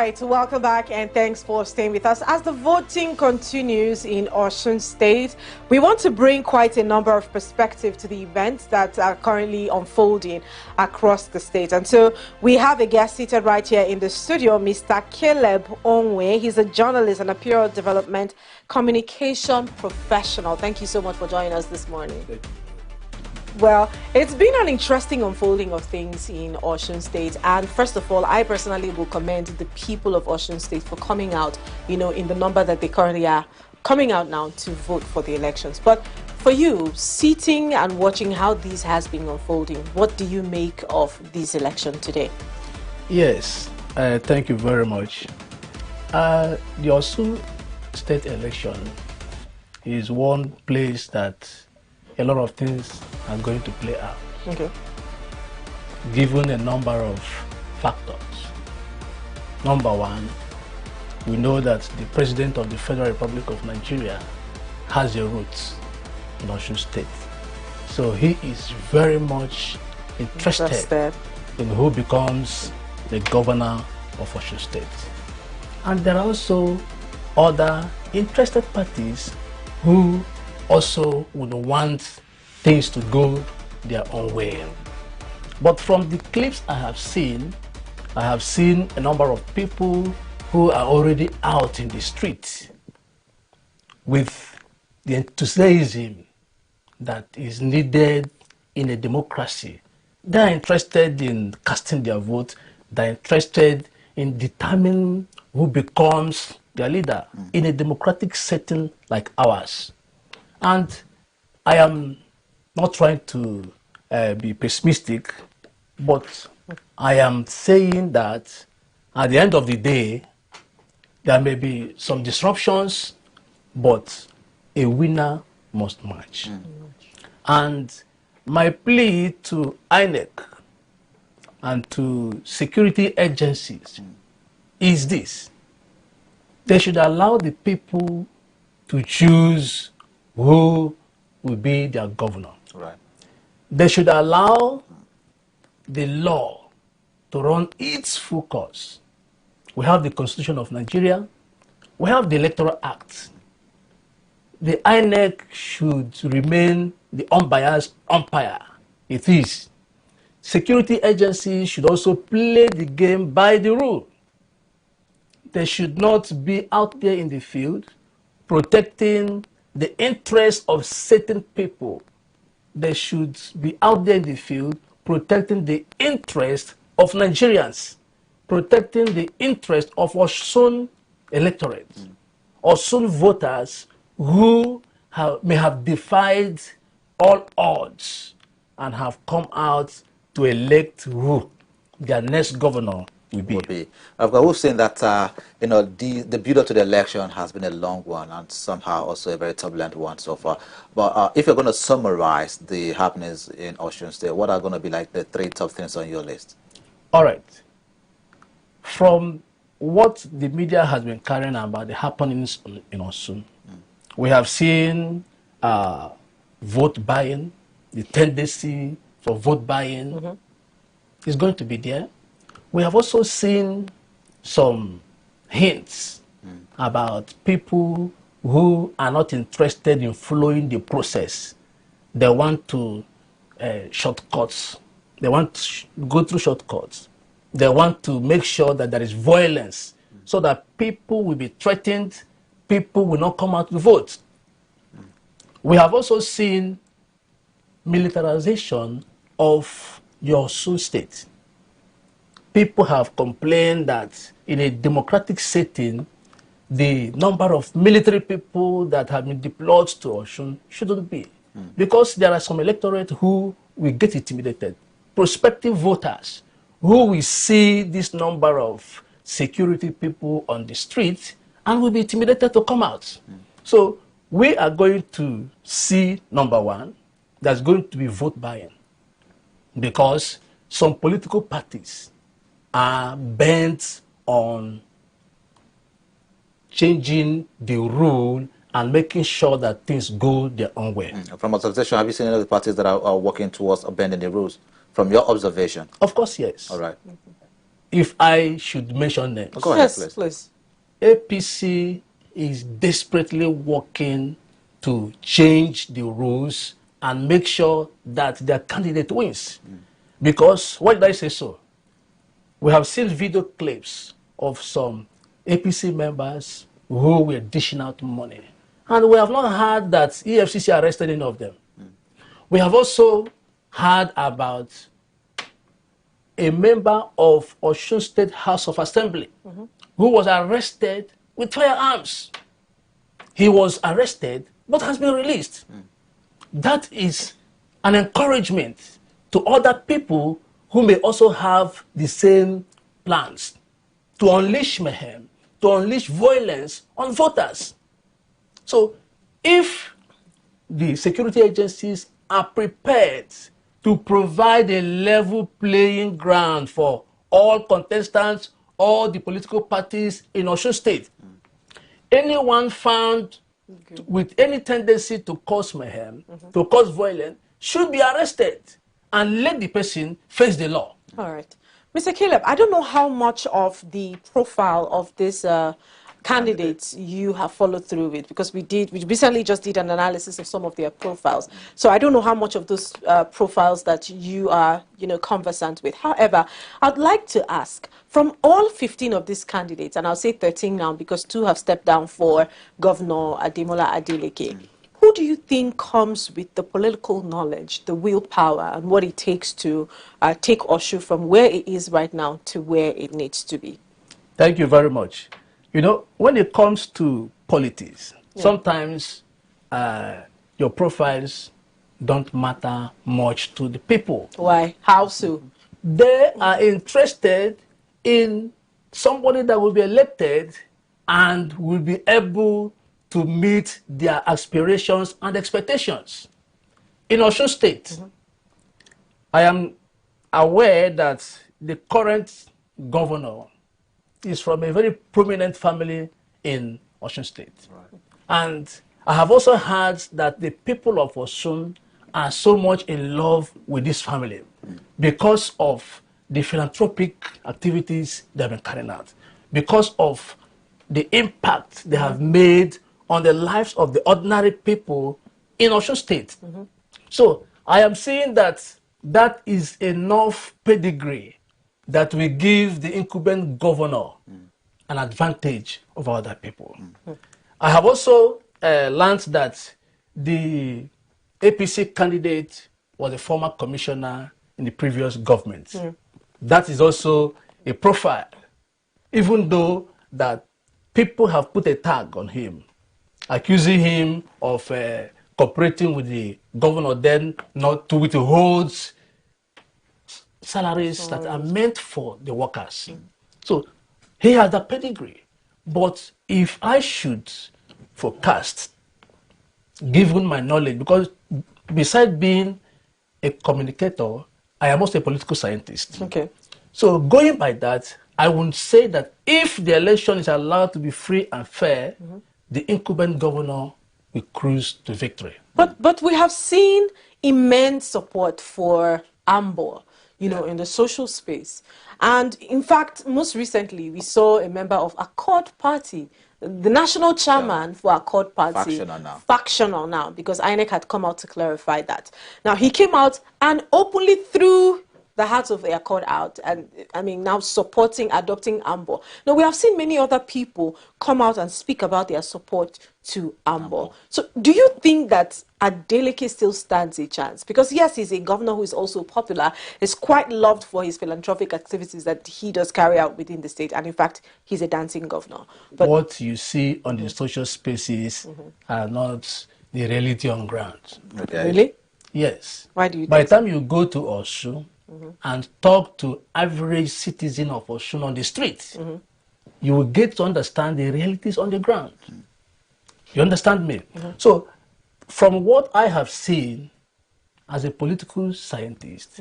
Speaker 2: right, welcome back and thanks for staying with us. As the voting continues in Osun State, we want to bring quite a number of perspectives to the events that are currently unfolding across the state. And so we have a guest seated right here in the studio, Mr. Caleb Onwe. He's a journalist and a PR development communication professional. Thank you so much for joining us this morning. Well, it's been an interesting unfolding of things in Osun State, and first of all, I personally will commend the people of Osun State for coming out, in the number that they currently are coming out now to vote for the elections. But for you, sitting and watching how this has been unfolding, what do you make of this election today?
Speaker 15: Yes, thank you very much. The Osun State election is one place that a lot of things are going to play out.
Speaker 2: Okay.
Speaker 15: Given a number of factors. Number one, we know that the President of the Federal Republic of Nigeria has a roots in Osun State. So he is very much interested in who becomes the governor of Osun State. And there are also other interested parties who also would want things to go their own way. But from the clips I have seen a number of people who are already out in the street with the enthusiasm that is needed in a democracy. They are interested in casting their vote. They are interested in determining who becomes their leader in a democratic setting like ours. And I am not trying to be pessimistic, but I am saying that at the end of the day, there may be some disruptions, but a winner must march. And my plea to INEC and to security agencies is this: they should allow the people to choose who will be their governor.
Speaker 3: Right.
Speaker 15: They should allow the law to run its full course. We have the Constitution of Nigeria. We have the Electoral Act. The INEC should remain the unbiased umpire it is. Security agencies should also play the game by the rule. They should not be out there in the field protecting the interests of certain people. They should be out there in the field protecting the interests of Nigerians, protecting the interest of Osun electorate, Osun voters who may have defied all odds and have come out to elect who their next governor will be.
Speaker 3: I've got who's saying that the build-up to the election has been a long one and somehow also a very turbulent one so far. But if you're going to summarize the happenings in Osun State, what are going to be like the 3 top things on your list?
Speaker 15: All right. From what the media has been carrying about the happenings in Osun, we have seen vote buying, the tendency for vote buying is going to be there. We have also seen some hints about people who are not interested in following the process. They want to shortcuts. They want to go through shortcuts. They want to make sure that there is violence so that people will be threatened, people will not come out to vote. We have also seen militarization of your Osun State. People have complained that in a democratic setting, the number of military people that have been deployed to Osun shouldn't be. Because there are some electorate who will get intimidated. Prospective voters who will see this number of security people on the street and will be intimidated to come out. So we are going to see, number one, there's going to be vote buying. Because some political parties are bent on changing the rule and making sure that things go their own way.
Speaker 3: From observation, have you seen any of the parties that are working towards bending the rules? From your observation?
Speaker 15: Of course, yes.
Speaker 3: All right.
Speaker 15: if I should mention names.
Speaker 3: Go ahead, please.
Speaker 2: Please.
Speaker 15: APC is desperately working to change the rules and make sure that their candidate wins. Because, why did I say so? We have seen video clips of some APC members who were dishing out money. And we have not heard that EFCC arrested any of them. We have also heard about a member of Osun State House of Assembly who was arrested with firearms. He was arrested but has been released. That is an encouragement to other people who may also have the same plans to unleash mayhem, to unleash violence on voters. So if the security agencies are prepared to provide a level playing ground for all contestants, all the political parties in Osun State, anyone found with any tendency to cause mayhem, to cause violence, should be arrested and let the person face the law.
Speaker 2: All right. Mr. Caleb, I don't know how much of the profile of this candidates you have followed through with, because we recently just did an analysis of some of their profiles. So I don't know how much of those profiles that you are, conversant with. However, I'd like to ask, from all 15 of these candidates, and I'll say 13 now because 2 have stepped down for Governor Ademola Adeleke, who do you think comes with the political knowledge, the willpower, and what it takes to take Osun from where it is right now to where it needs to be?
Speaker 15: Thank you very much. When it comes to politics, sometimes your profiles don't matter much to the people.
Speaker 2: Why? How so?
Speaker 15: They are interested in somebody that will be elected and will be able to meet their aspirations and expectations. In Osun State, I am aware that the current governor is from a very prominent family in Osun State. Right. And I have also heard that the people of Osun are so much in love with this family because of the philanthropic activities they have been carrying out, because of the impact they have made on the lives of the ordinary people in Osun State. So I am saying that that is enough pedigree that we give the incumbent governor an advantage over other people. I have also learned that the APC candidate was a former commissioner in the previous government. That is also a profile, even though that people have put a tag on him, accusing him of cooperating with the governor then not to withhold salaries that are meant for the workers. So he has a pedigree. But if I should forecast, given my knowledge, because besides being a communicator, I am also a political scientist.
Speaker 2: Okay.
Speaker 15: So going by that, I would say that if the election is allowed to be free and fair, the incumbent governor will cruise to victory.
Speaker 2: But we have seen immense support for Ambo, in the social space. And in fact, most recently, we saw a member of Accord Party, the national chairman for Accord Party, factional now, because INEC had come out to clarify that. Now, he came out and openly threw the hearts of the Accord out, and now supporting adopting Ambo. Now, we have seen many other people come out and speak about their support to Ambo. So do you think that Adeleke still stands a chance? Because yes, he's a governor who is also popular, is quite loved for his philanthropic activities that he does carry out within the state, and in fact, he's a dancing governor. But
Speaker 15: what you see on the social spaces are not the reality on ground.
Speaker 2: Okay. Really?
Speaker 15: Yes.
Speaker 2: Why do you
Speaker 15: By
Speaker 2: think
Speaker 15: the time you go to Osun and talk to average citizen of Osun on the street, you will get to understand the realities on the ground. You understand me? So, from what I have seen as a political scientist,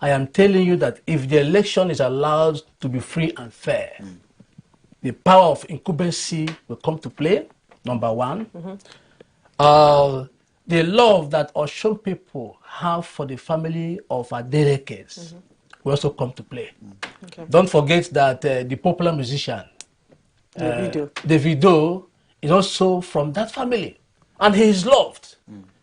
Speaker 15: I am telling you that if the election is allowed to be free and fair, the power of incumbency will come to play, number one. The love that Osun people have for the family of Adelekes will also come to play.
Speaker 2: Okay.
Speaker 15: Don't forget that the popular musician, Davido, is also from that family, and he is loved.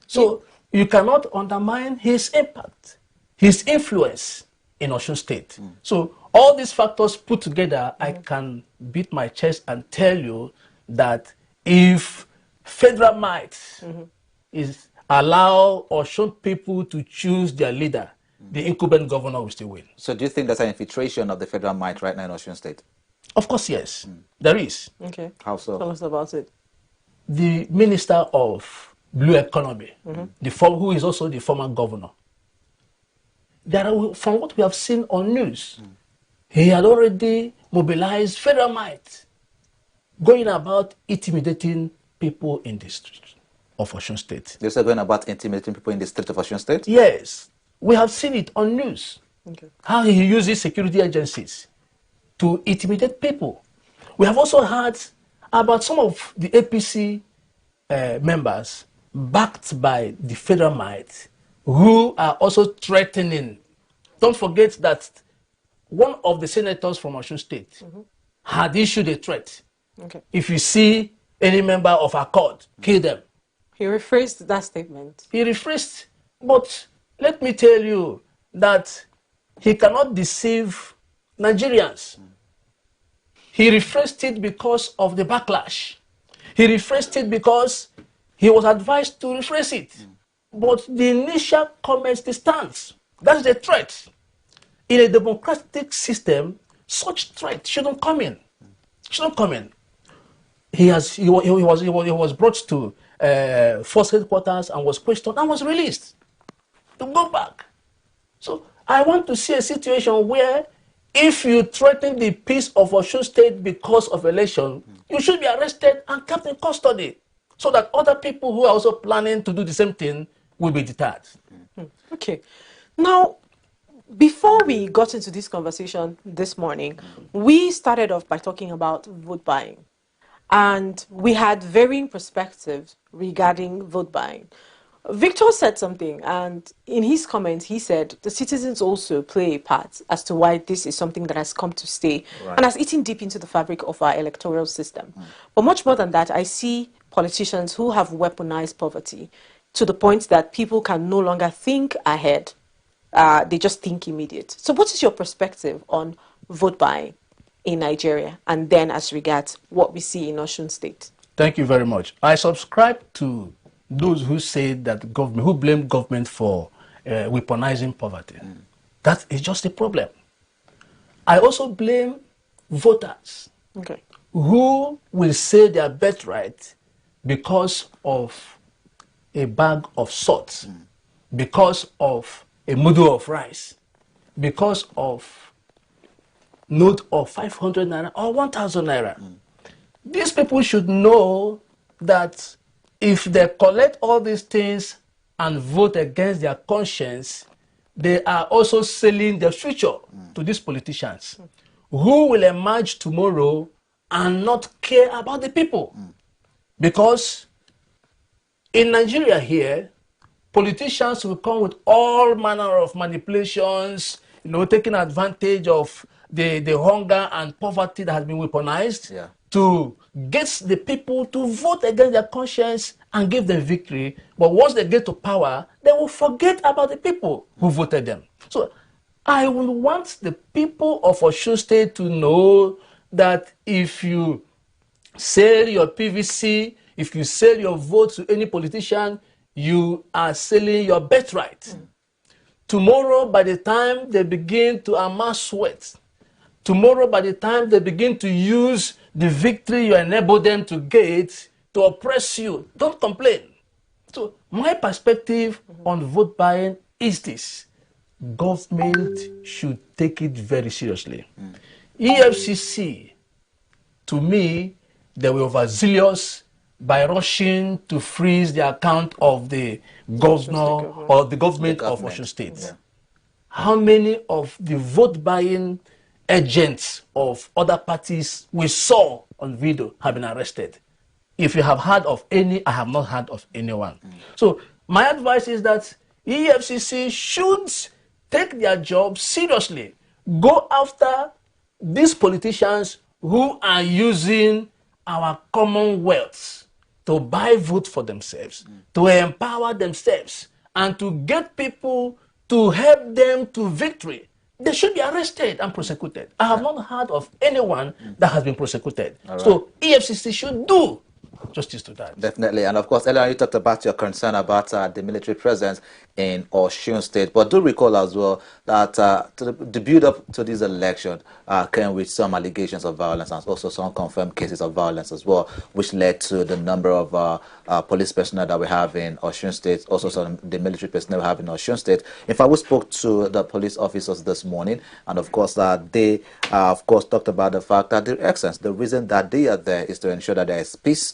Speaker 15: So you cannot undermine his impact, his influence in Osun State. So all these factors put together, I can beat my chest and tell you that if federal might is allow Osun people to choose their leader, the incumbent governor will still win.
Speaker 3: So do you think there's an infiltration of the federal might right now in Osun State?
Speaker 15: Of course, yes. There is.
Speaker 2: Okay.
Speaker 3: How so?
Speaker 2: Tell us about it.
Speaker 15: The Minister of Blue Economy, who is also the former governor, from what we have seen on news, he had already mobilized federal might, going about intimidating people in the street of Osun State.
Speaker 3: They're going about intimidating people in the state of Osun State?
Speaker 15: Yes. We have seen it on news.
Speaker 2: Okay.
Speaker 15: How he uses security agencies to intimidate people. We have also heard about some of the APC members backed by the federal might who are also threatening. Don't forget that one of the senators from Osun State had issued a threat.
Speaker 2: Okay.
Speaker 15: If you see any member of Accord, kill them.
Speaker 2: He rephrased that statement.
Speaker 15: He rephrased, but let me tell you that he cannot deceive Nigerians. He rephrased it because of the backlash. He rephrased it because he was advised to rephrase it. But the initial comment still stands. That's the threat. In a democratic system, such threat shouldn't come in. Shouldn't come in. He was brought to force headquarters and was questioned and was released to go back. So I want to see a situation where if you threaten the peace of Osun State because of election, you should be arrested and kept in custody so that other people who are also planning to do the same thing will be deterred.
Speaker 2: Okay. Now, before we got into this conversation this morning, we started off by talking about vote buying. And we had varying perspectives regarding vote buying. Victor said something, and in his comments, he said the citizens also play a part as to why this is something that has come to stay and has eaten deep into the fabric of our electoral system. But much more than that, I see politicians who have weaponized poverty to the point that people can no longer think ahead. They just think immediate. So what is your perspective on vote buying in Nigeria, and then as regards what we see in Osun State?
Speaker 15: Thank you very much. I subscribe to those who say that government, who blame government for weaponizing poverty. That is just a problem. I also blame voters who will say their birthright because of a bag of salt, because of a mudu of rice, because of note of 500 naira or 1,000 naira. These people should know that if they collect all these things and vote against their conscience, they are also selling their future to these politicians who will emerge tomorrow and not care about the people. Because in Nigeria here, politicians will come with all manner of manipulations, taking advantage of the hunger and poverty that has been weaponized to get the people to vote against their conscience and give them victory. But once they get to power, they will forget about the people who voted them. So I will want the people of Osun State to know that if you sell your PVC, if you sell your vote to any politician, you are selling your birthright. Tomorrow, by the time they begin to amass wealth, tomorrow, by the time they begin to use the victory you enable them to get to oppress you, don't complain. So my perspective on vote buying is this. Government should take it very seriously. EFCC, to me, they were overzealous by rushing to freeze the account of the governor or the government of Osun State. Yeah. How many of the vote buying agents of other parties we saw on video have been arrested? If you have heard of any, I have not heard of anyone. So my advice is that EFCC should take their job seriously go after these politicians who are using our commonwealth to buy votes for themselves, to empower themselves, and to get people to help them to victory. They should be arrested and prosecuted. I have not heard of anyone that has been prosecuted.
Speaker 3: All
Speaker 15: So EFCC should do justice to that.
Speaker 3: Definitely. And of course, earlier you talked about your concern about the military presence in Osun State. But do recall as well that the build-up to this election came with some allegations of violence and also some confirmed cases of violence as well, which led to the number of police personnel that we have in Osun State, also some the military personnel we have in Osun State. In fact, we spoke to the police officers this morning, and of course, they of course talked about the fact that the essence, the reason that they are there is to ensure that there is peace,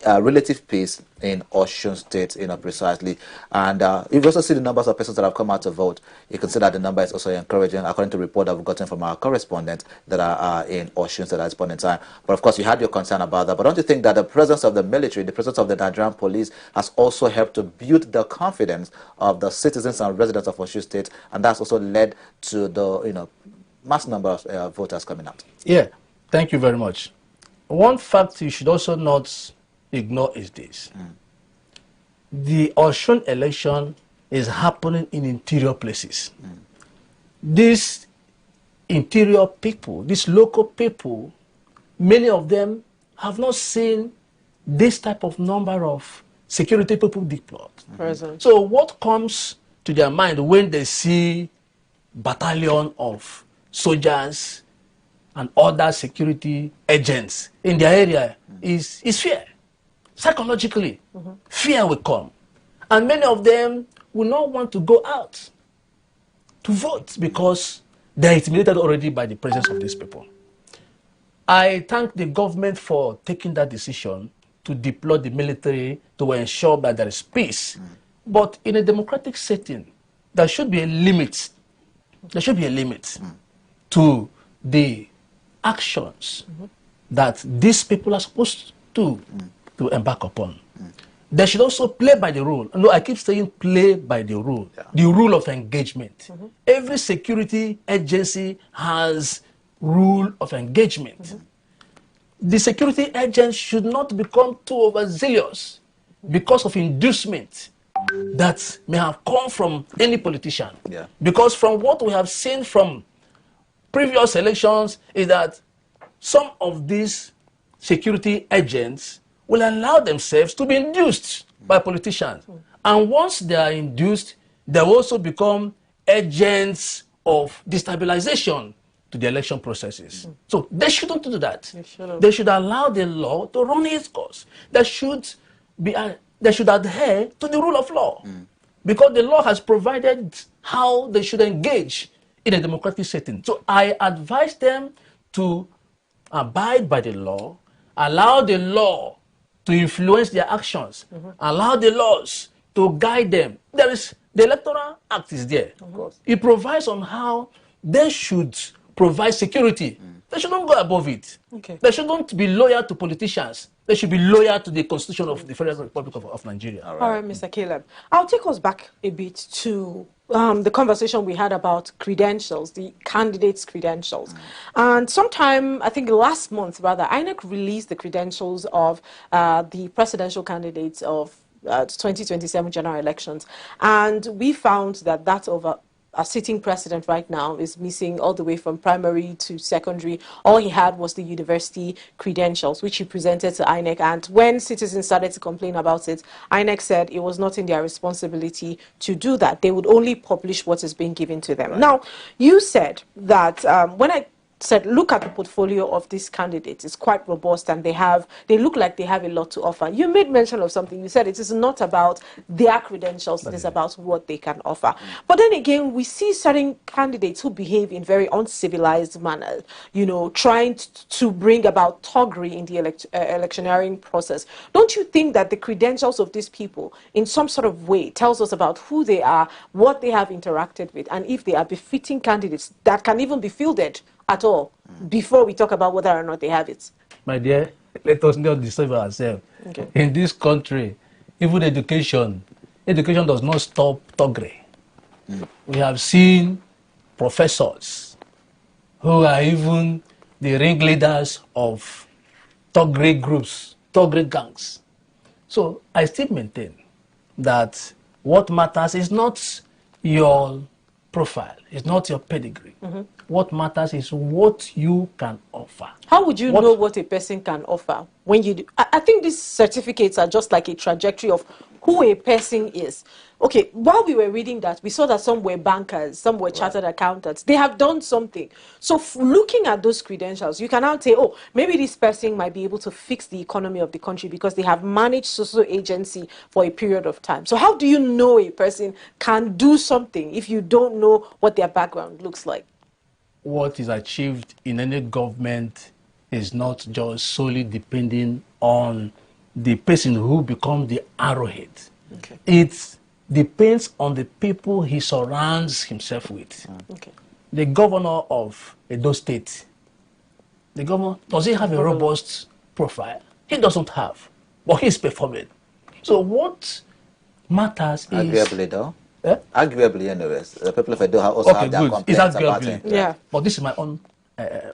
Speaker 3: relative peace in Osun State, precisely. And if you also see the numbers of persons that have come out to vote, you can see that the number is also encouraging, according to a report that we've gotten from our correspondents that are in Osun State at this point in time. But of course, you had your concern about that. But don't you think that the presence of the military, the presence of the Nigerian police has also helped to build the confidence of the citizens and residents of Osun State, and that's also led to the mass number of voters coming out?
Speaker 15: Yeah, thank you very much. One fact you should also not ignore is this. The Osun election is happening in interior places. These interior people, these local people, many of them have not seen this type of number of security people deployed. So what comes to their mind when they see battalion of soldiers and other security agents in their area is fear. Psychologically, fear will come. And many of them will not want to go out to vote because they're intimidated already by the presence of these people. I thank the government for taking that decision to deploy the military to ensure that there is peace. But in a democratic setting, there should be a limit. There should be a limit to the actions that these people are supposed to embark upon. They should also play by the rule. No, I keep saying play by the rule. The rule of engagement. Every security agency has rule of engagement. The security agents should not become too overzealous because of inducement that may have come from any politician. Because from what we have seen from previous elections is that some of these security agents will allow themselves to be induced by politicians. And once they are induced, they will also become agents of destabilization to the election processes. So they shouldn't do that. They should allow the law to run its course. They should adhere to the rule of law. Because the law has provided how they should engage in a democratic setting. So I advise them to abide by the law, allow the law to influence their actions, allow the laws to guide them. There is the Electoral Act is there. It provides on how they should provide security. They shouldn't go above it. They shouldn't be loyal to politicians. They should be loyal to the Constitution of the Federal Republic of Nigeria.
Speaker 2: All right, Mr. Caleb. I'll take us back a bit to the conversation we had about credentials, the candidates' credentials. And sometime, I think last month rather, INEC released the credentials of the presidential candidates of 2027 general elections. And we found that that of a sitting president right now is missing all the way from primary to secondary. All he had was the university credentials, which he presented to INEC. And when citizens started to complain about it, INEC said it was not in their responsibility to do that. They would only publish what is being given to them. Now, you said that when I said, look at the portfolio of these candidates. It's quite robust and they look like they have a lot to offer. You made mention of something. You said it is not about their credentials, it is about what they can offer. But then again, we see certain candidates who behave in very uncivilized manner, trying to bring about thuggery in the electioneering process. Don't you think that the credentials of these people in some sort of way tells us about who they are, what they have interacted with, and if they are befitting candidates that can even be fielded at all before we talk about whether or not they have it?
Speaker 15: My dear, let us not deceive ourselves. In this country, even education does not stop thuggery. We have seen professors who are even the ringleaders of thug groups, thug gangs. So I still maintain that what matters is not your profile, it's not your pedigree. What matters is what you can offer.
Speaker 2: How would you know what a person can offer when you do? I think these certificates are just like a trajectory of who a person is. Okay, while we were reading that, we saw that some were bankers, some were chartered accountants. They have done something. So looking at those credentials, you can now say, oh, maybe this person might be able to fix the economy of the country because they have managed social agency for a period of time. So how do you know a person can do something if you don't know what their background looks like?
Speaker 15: What is achieved in any government is not just solely depending on the person who becomes the arrowhead.
Speaker 2: Okay.
Speaker 15: It depends on the people he surrounds himself with.
Speaker 2: Okay.
Speaker 15: The governor of Edo State, the governor, does he have a robust profile? He doesn't have, but he's performing. So what matters is...
Speaker 3: Arguably, though.
Speaker 15: Eh?
Speaker 3: Arguably, anyways. The people of Edo also have their complaints about it.
Speaker 2: Yeah.
Speaker 15: But this is my own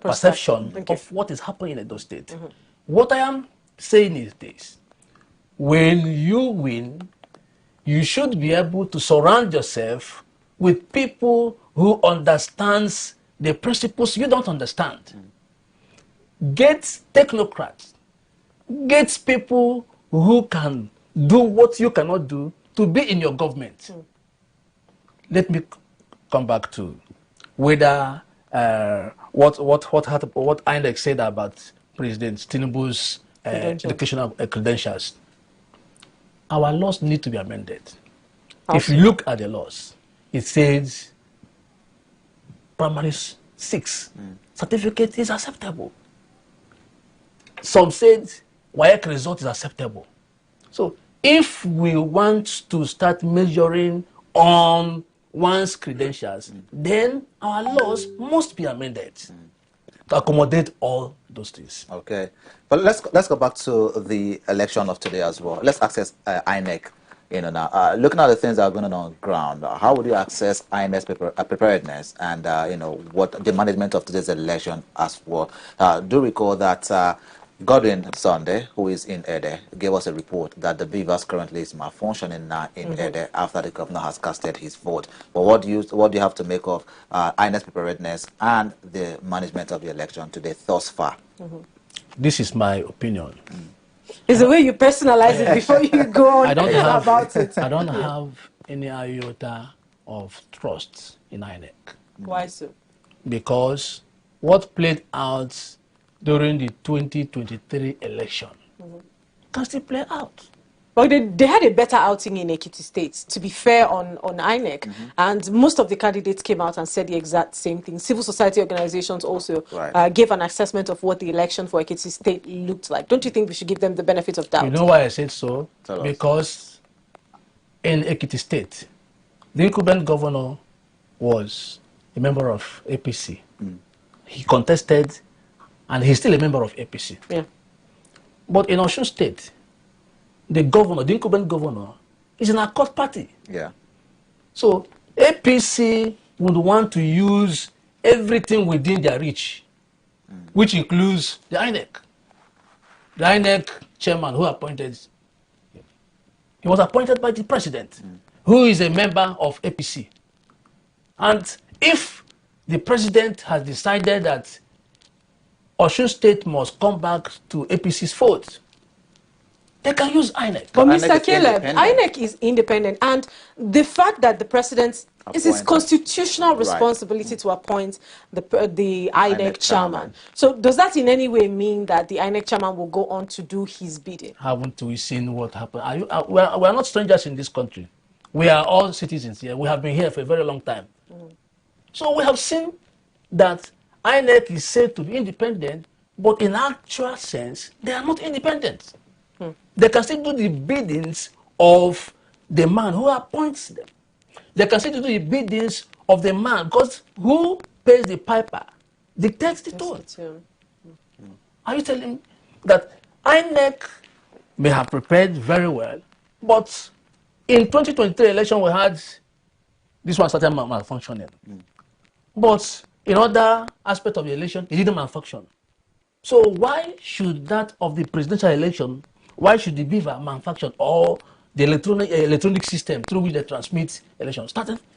Speaker 15: perception of what is happening in Edo State. What I am saying is this. When you win, you should be able to surround yourself with people who understands the principles you don't understand. Get technocrats. Get people who can do what you cannot do to be in your government. Let me come back to whether what INEC said about President Tinubu's educational credentials. Our laws need to be amended. If you look at the laws, it says primary 6 certificate is acceptable. Some said WAEC result is acceptable. So if we want to start measuring on one's credentials, then our laws must be amended to accommodate all those things.
Speaker 3: Okay, but let's go back to the election of today as well. Let's access INEC. You know, now looking at the things that are going on the ground, how would you access INEC's preparedness and you know what the management of today's election as well? Do recall that Godwin Sunday, who is in Ede, gave us a report that the beavers currently is malfunctioning now in Ede after the governor has casted his vote. But what do you have to make of INEC's preparedness and the management of the election today thus far?
Speaker 15: This is my opinion.
Speaker 2: It's the way you personalize it before you go on about it.
Speaker 15: I don't have any iota of trust in INEC.
Speaker 2: Why so?
Speaker 15: Because what played out during the 2023 election can still play out.
Speaker 2: Well, they had a better outing in Ekiti State, to be fair on INEC, and most of the candidates came out and said the exact same thing. Civil society organizations also gave an assessment of what the election for Ekiti State looked like. Don't you think we should give them the benefit of doubt?
Speaker 15: You know why I said so? Because in Ekiti State, the incumbent governor was a member of APC. He contested, and he's still a member of APC.
Speaker 2: Yeah.
Speaker 15: But in Osun State, the governor, the incumbent governor, is an accord party.
Speaker 3: Yeah.
Speaker 15: So APC would want to use everything within their reach, which includes the INEC. The INEC chairman who appointed, he was appointed by the president, who is a member of APC. And if the president has decided that Osun State must come back to APC's fold, they can use INEC.
Speaker 2: But Mr. Caleb, INEC is independent, and the fact that the president is his constitutional responsibility to appoint the INEC chairman. So does that in any way mean that the INEC chairman will go on to do his bidding?
Speaker 15: Haven't we seen what happened? We are not strangers in this country. We are all citizens here. We have been here for a very long time. So we have seen that INEC is said to be independent, but in actual sense, they are not independent. They can still do the biddings of the man who appoints them. They can still do the biddings of the man, because who pays the piper dictates the tone. Are you telling me that INEC may have prepared very well, but in 2023 election we had this one started malfunctioning. But in other aspects of the election, it didn't malfunction. So why should that of the presidential election, why should the beaver manufactured or the electronic system through which they transmit elections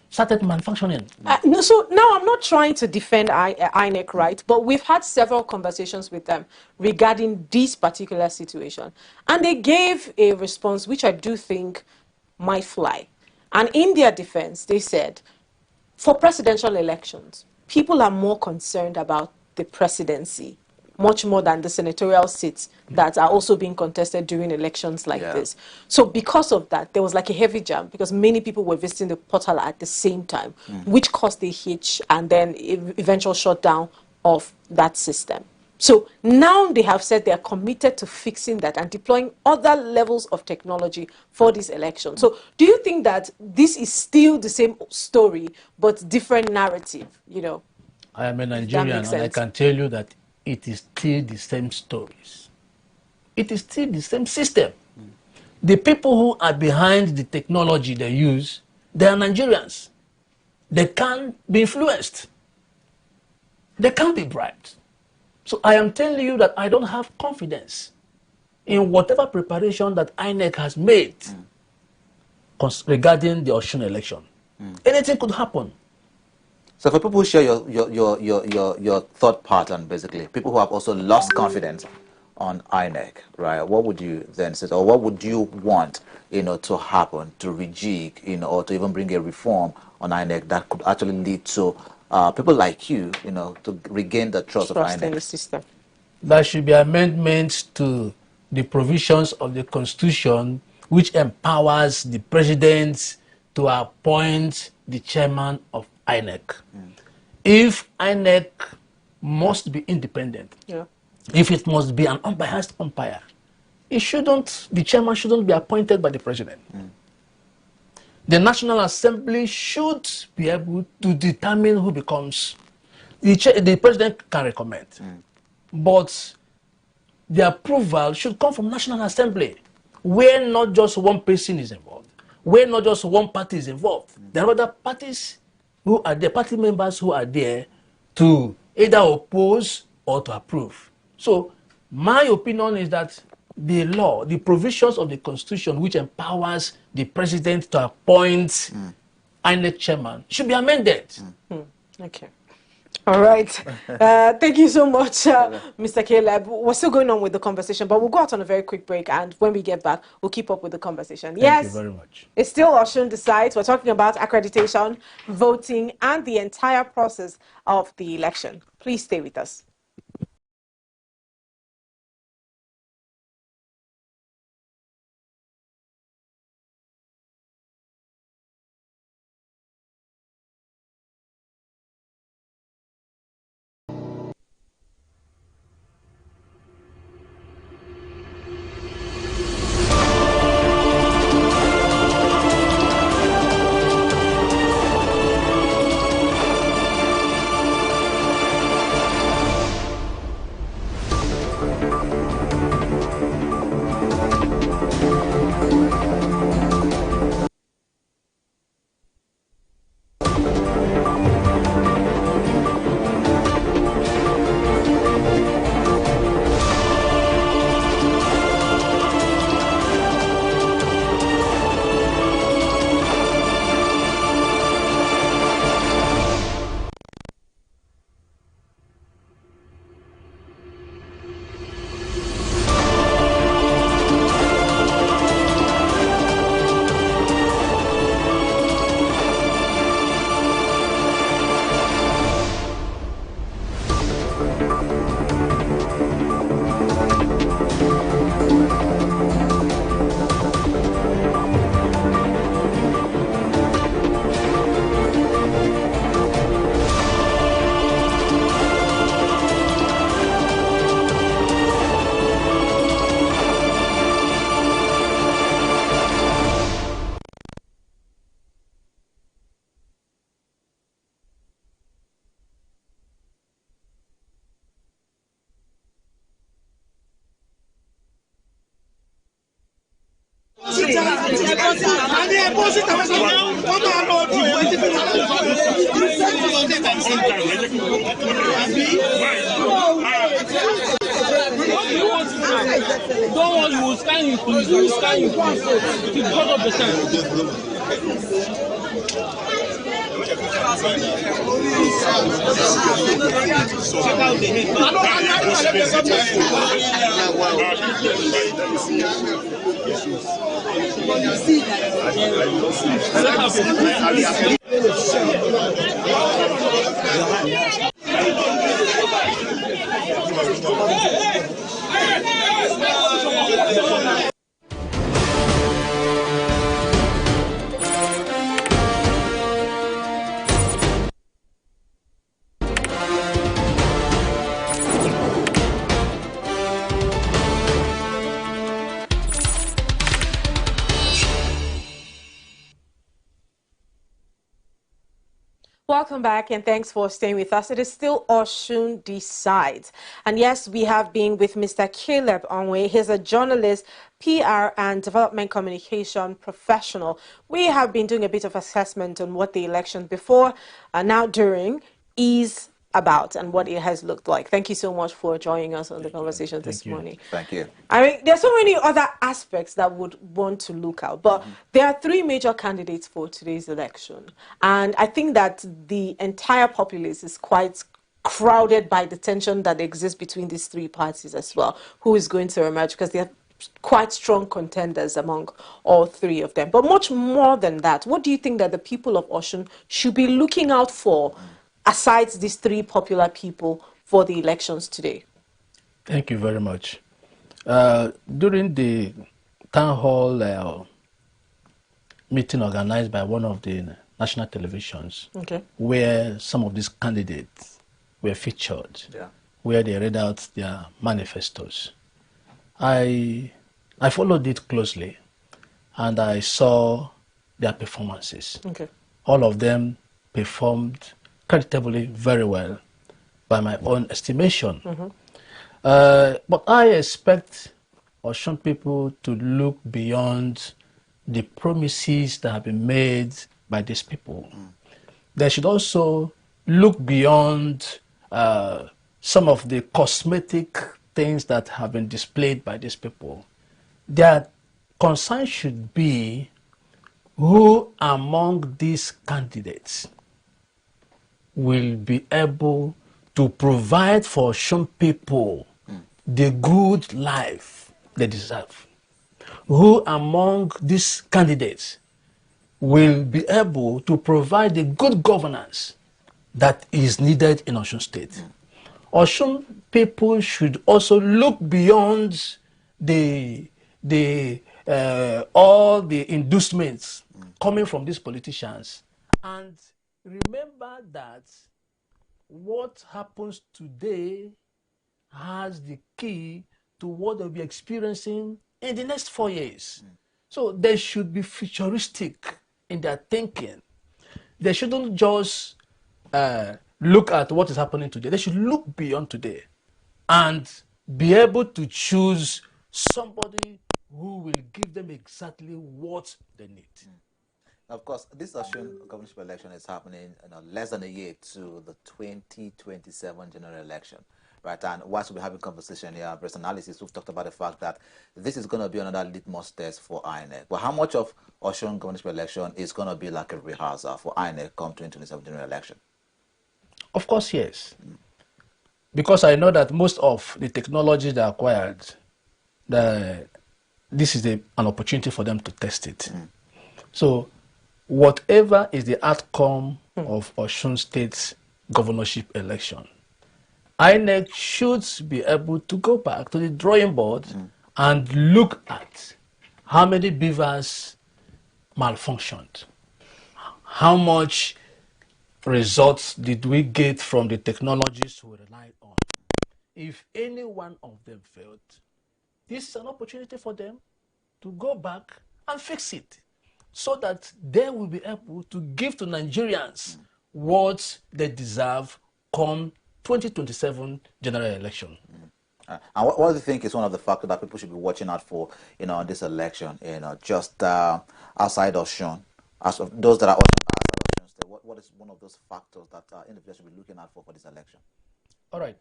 Speaker 15: started manufacturing?
Speaker 2: No, so now I'm not trying to defend INEC, right? But we've had several conversations with them regarding this particular situation. And they gave a response which I do think might fly. And in their defense, they said, for presidential elections, people are more concerned about the presidency much more than the senatorial seats that are also being contested during elections like this. So because of that, there was like a heavy jam because many people were visiting the portal at the same time, which caused a hitch and then eventual shutdown of that system. So now they have said they are committed to fixing that and deploying other levels of technology for this election. So do you think that this is still the same story but different narrative, you know?
Speaker 15: I am a Nigerian and I can tell you that it is still the same stories. It is still the same system. The people who are behind the technology they use, they are Nigerians. They can't be influenced. They can't be bribed. So I am telling you that I don't have confidence in whatever preparation that INEC has made regarding the Osun election. Anything could happen.
Speaker 3: So for people who share your thought pattern, basically, people who have also lost confidence on INEC, right? What would you then say, or what would you want, to happen to rejig, or to even bring a reform on INEC that could actually lead to people like you, to regain the trust of INEC?
Speaker 2: In the system.
Speaker 15: There should be amendments to the provisions of the Constitution which empowers the president to appoint the chairman of INEC. If INEC must be independent, if it must be an unbiased umpire, the chairman shouldn't be appointed by the president. The National Assembly should be able to determine who becomes the president can recommend, but the approval should come from National Assembly, where not just one person is involved, where not just one party is involved. There are other parties who are there, party members who are there to either oppose or to approve. So my opinion is that the law, the provisions of the Constitution which empowers the president to appoint INEC chairman should be amended.
Speaker 2: Okay. All right. Thank you so much, Mr. Caleb. We're still going on with the conversation, but we'll go out on a very quick break, and when we get back, we'll keep up with the conversation.
Speaker 15: Thank you very much.
Speaker 2: It's still Osun Decides. We're talking about accreditation, voting, and the entire process of the election. Please stay with us.
Speaker 15: Don't worry, you will stand in police. You will stand in police. It is God of the time.
Speaker 2: Welcome back and thanks for staying with us. It is still Osun Decides. And yes, we have been with Mr. Caleb Onwe. He's a journalist, PR and development communication professional. We have been doing a bit of assessment on what the election before and now during is about and what it has looked like. Thank you so much for joining us on the conversation this morning.
Speaker 3: Thank you.
Speaker 2: I mean, there's so many other aspects that would want to look out, but there are three major candidates for today's election. And I think that the entire populace is quite crowded by the tension that exists between these three parties as well. Who is going to emerge? Because they are quite strong contenders among all three of them. But much more than that, what do you think that the people of Osun should be looking out for aside these three popular people for the elections today?
Speaker 15: Thank you very much. During the town hall meeting organized by one of the national televisions, where some of these candidates were featured, where they read out their manifestos, I followed it closely and I saw their performances. All of them performed creditably very well by my own estimation. But I expect Osun people to look beyond the promises that have been made by these people. They should also look beyond some of the cosmetic things that have been displayed by these people. Their concern should be who among these candidates will be able to provide for Osun people the good life they deserve. Who among these candidates will be able to provide the good governance that is needed in Osun State. Osun people should also look beyond all the inducements coming from these politicians and remember that what happens today has the key to what they'll be experiencing in the next 4 years. So they should be futuristic in their thinking. They shouldn't just look at what is happening today. They should look beyond today and be able to choose somebody who will give them exactly what they need.
Speaker 3: Of course, this Osun governorship election is happening less than a year to the 2027 general election, right? And whilst we're having conversation here, based analysis, we've talked about the fact that this is going to be another litmus test for INEC. But how much of Osun governorship election is going to be like a rehearsal for INEC come 2027 general election?
Speaker 15: Of course, yes. Because I know that most of the technology they acquired, this is an opportunity for them to test it. So whatever is the outcome of Osun State's governorship election, INEC should be able to go back to the drawing board and look at how many beavers malfunctioned, how much results did we get from the technologies we relied on. If any one of them failed, this is an opportunity for them to go back and fix it, so that they will be able to give to Nigerians what they deserve come 2027 general election.
Speaker 3: And what do you think is one of the factors that people should be watching out for, in this election, just outside Osun, as of those that are outside Osun State? What is one of those factors that individuals should be looking out for this election?
Speaker 15: All right.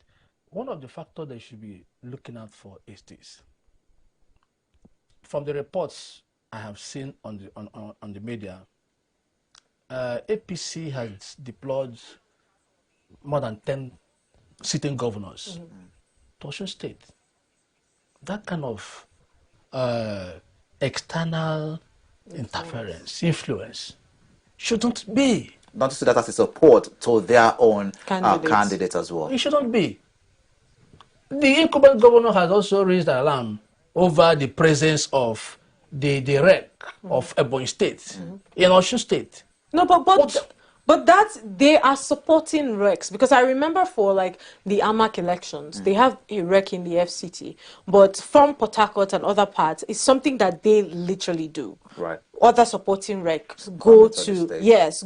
Speaker 15: One of the factors they should be looking out for is this. From the reports I have seen on the media, APC has deployed more than 10 sitting governors to Osun State. That kind of external interference, influence, shouldn't be.
Speaker 3: Not to see that as a support to their own candidates as well.
Speaker 15: It shouldn't be. The incumbent governor has also raised an alarm over the presence of the REC of Ebonyi State in Osun State.
Speaker 2: No, but they are supporting RECs, because I remember for like the AMAC elections, they have a REC in the FCT, but from Port Harcourt and other parts, it's something that they literally do.
Speaker 3: Right.
Speaker 2: Other supporting RECs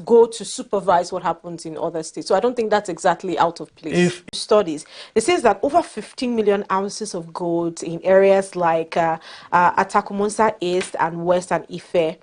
Speaker 2: go to supervise what happens in other states. So I don't think that's exactly out of place. Studies, it says that over 15 million ounces of gold in areas like Atakumonsa East and West and Ife.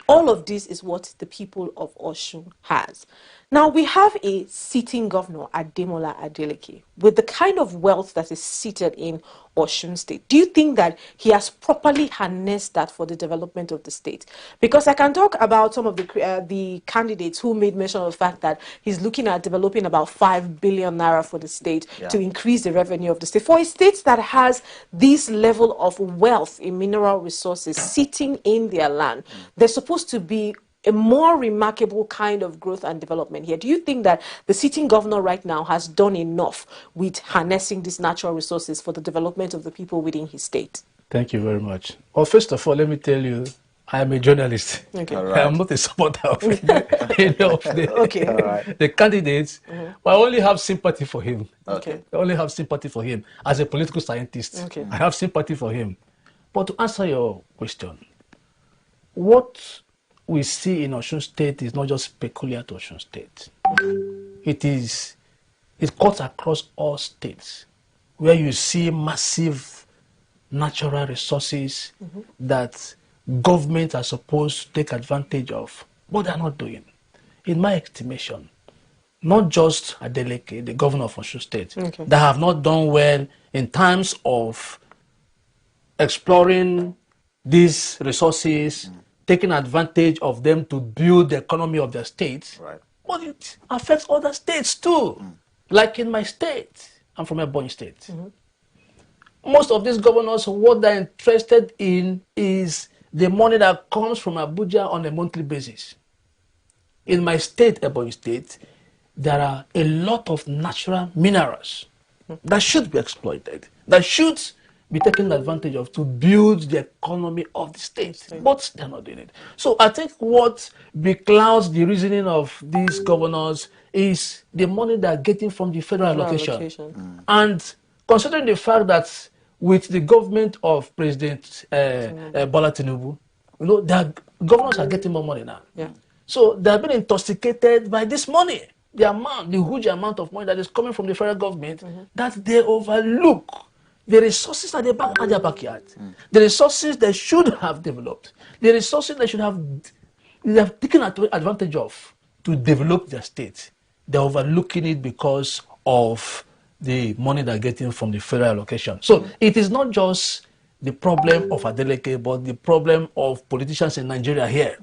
Speaker 2: All of this is what the people of Osun has. Now, we have a sitting governor, Ademola Adeleke, with the kind of wealth that is seated in Osun State. Do you think that he has properly harnessed that for the development of the state? Because I can talk about some of the candidates who made mention of the fact that he's looking at developing about 5 billion naira for the state to increase the revenue of the state. For a state that has this level of wealth in mineral resources sitting in their land, there's supposed to be a more remarkable kind of growth and development here. Do you think that the sitting governor right now has done enough with harnessing these natural resources for the development of the people within his state?
Speaker 15: Thank you very much. Well, first of all, let me tell you, I am a journalist.
Speaker 2: Okay.
Speaker 15: I am not a supporter of any of the candidates, but I only have sympathy for him.
Speaker 2: Okay.
Speaker 15: I only have sympathy for him as a political scientist.
Speaker 2: Okay.
Speaker 15: I have sympathy for him. But to answer your question, what we see in Osun State is not just peculiar to Osun State. It cuts across all states where you see massive natural resources that governments are supposed to take advantage of, but they're not doing. In my estimation, not just Adeleke, the governor of Osun State, that have not done well in terms of exploring these resources, taking advantage of them to build the economy of their state, but it affects other states too. Like in my state, I'm from Ebonyi State. Most of these governors, what they're interested in is the money that comes from Abuja on a monthly basis. In my state, Ebonyi State, there are a lot of natural minerals that should be exploited, that should be taken advantage of to build the economy of the state, but they're not doing it. So I think what beclouds the reasoning of these governors is the money they're getting from the federal allocation. And considering the fact that with the government of President Bola Tinubu, the governors are getting more money now. So they're being intoxicated by this money, the huge amount of money that is coming from the federal government that they overlook. The resources at their backyard, the resources they should have developed, the resources they have taken advantage of to develop their state, they're overlooking it because of the money they're getting from the federal allocation. So it is not just the problem of Adeleke, but the problem of politicians in Nigeria here.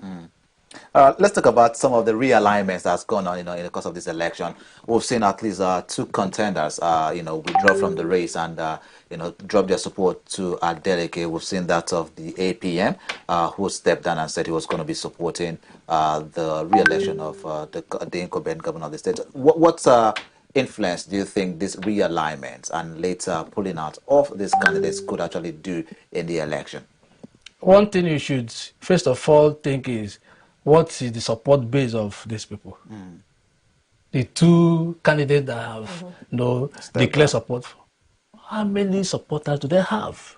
Speaker 3: Let's talk about some of the realignments that's gone on, in the course of this election. We've seen at least two contenders, withdraw from the race and, drop their support to Adeleke. We've seen that of the APM, who stepped down and said he was going to be supporting the re-election of the incumbent governor of the state. What influence do you think these realignments and later pulling out of these candidates could actually do in the election?
Speaker 15: One thing you should, first of all, think is, what is the support base of these people? The two candidates that have declared support for, how many supporters do they have?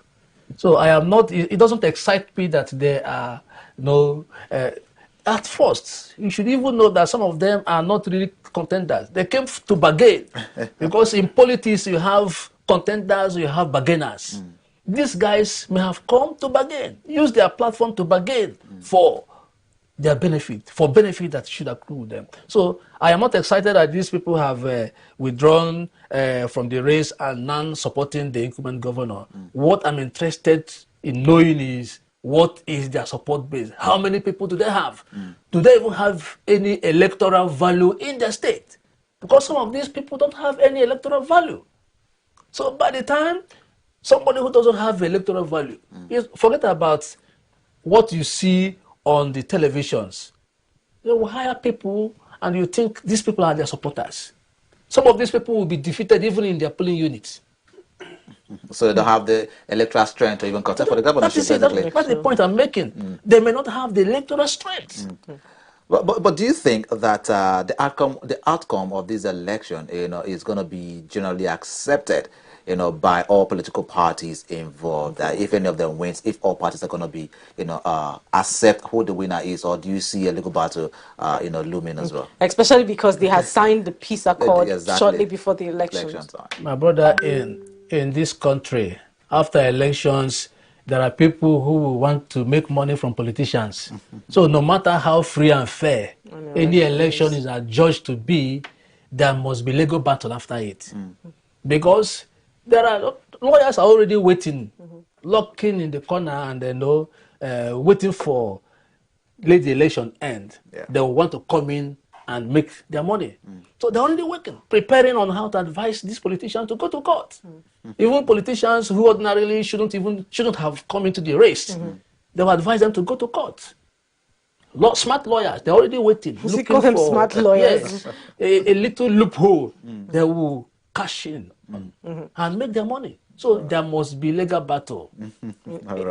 Speaker 15: So I am not, it doesn't excite me that they are, at first, you should even know that some of them are not really contenders. They came to bargain because in politics you have contenders, you have bargainers. These guys may have come to bargain, use their platform to bargain for their benefit, for benefit that should accrue with them. So I am not excited that these people have withdrawn from the race and now supporting the incumbent governor. What I'm interested in knowing is, what is their support base? How many people do they have? Do they even have any electoral value in their state? Because some of these people don't have any electoral value. So by the time somebody who doesn't have electoral value, forget about what you see on the televisions. They will hire people and you think these people are their supporters. Some of these people will be defeated even in their polling units.
Speaker 3: So they don't have the electoral strength to even contest for the governorship.
Speaker 15: That's the point I'm making. They may not have the electoral strength.
Speaker 3: But do you think that the outcome of this election, is going to be generally accepted, by all political parties involved? If any of them wins, if all parties are going to be, accept who the winner is, or do you see a legal battle, looming as well?
Speaker 2: Especially because they had signed the peace accord shortly before the elections.
Speaker 15: My brother, in this country, after elections, there are people who want to make money from politicians. So no matter how free and fair any election is adjudged to be, there must be legal battle after it. Because there are lawyers are already waiting, locking in the corner and waiting for let the election end. They will want to come in and make their money. So they're already working, preparing on how to advise these politicians to go to court. Even politicians who ordinarily shouldn't have come into the race, they will advise them to go to court. Smart lawyers, they're already waiting.
Speaker 2: You call them smart lawyers.
Speaker 15: Yes, a little loophole, they will cash in and make their money. So there must be legal battle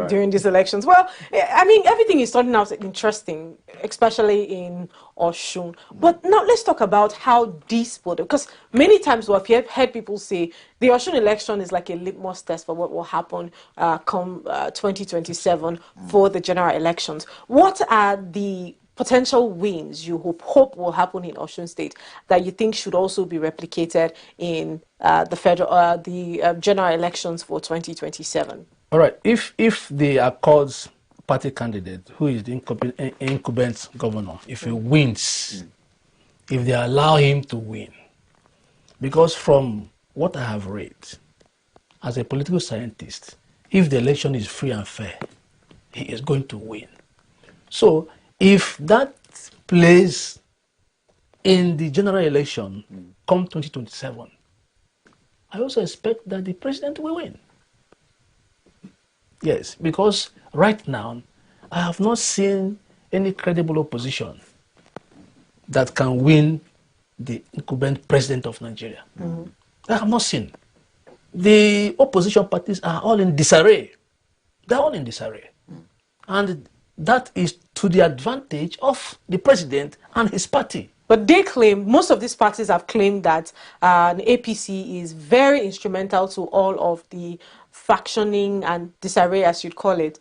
Speaker 2: during these elections. Well, I mean, everything is starting out interesting, especially in Osun. But now let's talk about how this vote, because many times we have heard people say the Osun election is like a litmus test for what will happen come 2027 for the general elections. What are the potential wins you hope will happen in Osun State that you think should also be replicated in the general elections for 2027?
Speaker 15: All right. If the Accords party candidate, who is the incumbent governor, if he wins, if they allow him to win, because from what I have read, as a political scientist, if the election is free and fair, he is going to win. So if that plays in the general election come 2027, I also expect that the president will win. Yes, because right now, I have not seen any credible opposition that can win the incumbent president of Nigeria. I have not seen. The opposition parties are all in disarray. They're all in disarray. And that is to the advantage of the president and his party.
Speaker 2: But they claim, most of these parties have claimed that the APC is very instrumental to all of the factioning and disarray, as you'd call it,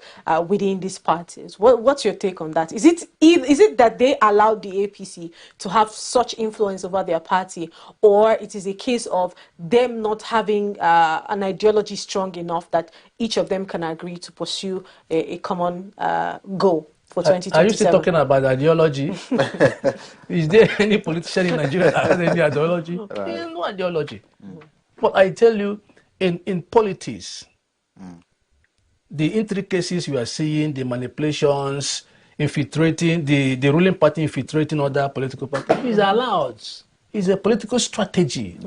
Speaker 2: within these parties. What's your take on that? Is it that they allowed the APC to have such influence over their party, or it is a case of them not having an ideology strong enough that each of them can agree to pursue a common goal for 2027?
Speaker 15: Are you still talking about ideology? Is there any politician in Nigeria that has any ideology? There is no ideology. But I tell you, in politics, the intricacies you are seeing, the manipulations, infiltrating, the ruling party infiltrating other political parties is allowed. It's a political strategy.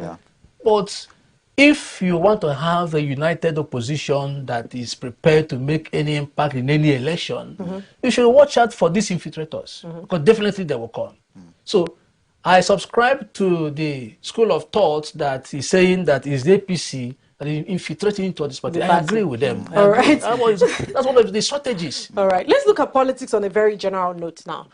Speaker 15: But if you want to have a united opposition that is prepared to make any impact in any election, you should watch out for these infiltrators, because definitely they will come. So I subscribe to the school of thought that is saying that is the APC that is infiltrating into this party. I agree with them.
Speaker 2: All right.
Speaker 15: That's one of the strategies.
Speaker 2: All right. Let's look at politics on a very general note now.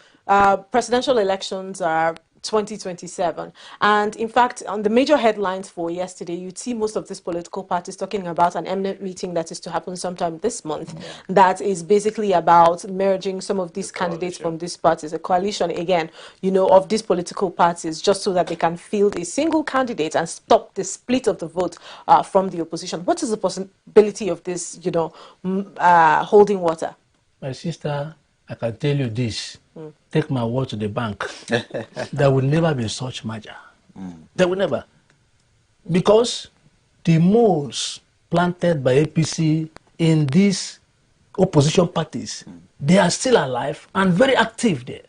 Speaker 2: Presidential elections are 2027. And in fact, on the major headlines for yesterday, you'd see most of these political parties talking about an eminent meeting that is to happen sometime this month, that is basically about merging some of these candidates from these parties, a coalition again, you know, of these political parties, just so that they can field a single candidate and stop the split of the vote from the opposition. What is the possibility of this, you know, holding water?
Speaker 15: My sister, I can tell you this. Take my word to the bank. There will never be such merger. There will never. Because the moles planted by APC in these opposition parties, they are still alive and very active there.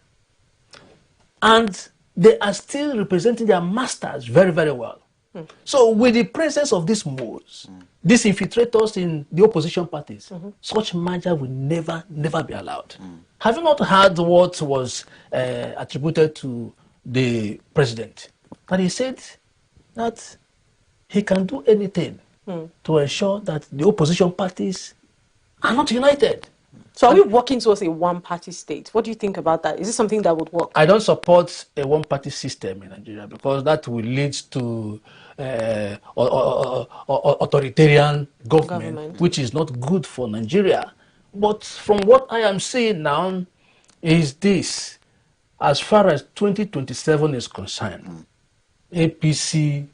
Speaker 15: And they are still representing their masters very, very well. So with the presence of these moles, these infiltrators in the opposition parties, such merger will never be allowed. Have you not heard what was attributed to the president? That he said that he can do anything to ensure that the opposition parties are not united.
Speaker 2: So are we working towards a one-party state? What do you think about that? Is this something that would work?
Speaker 15: I don't support a one-party system in Nigeria because that will lead to authoritarian government, which is not good for Nigeria. But from what I am seeing now is this. As far as 2027 is concerned, APC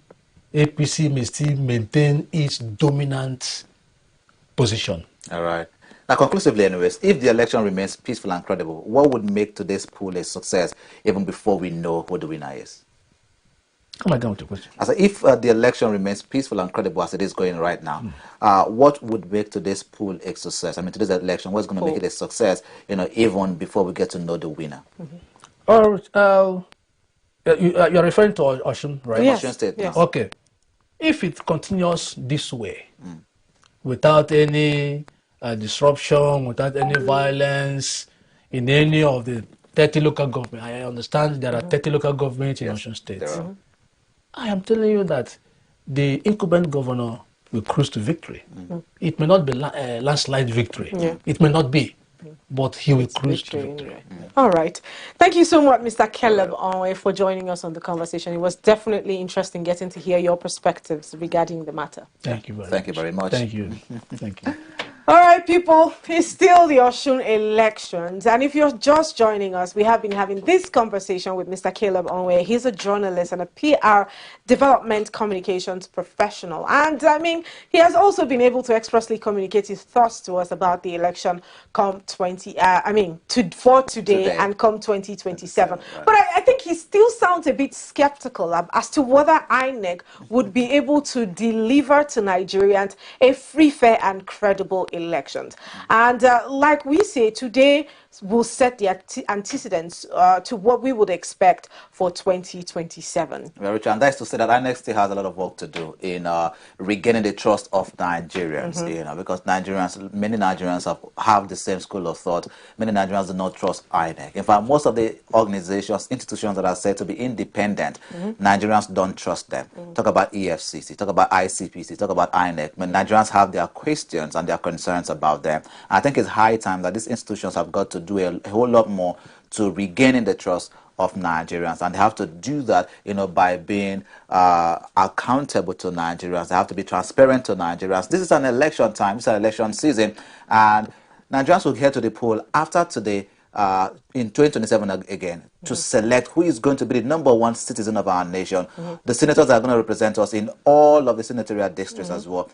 Speaker 15: may still maintain its dominant position.
Speaker 3: All right. Now, conclusively, anyways, if the election remains peaceful and credible, what would make today's poll a success even before we know who the winner is?
Speaker 15: Come again with your question.
Speaker 3: I said, if the election remains peaceful and credible as it is going right now, what would make today's poll a success? I mean, today's election, what's going to make it a success, you know, even before we get to know the winner?
Speaker 15: You're referring to Osun, right?
Speaker 3: Yes. Osun State.
Speaker 15: Yes. Okay. If it continues this way, without any disruption, without any violence in any of the 30 local governments, I understand there are 30 local governments in Osun State. I am telling you that the incumbent governor will cruise to victory. It may not be a landslide victory. It may not be. But he will cruise to victory.
Speaker 2: All right. Thank you so much, Mr. Caleb Onwe, for joining us on the conversation. It was definitely interesting getting to hear your perspectives regarding the matter.
Speaker 15: Thank you very much.
Speaker 3: Thank you very much.
Speaker 15: Thank you. Thank you.
Speaker 2: All right, people, it's still the Osun elections. And if you're just joining us, we have been having this conversation with Mr. Caleb Onwe. He's a journalist and a PR development communications professional. And I mean, he has also been able to expressly communicate his thoughts to us about the election come for today and come 2027. Right. But I think he still sounds a bit skeptical as to whether INEC would be able to deliver to Nigerians a free, fair and credible elections. And like we say, today will set the antecedents to what we would expect for 2027.
Speaker 3: Very true. And that's to say that INEC still has a lot of work to do in regaining the trust of Nigerians, you know, because many Nigerians have the same school of thought. Many Nigerians do not trust INEC. In fact, most of the organizations, institutions that are said to be independent, Nigerians don't trust them. Talk about EFCC, talk about ICPC, talk about INEC. But Nigerians have their questions and their concerns about them. I think it's high time that these institutions have got to do a whole lot more to regaining the trust of Nigerians, and they have to do that, you know, by being accountable to Nigerians. They have to be transparent to Nigerians. This is an election time. This is an election season, and Nigerians will head to the poll after today in 2027 again to select who is going to be the #1 citizen of our nation. The senators are going to represent us in all of the senatorial districts as well.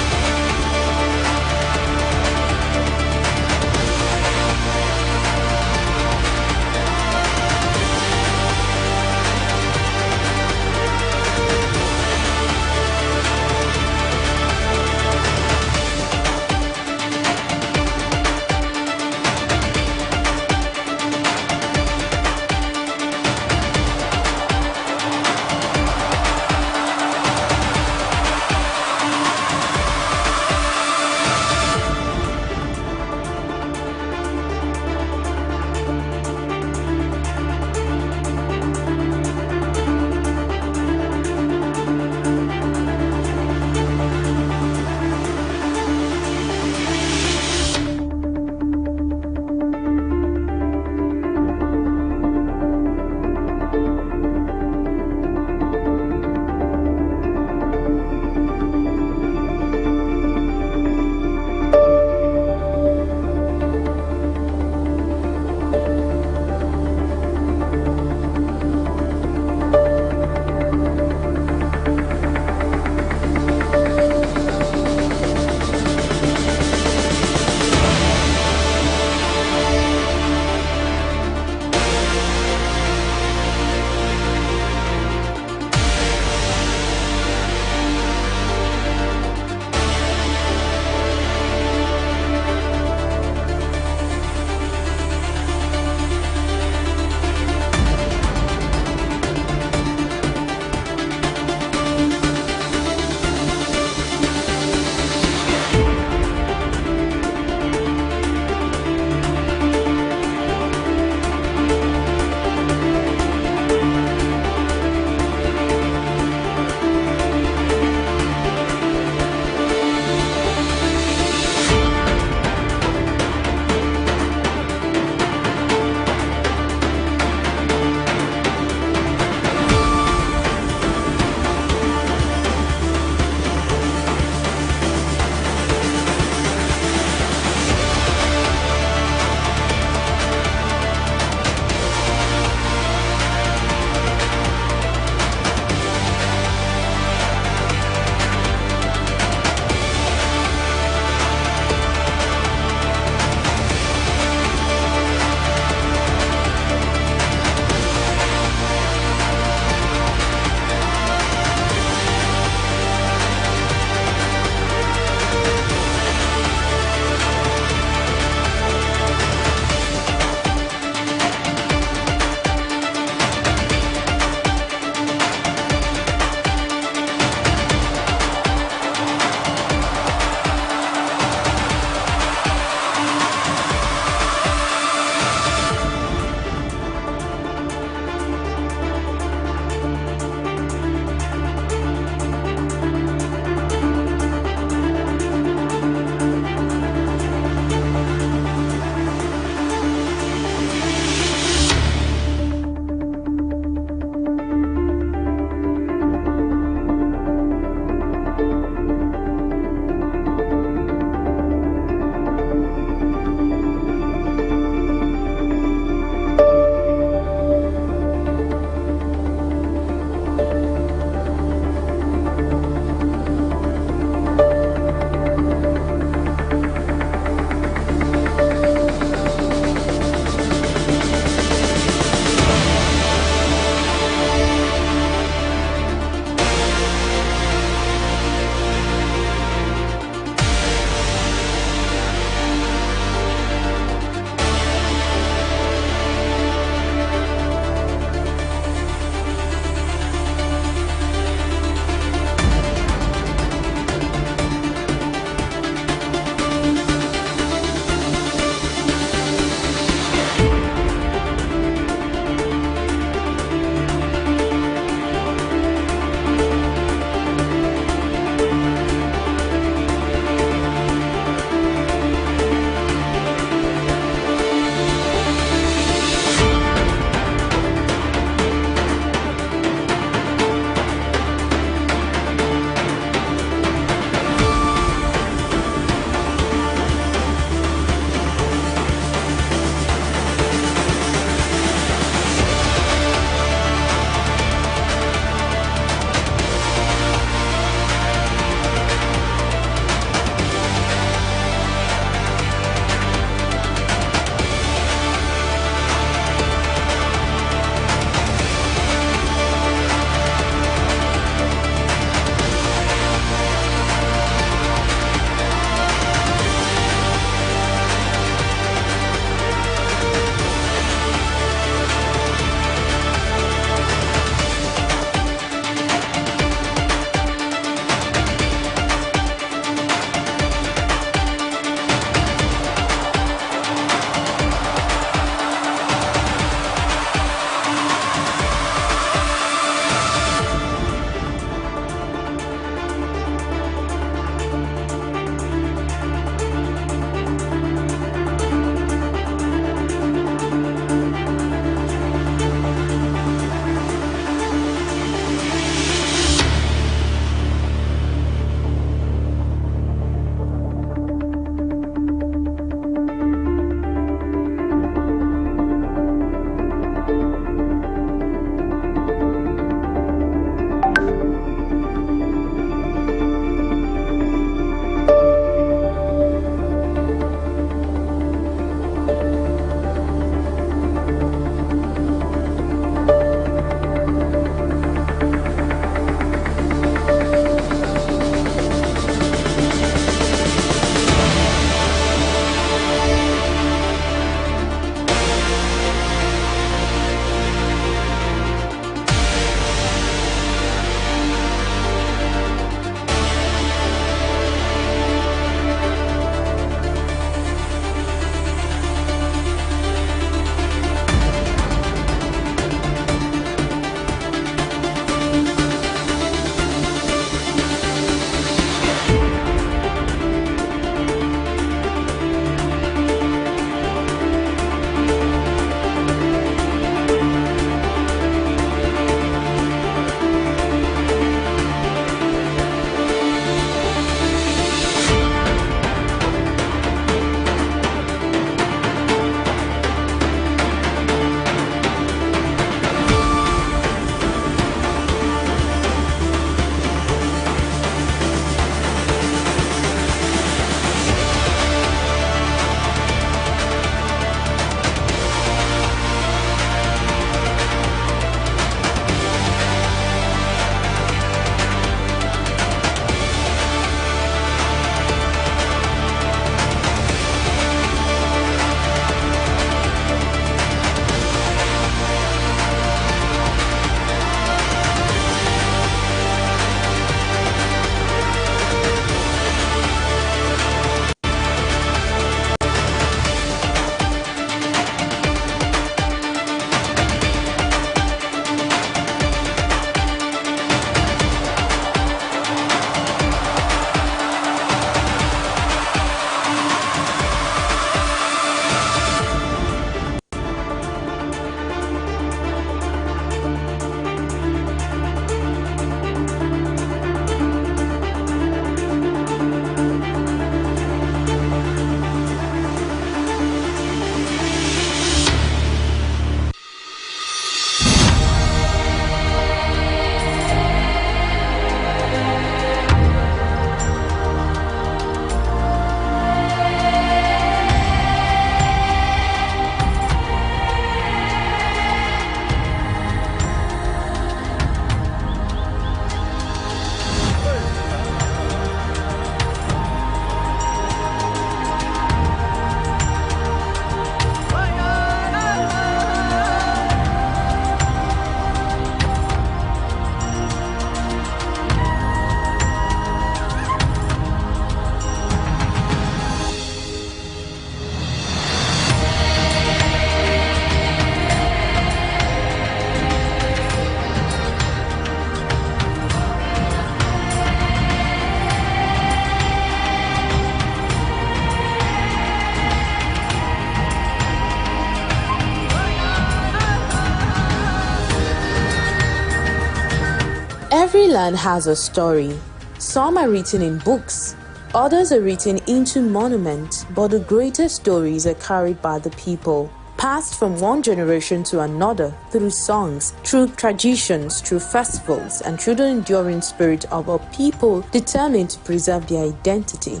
Speaker 2: Every land has a story. Some are written in books, others are written into monuments, but the greatest stories are carried by the people, passed from one generation to another through songs, through traditions, through festivals, and through the enduring spirit of a people determined to preserve their identity.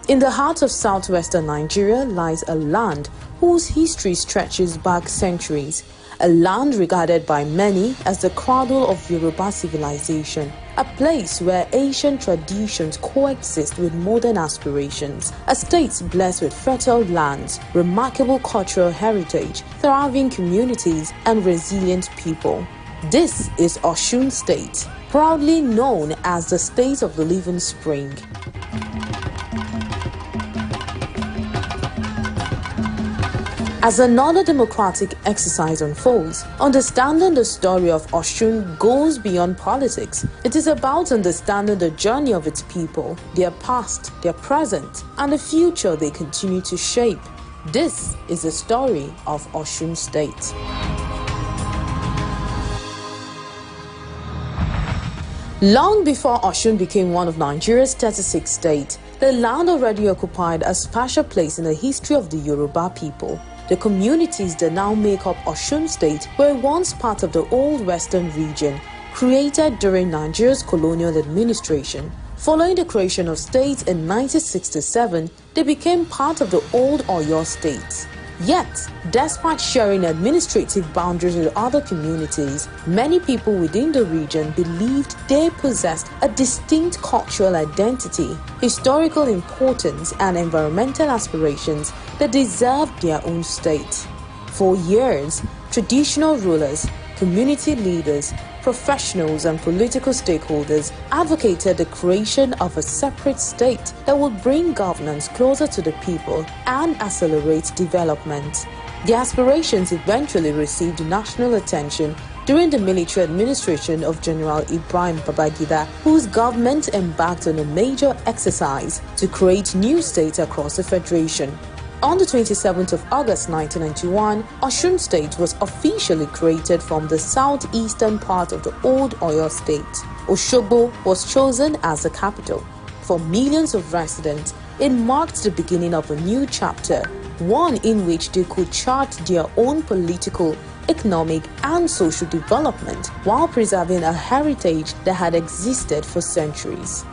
Speaker 2: In the heart of southwestern Nigeria lies a land whose history stretches back centuries, a land regarded by many as the cradle of Yoruba civilization, a place where ancient traditions coexist with modern aspirations, a state blessed with fertile lands, remarkable cultural heritage, thriving communities, and resilient people. This is Osun State, proudly known as the State of the Living Spring. As another democratic exercise unfolds, understanding the story of Osun goes beyond politics. It is about understanding the journey of its people, their past, their present, and the future they continue to shape. This is the story of Osun State. Long before Osun became one of Nigeria's 36 states, the land already occupied a special place in the history of the Yoruba people. The communities that now make up Osun State were once part of the old western region, created during Nigeria's colonial administration. Following the creation of states in 1967, they became part of the old Oyo State. Yet, despite sharing administrative boundaries with other communities, many people within the region believed they possessed a distinct cultural identity, historical importance, and environmental aspirations that deserved their own state. For years, traditional rulers, community leaders, professionals, and political stakeholders advocated the creation of a separate state that would bring governance closer to the people and accelerate development. The aspirations eventually received national attention during the military administration of General Ibrahim Babangida, whose government embarked on a major exercise to create new states across the federation. On the 27th of August 1991, Osun State was officially created from the southeastern part of the old Oyo State. Osogbo was chosen as the capital. For millions of residents, it marked the beginning of a new chapter, one in which they could chart their own political, economic, and social development while preserving a heritage that had existed for centuries.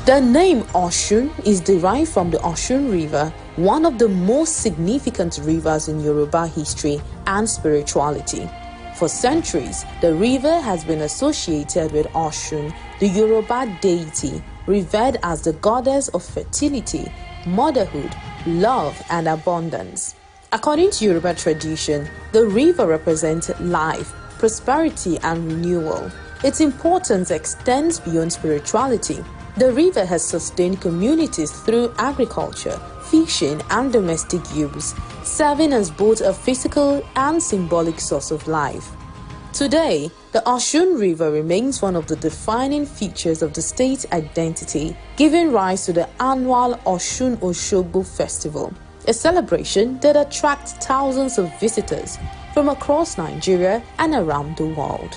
Speaker 2: The name Osun is derived from the Osun River, one of the most significant rivers in Yoruba history and spirituality. For centuries, the river has been associated with Osun, the Yoruba deity, revered as the goddess of fertility, motherhood, love, and abundance. According to Yoruba tradition, the river represents life, prosperity, and renewal. Its importance extends beyond spirituality. The river has sustained communities through agriculture, fishing, and domestic use, serving as both a physical and symbolic source of life. Today, the Osun River remains one of the defining features of the state's identity, giving rise to the annual Osun Osogbo Festival, a celebration that attracts thousands of visitors from across Nigeria and around the world.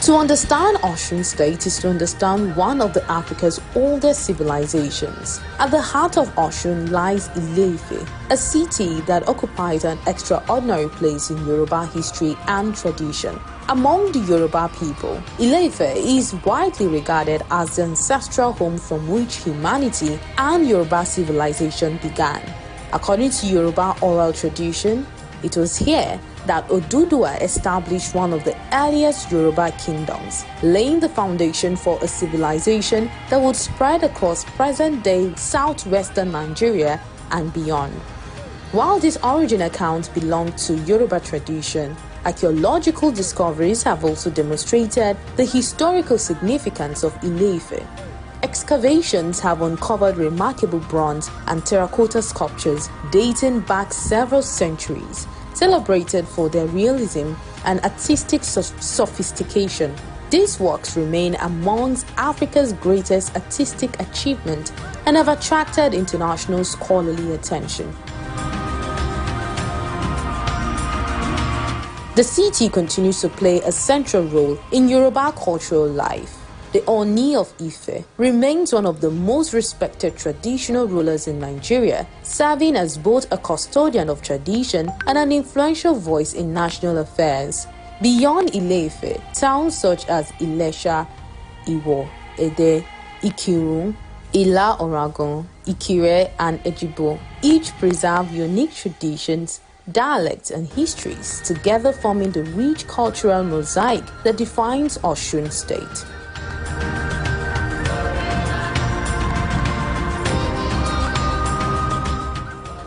Speaker 2: To understand Osun State is to understand one of Africa's oldest civilizations. At the heart of Osun lies Ile-Ife, a city that occupies an extraordinary place in Yoruba history and tradition. Among the Yoruba people, Ile-Ife is widely regarded as the ancestral home from which humanity and Yoruba civilization began. According to Yoruba oral tradition, it was here that Oduduwa established one of the earliest Yoruba kingdoms, laying the foundation for a civilization that would spread across present-day southwestern Nigeria and beyond. While these origin accounts belong to Yoruba tradition, archaeological discoveries have also demonstrated the historical significance of Ile-Ife. Excavations have uncovered remarkable bronze and terracotta sculptures dating back several centuries,
Speaker 16: celebrated for their realism and artistic sophistication. These works remain amongst Africa's greatest artistic achievements and have attracted international scholarly attention. The city continues to play a central role in Yoruba cultural life. The Oni of Ife remains one of the most respected traditional rulers in Nigeria, serving as both a custodian of tradition and an influential voice in national affairs. Beyond Ile-Ife, towns such as Ilesha, Iwo, Ede, Ikirun, Ila-Oragon, Ikire, and Ejibo each preserve unique traditions, dialects, and histories, together forming the rich cultural mosaic that defines Osun State.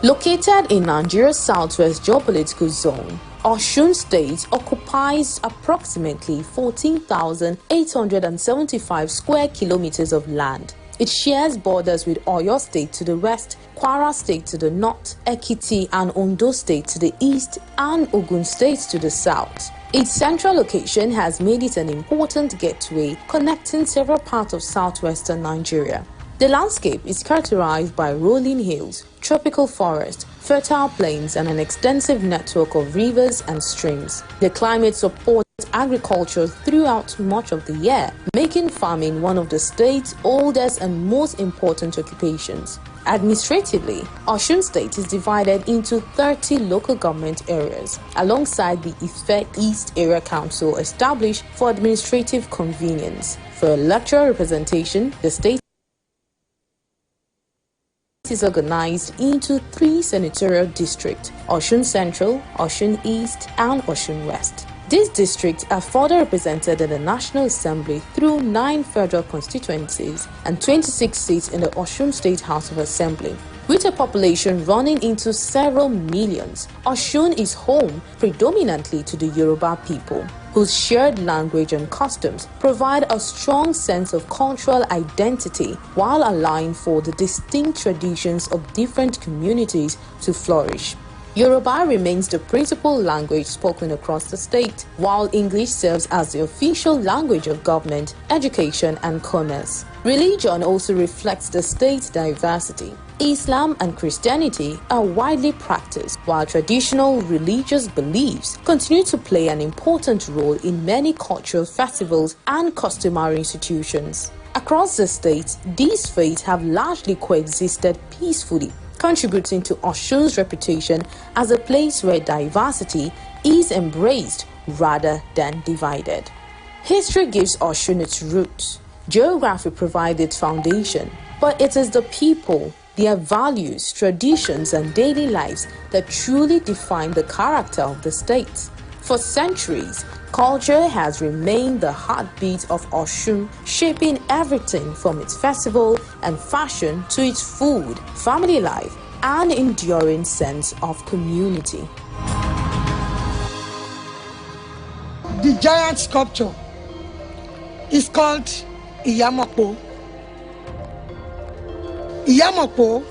Speaker 16: Located in Nigeria's southwest geopolitical zone, Osun State occupies approximately 14,875 square kilometers of land. It shares borders with Oyo State to the west, Kwara State to the north, Ekiti and Ondo State to the east, and Ogun State to the south. Its central location has made it an important gateway connecting several parts of southwestern Nigeria. The landscape is characterized by rolling hills, tropical forests, fertile plains, and an extensive network of rivers and streams. The climate supports agriculture throughout much of the year, making farming one of the state's oldest and most important occupations. Administratively, Osun State is divided into 30 local government areas, alongside the Ife East Area Council established for administrative convenience. For electoral representation, the state is organized into 3 senatorial districts: Osun Central, Osun East, and Osun West. These districts are further represented in the National Assembly through 9 federal constituencies and 26 seats in the Osun State House of Assembly. With a population running into several millions, Osun is home predominantly to the Yoruba people, whose shared language and customs provide a strong sense of cultural identity while allowing for the distinct traditions of different communities to flourish. Yoruba remains the principal language spoken across the state, while English serves as the official language of government, education, and commerce. Religion also reflects the state's diversity. Islam and Christianity are widely practiced, while traditional religious beliefs continue to play an important role in many cultural festivals and customary institutions. Across the state, these faiths have largely coexisted peacefully, contributing to Osun's reputation as a place where diversity is embraced rather than divided. History gives Osun its roots. Geography provides its foundation, but it is the people, their values, traditions, and daily lives that truly define the character of the state. For centuries, culture has remained the heartbeat of Osun, shaping everything from its festival and fashion to its food, family life, and enduring sense of community.
Speaker 17: The giant sculpture is called Iyamokpo. Iyamokpo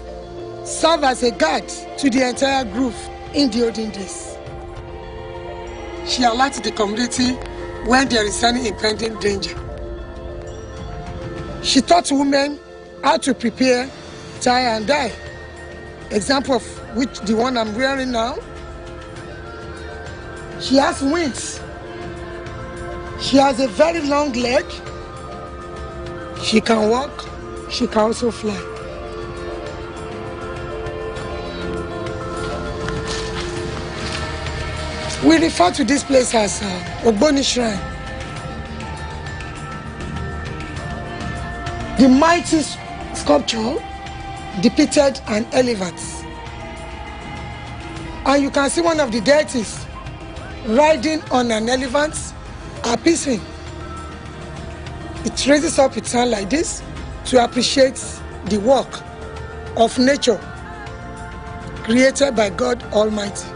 Speaker 17: served as a guide to the entire group in the olden days. She alerts the community when there is any impending danger. She taught women how to prepare, tie, and dye. Example of which the one I'm wearing now. She has wings. She has a very long leg. She can walk. She can also fly. We refer to this place as Ogboni Shrine. The mighty sculpture depicted an elephant. And you can see one of the deities riding on an elephant, appeasing. It raises up its hand like this to appreciate the work of nature created by God Almighty.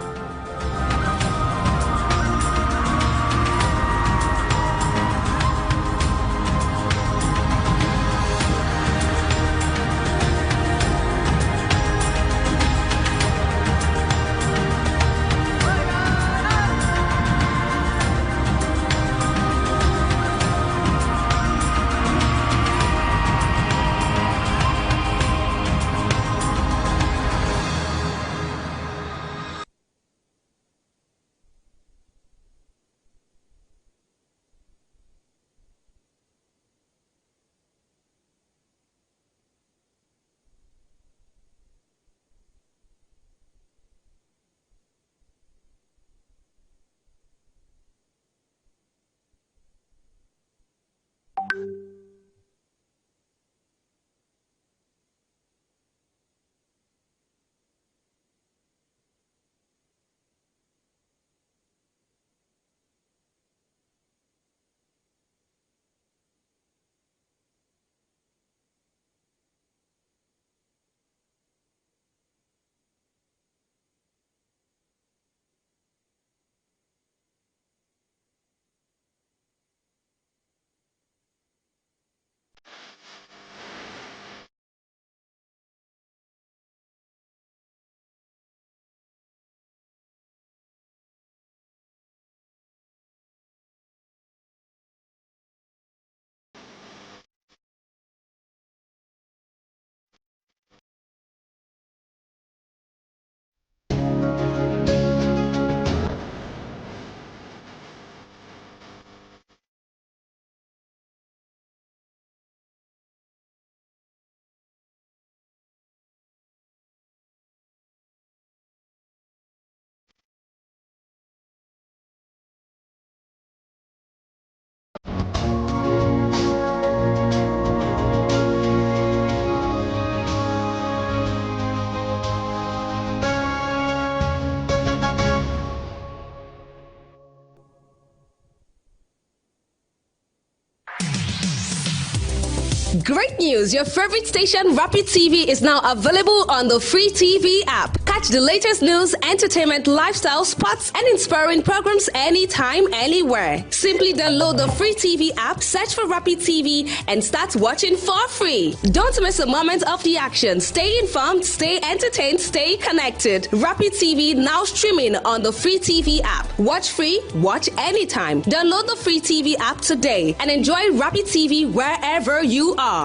Speaker 18: Great news! Your favorite station, Rapid TV, is now available on the free TV app. Catch the latest news, entertainment, lifestyle, sports, and inspiring programs anytime, anywhere. Simply download the free TV app, search for Rapid TV, and start watching for free. Don't miss a moment of the action. Stay informed, stay entertained, stay connected. Rapid TV now streaming on the free TV app. Watch free, watch anytime. Download the free TV app today and enjoy Rapid TV wherever you are.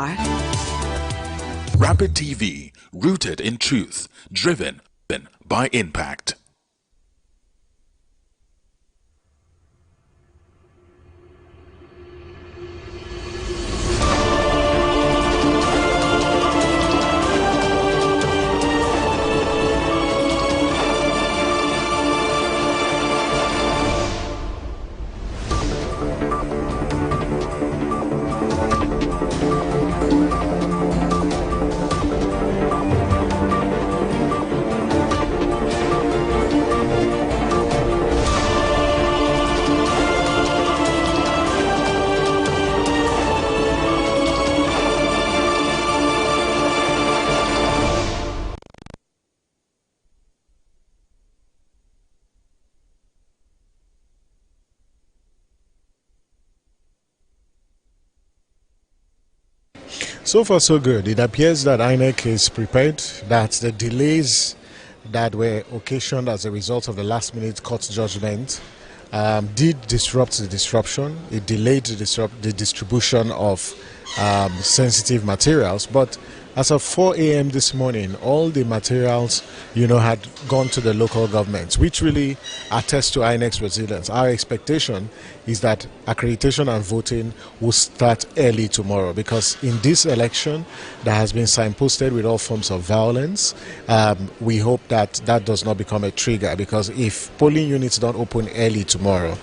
Speaker 19: Rapid TV, rooted in truth, driven by impact.
Speaker 20: So far, so good. It appears that INEC is prepared, that the delays that were occasioned as a result of the last-minute court judgment did disrupt the disruption. It delayed the distribution of sensitive materials, but as of 4 a.m. this morning, all the materials, had gone to the local governments, which really attests to INEC's resilience. Our expectation is that accreditation and voting will start early tomorrow, because in this election that has been signposted with all forms of violence, we hope that that does not become a trigger, because if polling units don't open early tomorrow,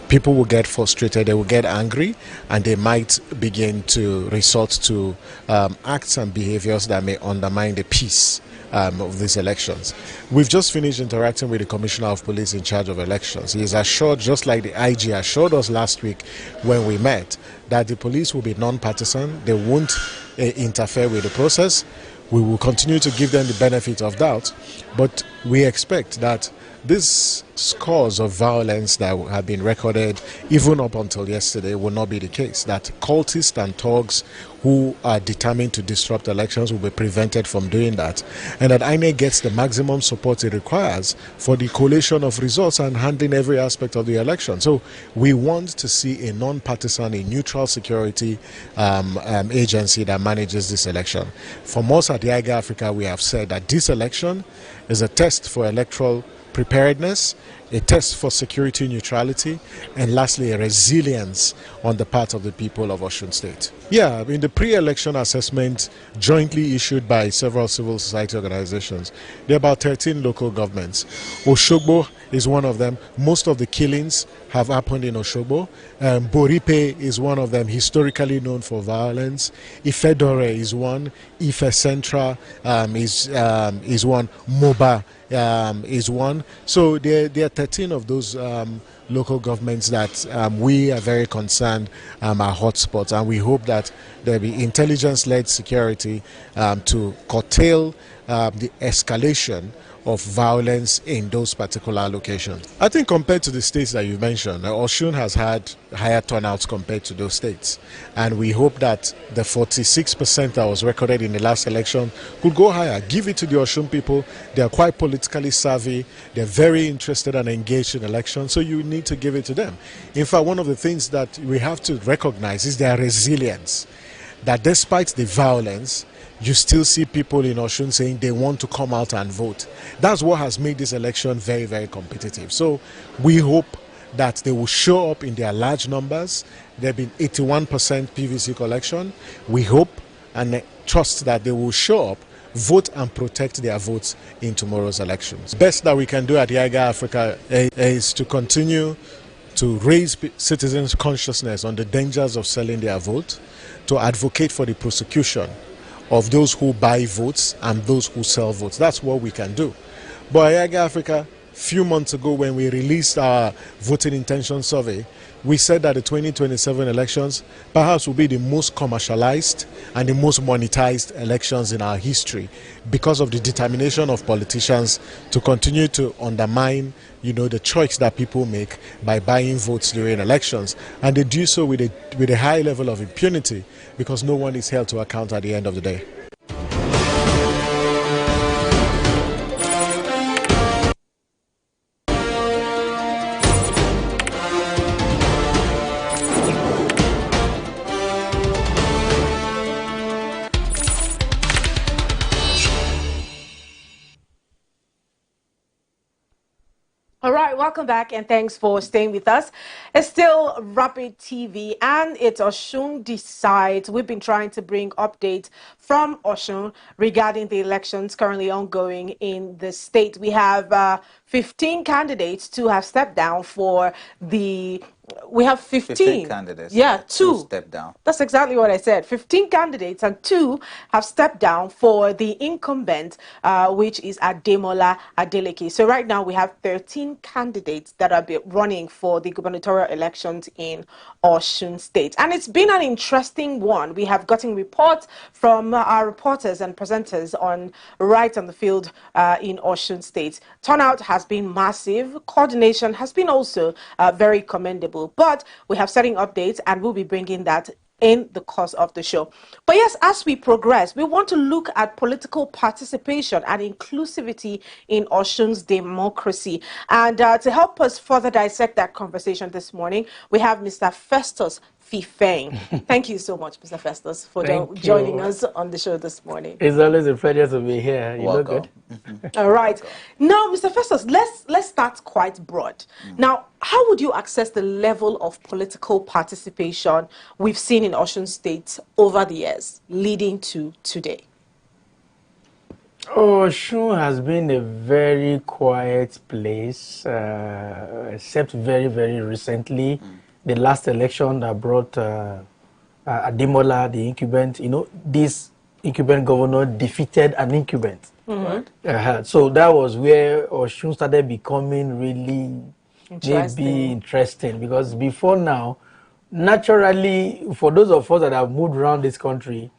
Speaker 20: people will get frustrated, they will get angry, and they might begin to resort to acts and behaviors that may undermine the peace of these elections. We've just finished interacting with the Commissioner of Police in charge of elections. He is assured, just like the IG assured us last week when we met, that the police will be non-partisan, they won't interfere with the process. We will continue to give them the benefit of doubt, but we expect that these scores of violence that have been recorded even up until yesterday will not be the case, that cultists and thugs who are determined to disrupt elections will be prevented from doing that, and that INEC gets the maximum support it requires for the collation of results and handling every aspect of the election. So we want to see a non-partisan, a neutral security agency that manages this election. From us at the IGA Africa, we have said that this election is a test for electoral preparedness, a test for security neutrality, and lastly, a resilience on the part of the people of Osun State. Yeah, in the pre-election assessment jointly issued by several civil society organizations, there are about 13 local governments. Osogbo is one of them. Most of the killings have happened in Osogbo. Boripe is one of them, historically known for violence. Ifedore is one. Ife Central is one. Moba is one. So there are 13 of those local governments that we are very concerned are hotspots, and we hope that there will be intelligence-led security to curtail the escalation of violence in those particular locations. I think compared to the states that you mentioned, Osun has had higher turnouts compared to those states, and we hope that the 46% that was recorded in the last election could go higher. Give it to the Osun people. They are quite politically savvy, they're very interested and engaged in elections, so you need to give it to them. In fact, one of the things that we have to recognize is their resilience, that despite the violence, you still see people in Osun saying they want to come out and vote. That's what has made this election very, very competitive. So we hope that they will show up in their large numbers. There have been 81% PVC collection. We hope and trust that they will show up, vote and protect their votes in tomorrow's elections. Best that we can do at the IGA Africa is to continue to raise citizens' consciousness on the dangers of selling their vote, to advocate for the prosecution of those who buy votes and those who sell votes. That's what we can do. But IGA Africa, few months ago when we released our voting intention survey, we said that the 2027 elections perhaps will be the most commercialized and the most monetized elections in our history because of the determination of politicians to continue to undermine, the choice that people make by buying votes during elections. And they do so with a high level of impunity because no one is held to account at the end of the day.
Speaker 2: All right, welcome back and thanks for staying with us. It's still Rapid TV and it's Osun Decides. We've been trying to bring updates from Osun regarding the elections currently ongoing in the state. We have 15 candidates to have stepped down for the... We have 15
Speaker 3: candidates.
Speaker 2: Yeah, two
Speaker 3: step down.
Speaker 2: That's exactly what I said. 15 candidates and 2 have stepped down for the incumbent, which is Ademola Adeleke. So right now we have 13 candidates that are running for the gubernatorial elections in Osun State. And it's been an interesting one. We have gotten reports from our reporters and presenters right on the field in Osun State. Turnout has been massive. Coordination has been also very commendable. But we have certain updates and we'll be bringing that in the course of the show. But yes, as we progress, we want to look at political participation and inclusivity in Osun's democracy. And to help us further dissect that conversation this morning, we have Mr. Festus Fifeng. Thank you so much, Mr. Festus, for joining us on the show this morning.
Speaker 15: It's always a pleasure to be here. You look good.
Speaker 2: All right. Now, Mr. Festus, let's start quite broad. Now, how would you assess the level of political participation we've seen in Osun State over the years leading to today?
Speaker 15: Osun has been a very quiet place, except very, very recently. The last election that brought Ademola, the incumbent, this incumbent governor defeated an incumbent. So that was where Osun started becoming really interesting because before now, naturally, for those of us that have moved around this country,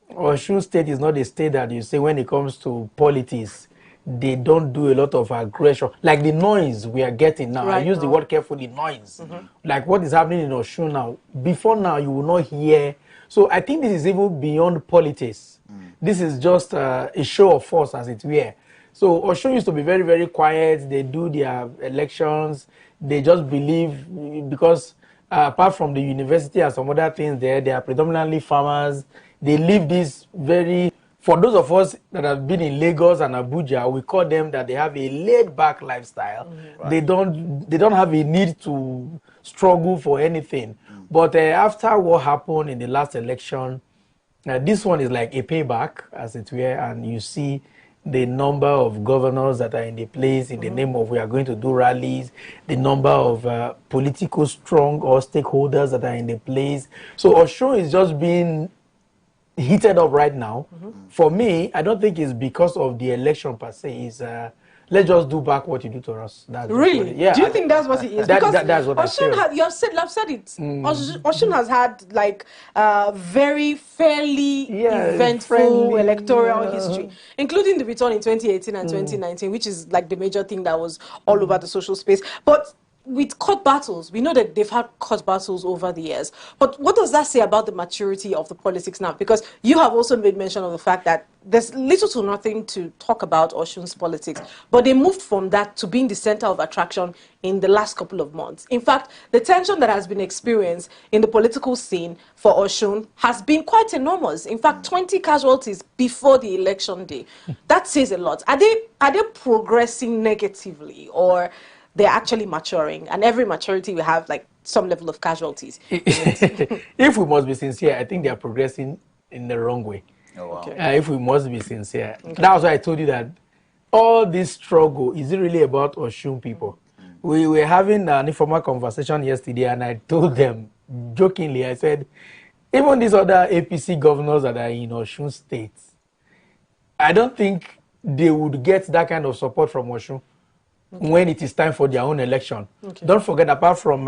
Speaker 15: Osun State is not a state that you say when it comes to politics, they don't do a lot of aggression. Like the noise we are getting now, I use the word carefully, noise. Like what is happening in Osun now, before now you will not hear. So I think this is even beyond politics. This is just a show of force, as it were. So Osun used to be very, very quiet. They do their elections. They just believe, because apart from the university and some other things there, they are predominantly farmers. They live this very... For those of us that have been in Lagos and Abuja, we call them that they have a laid-back lifestyle. They don't have a need to struggle for anything. But after what happened in the last election, this one is like a payback, as it were, and you see the number of governors that are in the place in the name of we are going to do rallies, the number of political strong or stakeholders that are in the place. So Osun is just being heated up right now. For me, I don't think it's because of the election per se. It's let's just do back what you do to us. That's
Speaker 2: really?
Speaker 15: Yeah.
Speaker 2: Do you think that's what it is? Because
Speaker 15: that's what
Speaker 2: Osun I've said it. Osun has had like very fairly eventful electoral history, including the return in 2018 and 2019, which is like the major thing that was all over the social space. But with court battles, we know that they've had court battles over the years. But what does that say about the maturity of the politics now? Because you have also made mention of the fact that there's little to nothing to talk about Osun's politics. But they moved from that to being the center of attraction in the last couple of months. In fact, the tension that has been experienced in the political scene for Osun has been quite enormous. In fact, 20 casualties before the election day. That says a lot. Are they progressing negatively, or they're actually maturing, and every maturity we have like some level of casualties?
Speaker 15: If we must be sincere, I think they are progressing in the wrong way. If we must be sincere. That's why I told you that all this struggle, is it really about Osun people? We were having an informal conversation yesterday, and I told them, jokingly, I said, even these other APC governors that are in Osun State, I don't think they would get that kind of support from Osun.
Speaker 1: when it is time for their own election. Don't forget, apart from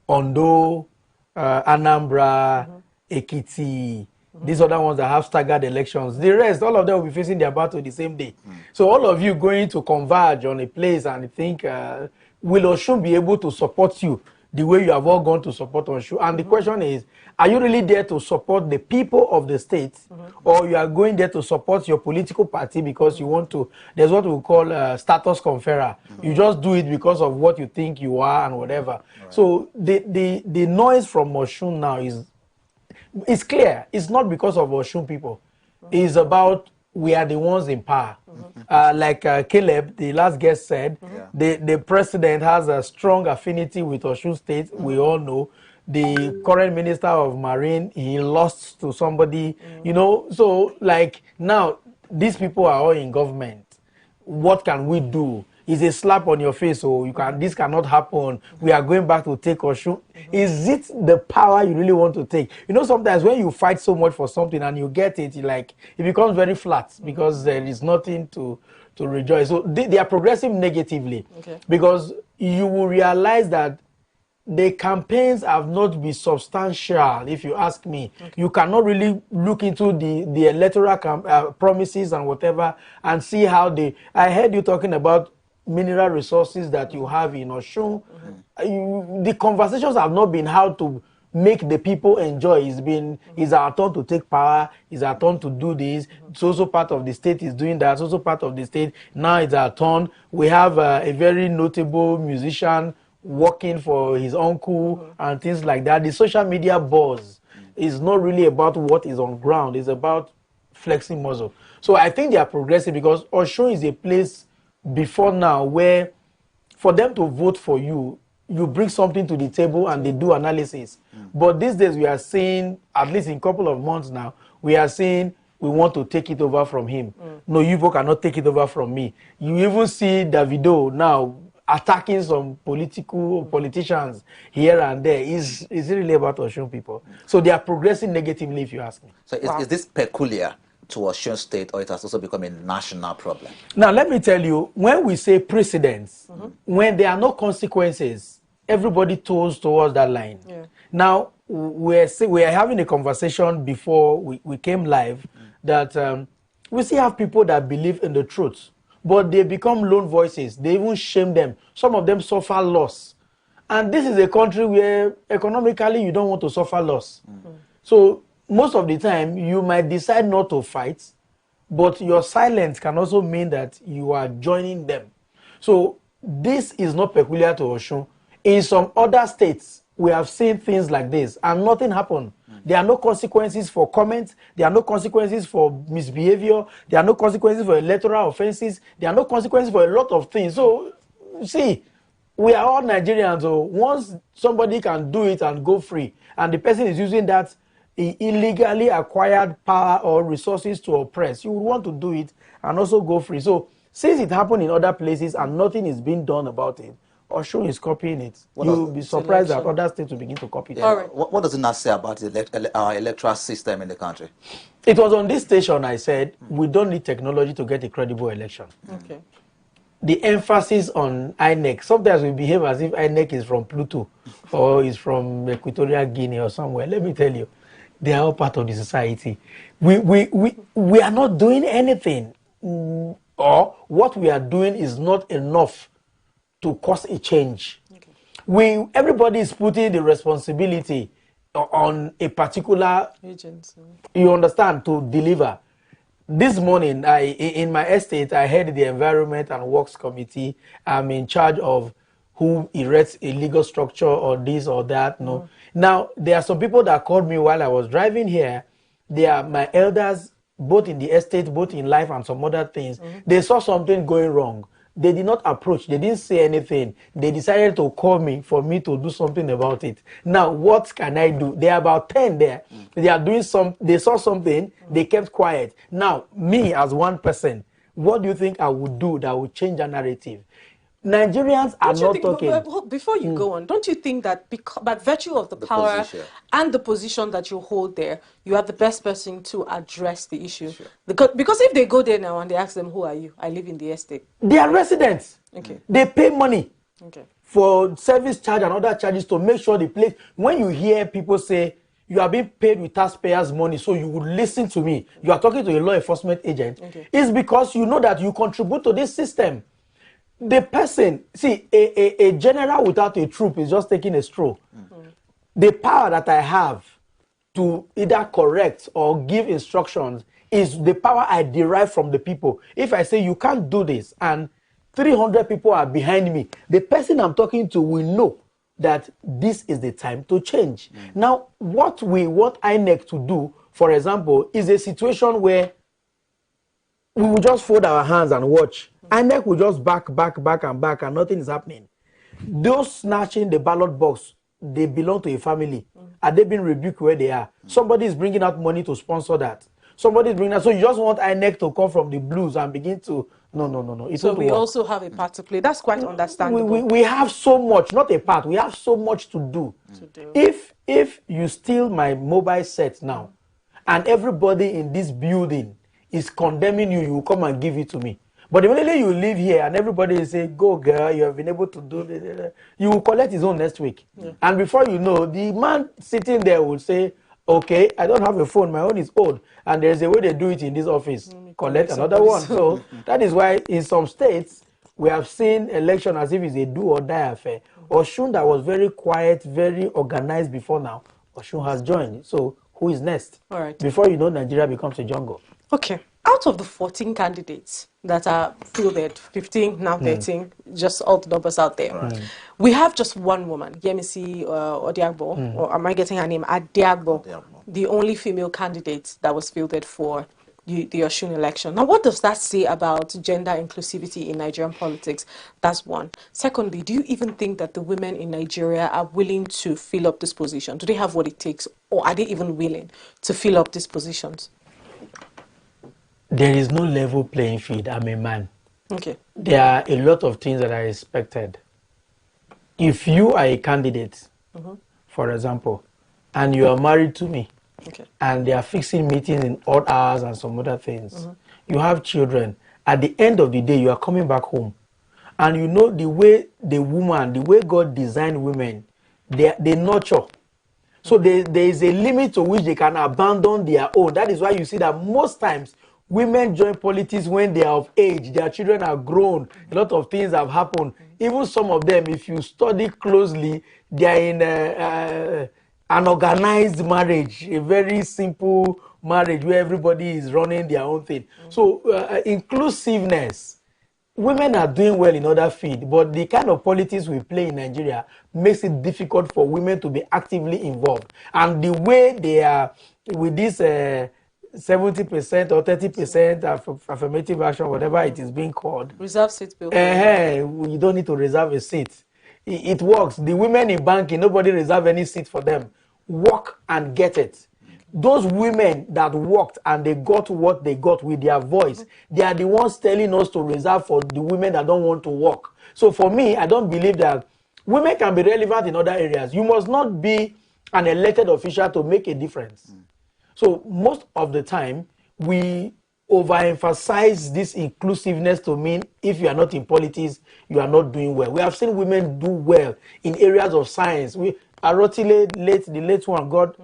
Speaker 1: Ondo, Anambra, Ekiti, these other ones that have staggered elections, the rest, all of them will be facing their battle the same day. So all of you going to converge on a place and think, will Osun be able to support you the way you have all gone to support Osun? And the question is, are you really there to support the people of the state, or you are going there to support your political party because you want to, there's what we call status conferrer. You just do it because of what you think you are and whatever. So the noise from Osun now is clear. It's not because of Osun people. It's about we are the ones in power. Like Caleb, the last guest said, the president has a strong affinity with Osun State. We all know. The current minister of Marine, he lost to somebody, you know. So, like, now, these people are all in government. What can we do? Is a slap on your face, so you can. This cannot happen. We are going back to take Osun. Is it the power you really want to take? You know, sometimes when you fight so much for something and you get it, like it becomes very flat because there is nothing to rejoice. So they are progressing negatively because you will realize that the campaigns have not been substantial, if you ask me. You cannot really look into the electoral promises and whatever and see how they. I heard you talking about mineral resources that you have in Osun. The conversations have not been how to make the people enjoy. It's our turn to take power, it's our turn to do this. So part of the state is doing that, so part of the state. Now it's our turn. We have a very notable musician working for his uncle and things like that. The social media buzz is not really about what is on ground. It's about flexing muscle. So I think they are progressive because Osun is a place before now where for them to vote for you, you bring something to the table and they do analysis. But these days we are seeing, at least in a couple of months now, we are saying we want to take it over from him. No, you people cannot take it over from me. You even see Davido now attacking some politicians here and there. Is really about Osun people. So they are progressing negatively, if you ask me.
Speaker 3: So is this peculiar to Osun State, or it has also become a national problem?
Speaker 1: Now, let me tell you, when we say precedents, when there are no consequences, everybody toes towards that line. Now, we are having a conversation before we came live that we still have people that believe in the truth, but they become lone voices. They even shame them. Some of them suffer loss. And this is a country where economically you don't want to suffer loss. So most of the time, you might decide not to fight, but your silence can also mean that you are joining them. So this is not peculiar to Osun. In some other states, we have seen things like this, and nothing happened. There are no consequences for comments. There are no consequences for misbehavior. There are no consequences for electoral offenses. There are no consequences for a lot of things. So, see, we are all Nigerians. So once somebody can do it and go free, and the person is using that illegally acquired power or resources to oppress, you would want to do it and also go free. So since it happened in other places and nothing is being done about it, Osun is copying it. You'll be surprised that other states will begin to copy it.
Speaker 3: What does it not say about our electoral system in the country?
Speaker 1: It was on this station I said, we don't need technology to get a credible election. The emphasis on INEC, sometimes we behave as if INEC is from Pluto or is from Equatorial Guinea or somewhere. Let me tell you, they are all part of the society. We are not doing anything, or what we are doing is not enough to cause a change. Everybody is putting the responsibility on a particular
Speaker 2: agency.
Speaker 1: You understand, to deliver. This morning, in my estate, I head the Environment and Works Committee. I'm in charge of who erects a legal structure or this or that. No. Now, there are some people that called me while I was driving here. They are my elders, both in the estate, both in life and some other things. They saw something going wrong. They did not approach. They didn't say anything. They decided to call me for me to do something about it. Now, what can I do? There are about 10 there. They are doing they saw something. They kept quiet. Now, me as one person, what do you think I would do that would change the narrative? Nigerians are not talking.
Speaker 2: Before you go on, don't you think that by virtue of the power
Speaker 3: position.
Speaker 2: and the position that you hold there, you are the best person to address the issue? Sure. Because if they go there now and they ask them, who are you? I live in the estate.
Speaker 1: They are residents.
Speaker 2: Okay.
Speaker 1: They pay money
Speaker 2: okay.
Speaker 1: for service charge and other charges to make sure the place, when you hear people say, you are being paid with taxpayers' money, so you would listen to me. You are talking to a law enforcement agent. Okay. It's because you know that you contribute to this system. The person, see, a general without a troop is just taking a stroll. The power that I have to either correct or give instructions is the power I derive from the people. If I say you can't do this and 300 people are behind me, the person I'm talking to will know that this is the time to change. Now, what we want INEC to do, for example, is a situation where we will just fold our hands and watch. INEC will just back, and nothing is happening. Those snatching the ballot box, they belong to a family. Are they being rebuked where they are? Somebody is bringing out money to sponsor that. Somebody is bringing out. So you just want INEC to come from the blues and begin to... No.
Speaker 2: So we also have a part to play. That's quite understandable.
Speaker 1: We have so much, not a part. We have so much to do. If you steal my mobile set now, and everybody in this building is condemning you, you will come and give it to me. But immediately you live here and everybody is saying, go girl, you have been able to do this, you will collect his own next week. And before you know, the man sitting there will say, okay, I don't have a phone, my own is old, and there's a way they do it in this office. Collect another one. So that is why in some states, we have seen election as if it's a do or die affair. Osun, that was very quiet, very organized before now, Osun has joined. So who is next?
Speaker 2: All right.
Speaker 1: Before you know, Nigeria becomes a jungle.
Speaker 2: Okay. Out of the 14 candidates that are fielded, 15, now 13, just all the numbers out there, we have just one woman, Yemisi Odiagbo, or am I getting her name? Adiagbo, the only female candidate that was fielded for the Osun election. Now, what does that say about gender inclusivity in Nigerian politics? That's one. Secondly, do you even think that the women in Nigeria are willing to fill up this position? Do they have what it takes, or are they even willing to fill up these positions?
Speaker 1: There is no level playing field. I'm a man.
Speaker 2: Okay.
Speaker 1: There are a lot of things that are expected. If you are a candidate, for example, and you are married to me, and they are fixing meetings in odd hours and some other things, you have children, at the end of the day, you are coming back home. And you know the way the way God designed women, they nurture. So there is a limit to which they can abandon their own. That is why you see that most times, women join politics when they are of age. Their children are grown. A lot of things have happened. Even some of them, if you study closely, they are in an organized marriage, a very simple marriage where everybody is running their own thing. So inclusiveness, women are doing well in other fields, but the kind of politics we play in Nigeria makes it difficult for women to be actively involved. And the way they are with this 70% or 30% affirmative action, whatever it is being called.
Speaker 2: Reserve seat bill.
Speaker 1: You don't need to reserve a seat. It works. The women in banking, nobody reserve any seat for them. Work and get it. Those women that worked and they got what they got with their voice, they are the ones telling us to reserve for the women that don't want to work. So for me, I don't believe that women can be relevant in other areas. You must not be an elected official to make a difference. So most of the time, we overemphasize this inclusiveness to mean if you are not in politics, you are not doing well. We have seen women do well in areas of science. Arotile, the late one, God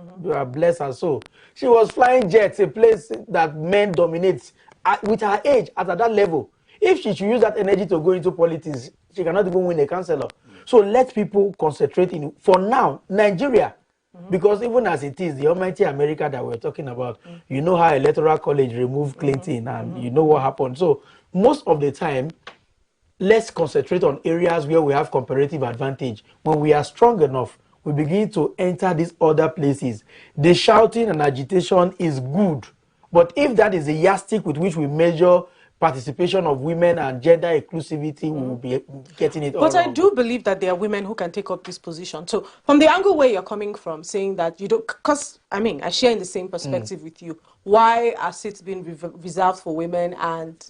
Speaker 1: bless her soul. She was flying jets, a place that men dominate with her age at that level. If she should use that energy to go into politics, she cannot even win a councillor. So let people concentrate in, for now, Nigeria. Because even as it is, the almighty America that we're talking about, you know how Electoral College removed Clinton and you know what happened. So most of the time, let's concentrate on areas where we have comparative advantage. When we are strong enough, we begin to enter these other places. The shouting and agitation is good. But if that is a yardstick with which we measure participation of women and gender inclusivity, we will be getting it all
Speaker 2: But
Speaker 1: wrong.
Speaker 2: I do believe that there are women who can take up this position. So from the angle where you're coming from, saying that you don't, because I mean, I share in the same perspective with you. Why are seats being reserved for women and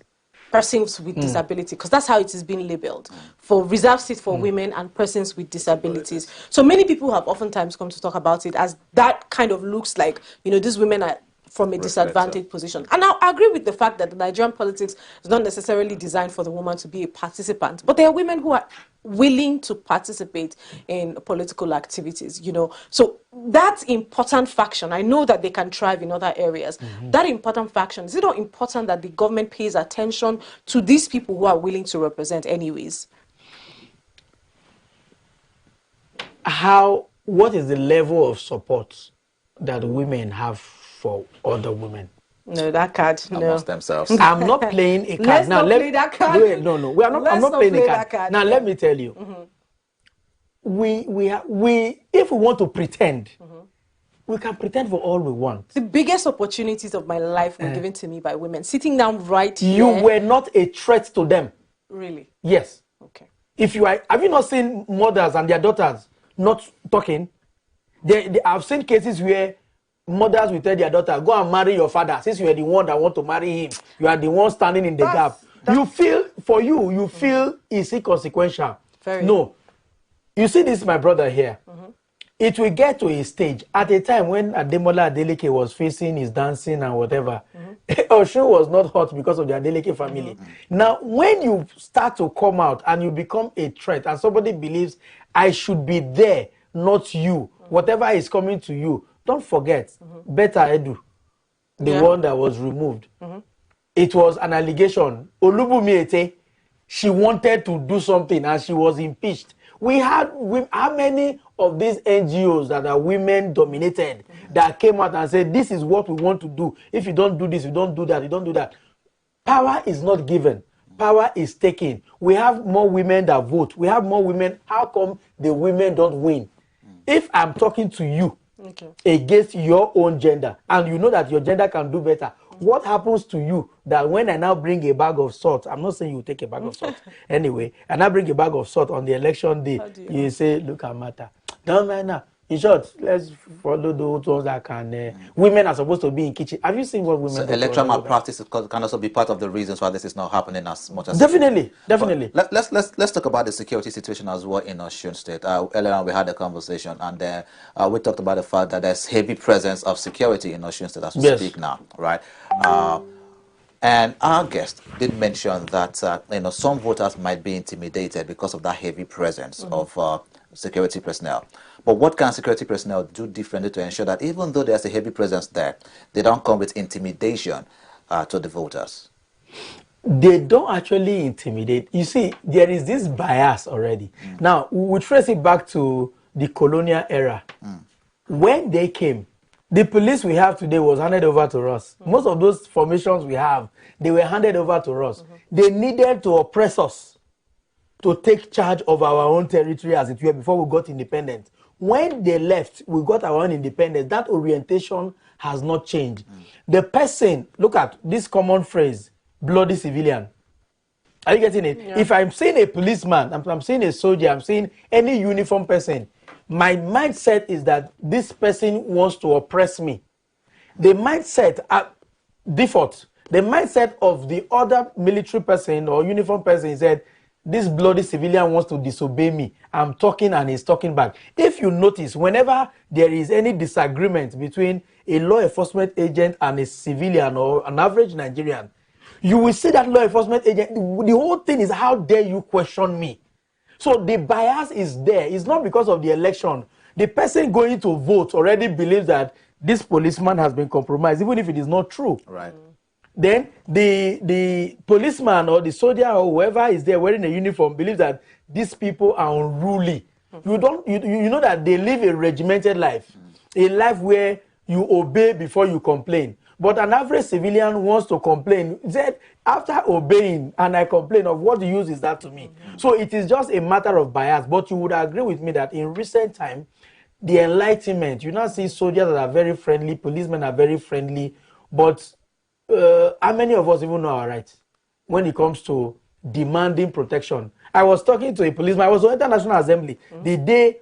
Speaker 2: persons with disability, because that's how it is being labeled, for reserved seats for women and persons with disabilities. So many people have oftentimes come to talk about it as that kind of looks like, you know, these women are from a disadvantaged position. And I agree with the fact that the Nigerian politics is not necessarily designed for the woman to be a participant, but there are women who are willing to participate in political activities, you know. So that important faction, I know that they can thrive in other areas. That important faction, is it not important that the government pays attention to these people who are willing to represent anyways?
Speaker 1: What is the level of support that women have for other women?
Speaker 2: No, that card.
Speaker 3: Amongst themselves.
Speaker 1: I'm not playing a card.
Speaker 2: Let's not play that card.
Speaker 1: Wait, no, we are not. I'm not playing a card. Now, let me tell you. If we want to pretend, we can pretend for all we want.
Speaker 2: The biggest opportunities of my life were given to me by women. Sitting down right here.
Speaker 1: You were not a threat to them.
Speaker 2: Really?
Speaker 1: Yes.
Speaker 2: Okay.
Speaker 1: If you are, have you not seen mothers and their daughters not talking? I've seen cases where mothers will tell their daughter, go and marry your father, since you are the one that want to marry him. You are the one standing in the gap. You feel, for you feel it's inconsequential. No. You see this, my brother here. It will get to a stage, at a time when Ademola Adeleke was facing his dancing and whatever, Osun was not hot because of the Adeleke family. Now, when you start to come out and you become a threat and somebody believes, I should be there, not you, whatever is coming to you, don't forget, Beta Edu, the one that was removed. It was an allegation. Olubumi Ete, she wanted to do something and she was impeached. How many of these NGOs that are women dominated that came out and said, this is what we want to do. If you don't do this, you don't do that, you don't do that. Power is not given. Power is taken. We have more women that vote. We have more women. How come the women don't win? If I'm talking to you, against your own gender, and you know that your gender can do better, what happens to you that when I now bring a bag of salt, I'm not saying you take a bag of salt anyway, and I bring a bag of salt on the election day, you say, look at matter. Don't mind now. In short, let's follow those ones that can. Women are supposed to be in kitchen. Have you seen what women do?
Speaker 3: Electoral malpractice can also be part of the reasons why this is not happening as much as
Speaker 1: definitely.
Speaker 3: Let's talk about the security situation as well in Osun State. Earlier on we had a conversation, and we talked about the fact that there's heavy presence of security in Osun State as we speak now, right? And our guest did mention that some voters might be intimidated because of that heavy presence of security personnel. But what can security personnel do differently to ensure that even though there's a heavy presence there, they don't come with intimidation to the voters?
Speaker 1: They don't actually intimidate. You see, there is this bias already. Now, we trace it back to the colonial era. When they came, the police we have today was handed over to us. Most of those formations we have, they were handed over to us. They needed to oppress us to take charge of our own territory, as it were, before we got independent. When they left, we got our own independence. That orientation has not changed. The person, look at this common phrase, bloody civilian. Are you getting it? If I'm seeing a policeman, I'm seeing a soldier, I'm seeing any uniform person, my mindset is that this person wants to oppress me. The mindset, default, the mindset of the other military person or uniform person is that this bloody civilian wants to disobey me. I'm talking and he's talking back. If you notice, whenever there is any disagreement between a law enforcement agent and a civilian or an average Nigerian, you will see that law enforcement agent, the whole thing is, how dare you question me? So the bias is there. It's not because of the election. The person going to vote already believes that this policeman has been compromised, even if it is not true.
Speaker 3: Right.
Speaker 1: Then the policeman or the soldier or whoever is there wearing a uniform believes that these people are unruly. You know that they live a regimented life, a life where you obey before you complain. But an average civilian wants to complain. That after obeying and I complain, of what use is that to me? So it is just a matter of bias. But you would agree with me that in recent time, the Enlightenment, you now see soldiers that are very friendly, policemen are very friendly, but how many of us even know our rights when it comes to demanding protection? I was talking to a policeman. I was on International Assembly the day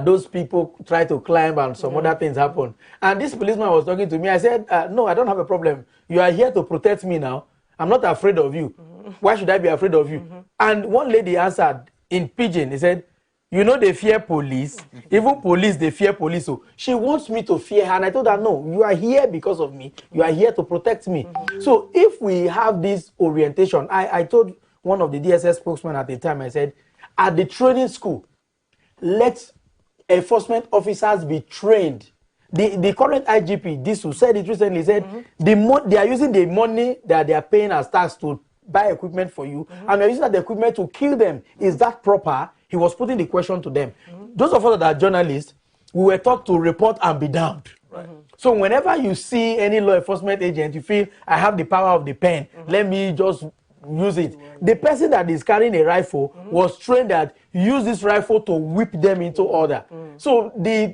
Speaker 1: those people try to climb and some other things happen. And this policeman was talking to me. I said, no, I don't have a problem. You are here to protect me now. I'm not afraid of you. Why should I be afraid of you? And one lady answered in pidgin. He said, you know they fear police. Even police, they fear police. So she wants me to fear her. And I told her, no, you are here because of me. You are here to protect me. So if we have this orientation, I told one of the DSS spokesmen at the time, I said, at the training school, let enforcement officers be trained. The current IGP, this who said it recently, said they are using the money that they are paying as tax to buy equipment for you, and they're using that equipment to kill them. Is that proper? He was putting the question to them. Those of us that are journalists, we were taught to report and be damned. So whenever you see any law enforcement agent, you feel, I have the power of the pen, let me just use it. The person that is carrying a rifle was trained that use this rifle to whip them into order. So the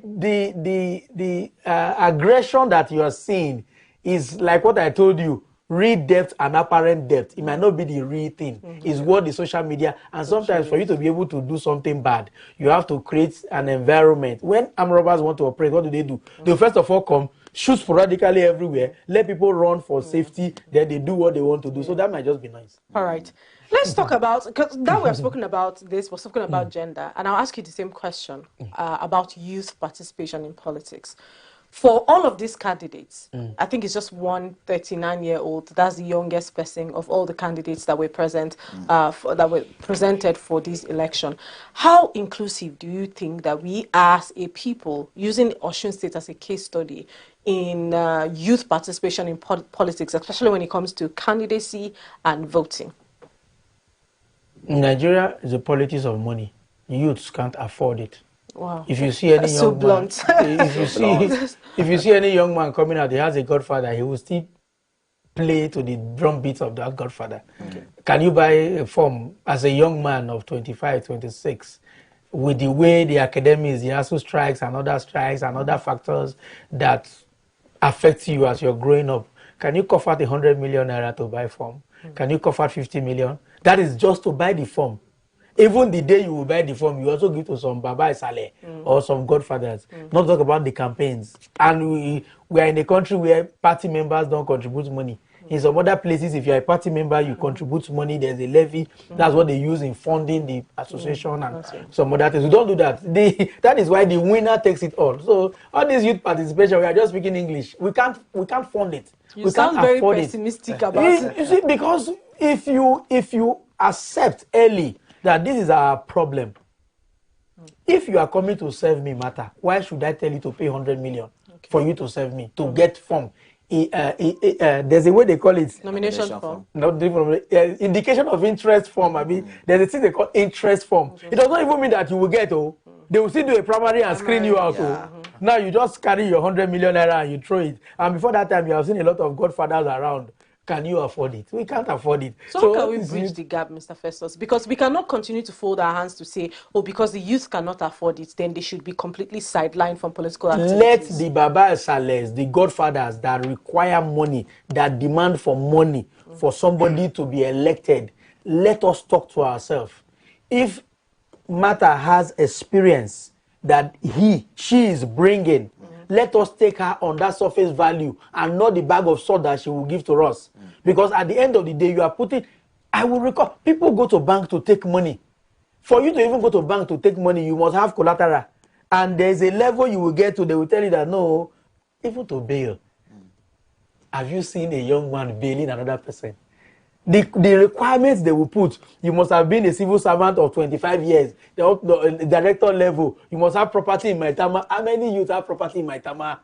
Speaker 1: aggression that you are seeing is like what I told you, real depth and apparent depth. It might not be the real thing. It's what the social media, and sometimes for you to be able to do something bad, you have to create an environment. When armed robbers want to operate, what do? They first of all come, shoot sporadically everywhere, let people run for safety, then they do what they want to do. So that might just be nice.
Speaker 2: All right. Let's talk about, because now we have spoken about this, we're spoken about gender, and I'll ask you the same question about youth participation in politics. For all of these candidates, I think it's just one 39-year-old. That's the youngest person of all the candidates that were present, that were presented for this election. How inclusive do you think that we as a people, using Osun State as a case study, in youth participation in politics, especially when it comes to candidacy and voting?
Speaker 1: In Nigeria, is the politics of money. Youths can't afford it.
Speaker 2: Wow.
Speaker 1: If you see any
Speaker 2: so
Speaker 1: young
Speaker 2: blunt.
Speaker 1: man, if you see any young man coming out, he has a godfather, he will still play to the drum beats of that godfather. Can you buy a form as a young man of 25, 26, with the way the academics, the ASU strikes and other factors that affect you as you're growing up? Can you cough out 100 million naira to buy form? Can you cough out 50 million? That is just to buy the form. Even the day you will buy the form, you also give to some Baba Saleh or some godfathers. Not talk about the campaigns. And we are in a country where party members don't contribute money. In some other places, if you're a party member, you contribute money, there's a levy. That's what they use in funding the association and some other things. We don't do that. That is why the winner takes it all. So all this youth participation, we are just speaking English. We can't fund it.
Speaker 2: You sound very pessimistic about it.
Speaker 1: You see, because if you accept early that this is our problem, if you are coming to serve me matter, why should I tell you to pay 100 million for you to serve me, to get form? There's a way they call it
Speaker 2: nomination form.
Speaker 1: Not indication of interest form. I mean, there's a thing they call interest form. It does not even mean that you will get, they will still do a primary and screen you out. Now you just carry your 100 million naira and you throw it. And before that time, you have seen a lot of godfathers around. Can you afford it? We can't afford it.
Speaker 2: So how can we bridge the gap, Mr. Festus? Because we cannot continue to fold our hands to say, because the youth cannot afford it, then they should be completely sidelined from political activities.
Speaker 1: Let the Baba Salehs, the godfathers that require money, that demand for money for somebody to be elected, let us talk to ourselves. If Martha has experience that she is bringing, let us take her on that surface value and not the bag of salt that she will give to us. Because at the end of the day, you are putting, I will recall, people go to bank to take money. For you to even go to bank to take money, you must have collateral. And there's a level you will get to, they will tell you that no, even to bail. Have you seen a young man bailing another person? The requirements they will put, you must have been a civil servant of 25 years, the director level, you must have property in Maitama. How many youth have property in Maitama?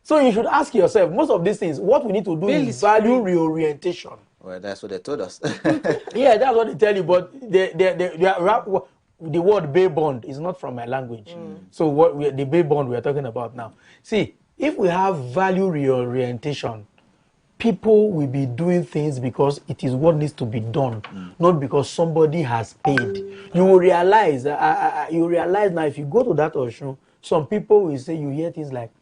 Speaker 1: So you should ask yourself, most of these things, what we need to do is value reorientation.
Speaker 3: Well, that's what they told us.
Speaker 1: Yeah, that's what they tell you, but the word bail bond is not from my language. So the bail bond we are talking about now. See, if we have value reorientation, people will be doing things because it is what needs to be done, not because somebody has paid. You will realize, now if you go to that Osun, some people will say, you hear things like,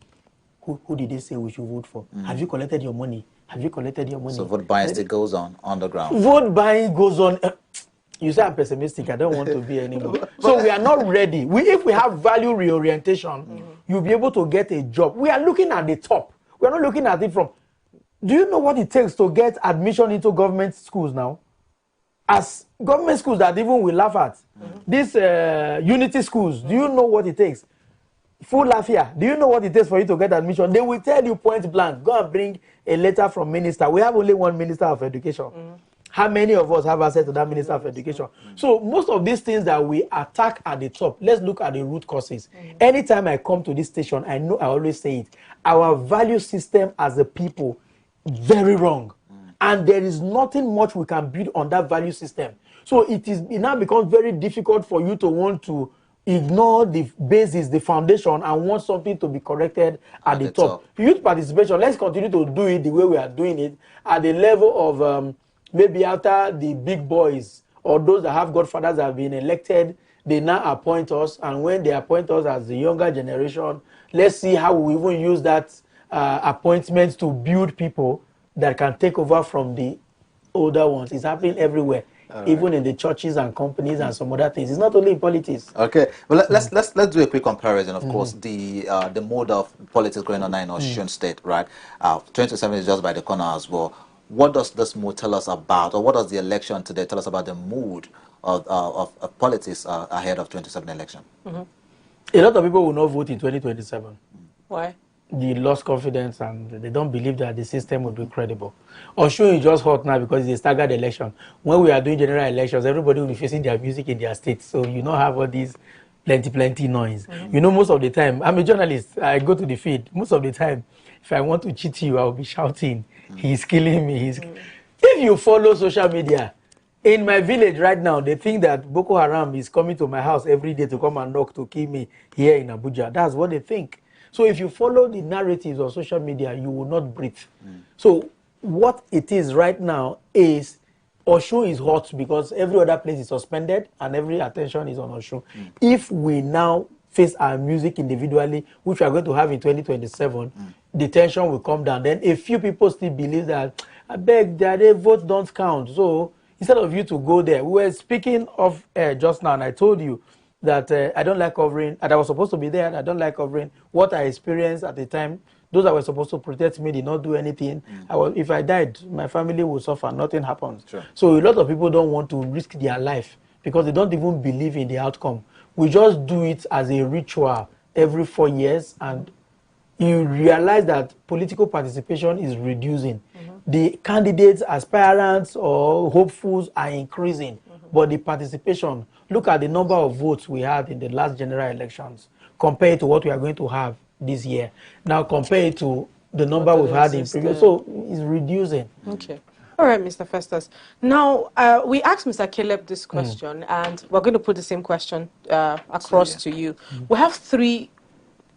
Speaker 1: who did they say we should vote for? Have you collected your money? Have you collected your money?
Speaker 3: So vote buying still goes on the ground.
Speaker 1: Vote buying goes on. You say I'm pessimistic, I don't want to be anymore. So we are not ready. If we have value reorientation, you'll be able to get a job. We are looking at the top. We are not looking at it from... Do you know what it takes to get admission into government schools now? As government schools that even we laugh at. These unity schools, do you know what it takes? Full Lafia, do you know what it takes for you to get admission? They will tell you point blank, go and bring a letter from minister. We have only one minister of education. How many of us have access to that minister of education? So most of these things that we attack at the top, let's look at the root causes. Anytime I come to this station, I know I always say it. Our value system as a people, very wrong. And there is nothing much we can build on that value system. So it now becomes very difficult for you to want to ignore the basis, the foundation, and want something to be corrected at the top. Youth participation, let's continue to do it the way we are doing it at the level of maybe after the big boys or those that have godfathers have been elected, they now appoint us, and when they appoint us as the younger generation, let's see how we even use that appointment to build people that can take over from the older ones. It's happening everywhere. Even in the churches and companies and some other things. It's not only in politics.
Speaker 3: Okay, well let's do a quick comparison. Of course, the mode of politics going on now in Osun State, right? 2027 is just by the corner as well. What does this mood tell us about, or what does the election today tell us about the mood of politics ahead of 2027 election?
Speaker 1: A lot of people will not vote in 2027.
Speaker 2: Why?
Speaker 1: They lost confidence and they don't believe that the system will be credible. Osun is just hot now because it's a staggered election. When we are doing general elections, everybody will be facing their music in their state. So you don't have all these plenty noise. You know, most of the time, I'm a journalist. I go to the field. Most of the time, if I want to cheat you, I'll be shouting, he's killing me. If you follow social media, in my village right now, they think that Boko Haram is coming to my house every day to come and knock to kill me here in Abuja. That's what they think. So if you follow the narratives on social media, you will not breathe. So what it is right now is Osun is hot because every other place is suspended and every attention is on Osun. If we now face our music individually, which we are going to have in 2027, the tension will come down. Then a few people still believe that, I beg, that their votes don't count. So instead of you to go there, we were speaking of just now, and I told you that I don't like covering, and I was supposed to be there, and I don't like covering what I experienced at the time. Those that were supposed to protect me did not do anything. If I died, my family would suffer, nothing happens. So a lot of people don't want to risk their life because they don't even believe in the outcome. We just do it as a ritual every 4 years, and you realize that political participation is reducing. The candidates, aspirants, or hopefuls are increasing, but the participation, look at the number of votes we had in the last general elections compared to what we are going to have this year. Now compared to the number we've had in previous, so it's reducing.
Speaker 2: Okay. All right, Mr. Festus. Now, we asked Mr. Caleb this question, and we're going to put the same question across to you. We have 3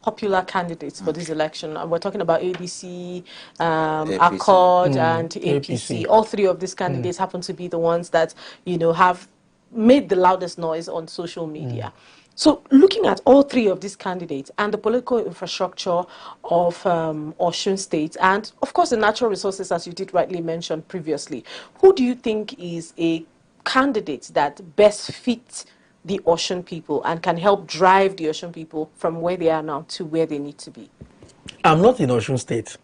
Speaker 2: popular candidates for this election. We're talking about ADC, Accord, and APC. All 3 of these candidates happen to be the ones that, you know, have made the loudest noise on social media. So looking at all 3 of these candidates and the political infrastructure of Osun State and, of course, the natural resources, as you did rightly mention previously, who do you think is a candidate that best fits the Osun people and can help drive the Osun people from where they are now to where they need to be?
Speaker 1: I'm not in Osun State,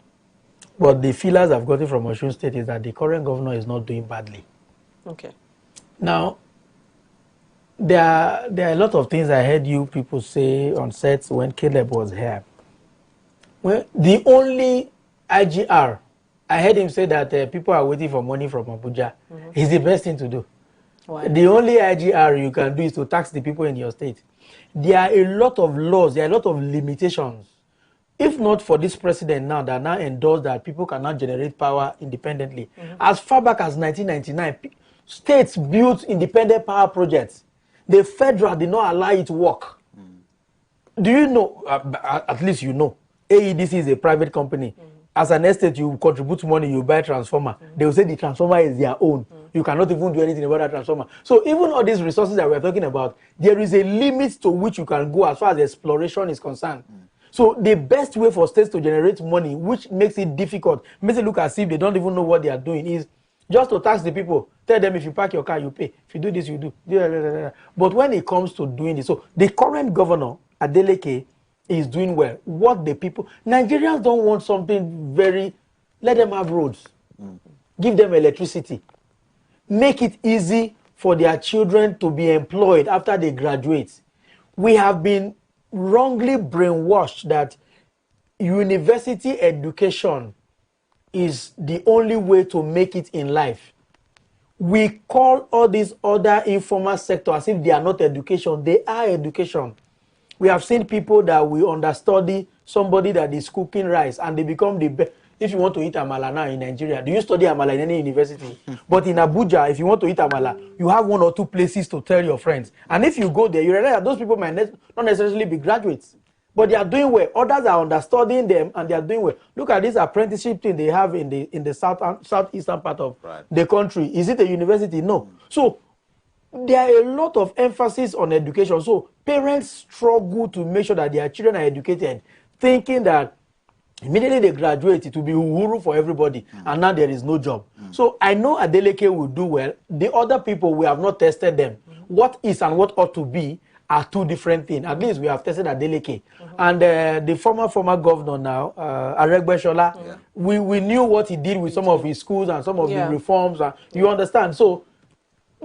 Speaker 1: but the feelers I've gotten from Osun State is that the current governor is not doing badly.
Speaker 2: Okay.
Speaker 1: Now, there are a lot of things I heard you people say on sets when Caleb was here. Well, the only IGR, I heard him say that people are waiting for money from Abuja. It's the best thing to do.
Speaker 2: Why?
Speaker 1: The only IGR you can do is to tax the people in your state. There are a lot of laws, there are a lot of limitations. If not for this president now that now endorsed that people cannot generate power independently. As far back as 1999, states built independent power projects. The federal did not allow it to work. Do you know, at least you know, AEDC is a private company. As an estate, you contribute money, you buy transformer. They will say the transformer is their own. You cannot even do anything about that transformer. So even all these resources that we're talking about, there is a limit to which you can go as far as exploration is concerned. So the best way for states to generate money, which makes it difficult, makes it look as if they don't even know what they are doing, is just to tax the people. Tell them if you park your car, you pay. If you do this, you do. But when it comes to doing this, so the current governor, Adeleke, is doing well. What the people, Nigerians don't want something very let them have roads. Give them electricity. Make it easy for their children to be employed after they graduate. We have been wrongly brainwashed that university education is the only way to make it in life. We call all these other informal sectors as if they are not education. They are education. We have seen people that we understudy somebody that is cooking rice and they become the best. If you want to eat amala now in Nigeria, do you study amala in any university? But in Abuja, if you want to eat amala, you have 1 or 2 places to tell your friends. And if you go there, you realize that those people might not necessarily be graduates. But they are doing well. Others are understudying them and they are doing well. Look at this apprenticeship thing they have in the southeastern part of the country. Is it a university? No. So there are a lot of emphasis on education. So parents struggle to make sure that their children are educated, thinking that immediately they graduate, it will be uhuru for everybody, and now there is no job. So I know Adeleke will do well. The other people, we have not tested them. What is and what ought to be are 2 different things. At least we have tested Adeleke. And the former governor now, Aregbesola, we knew what he did with some of his schools and some of the reforms. You understand? So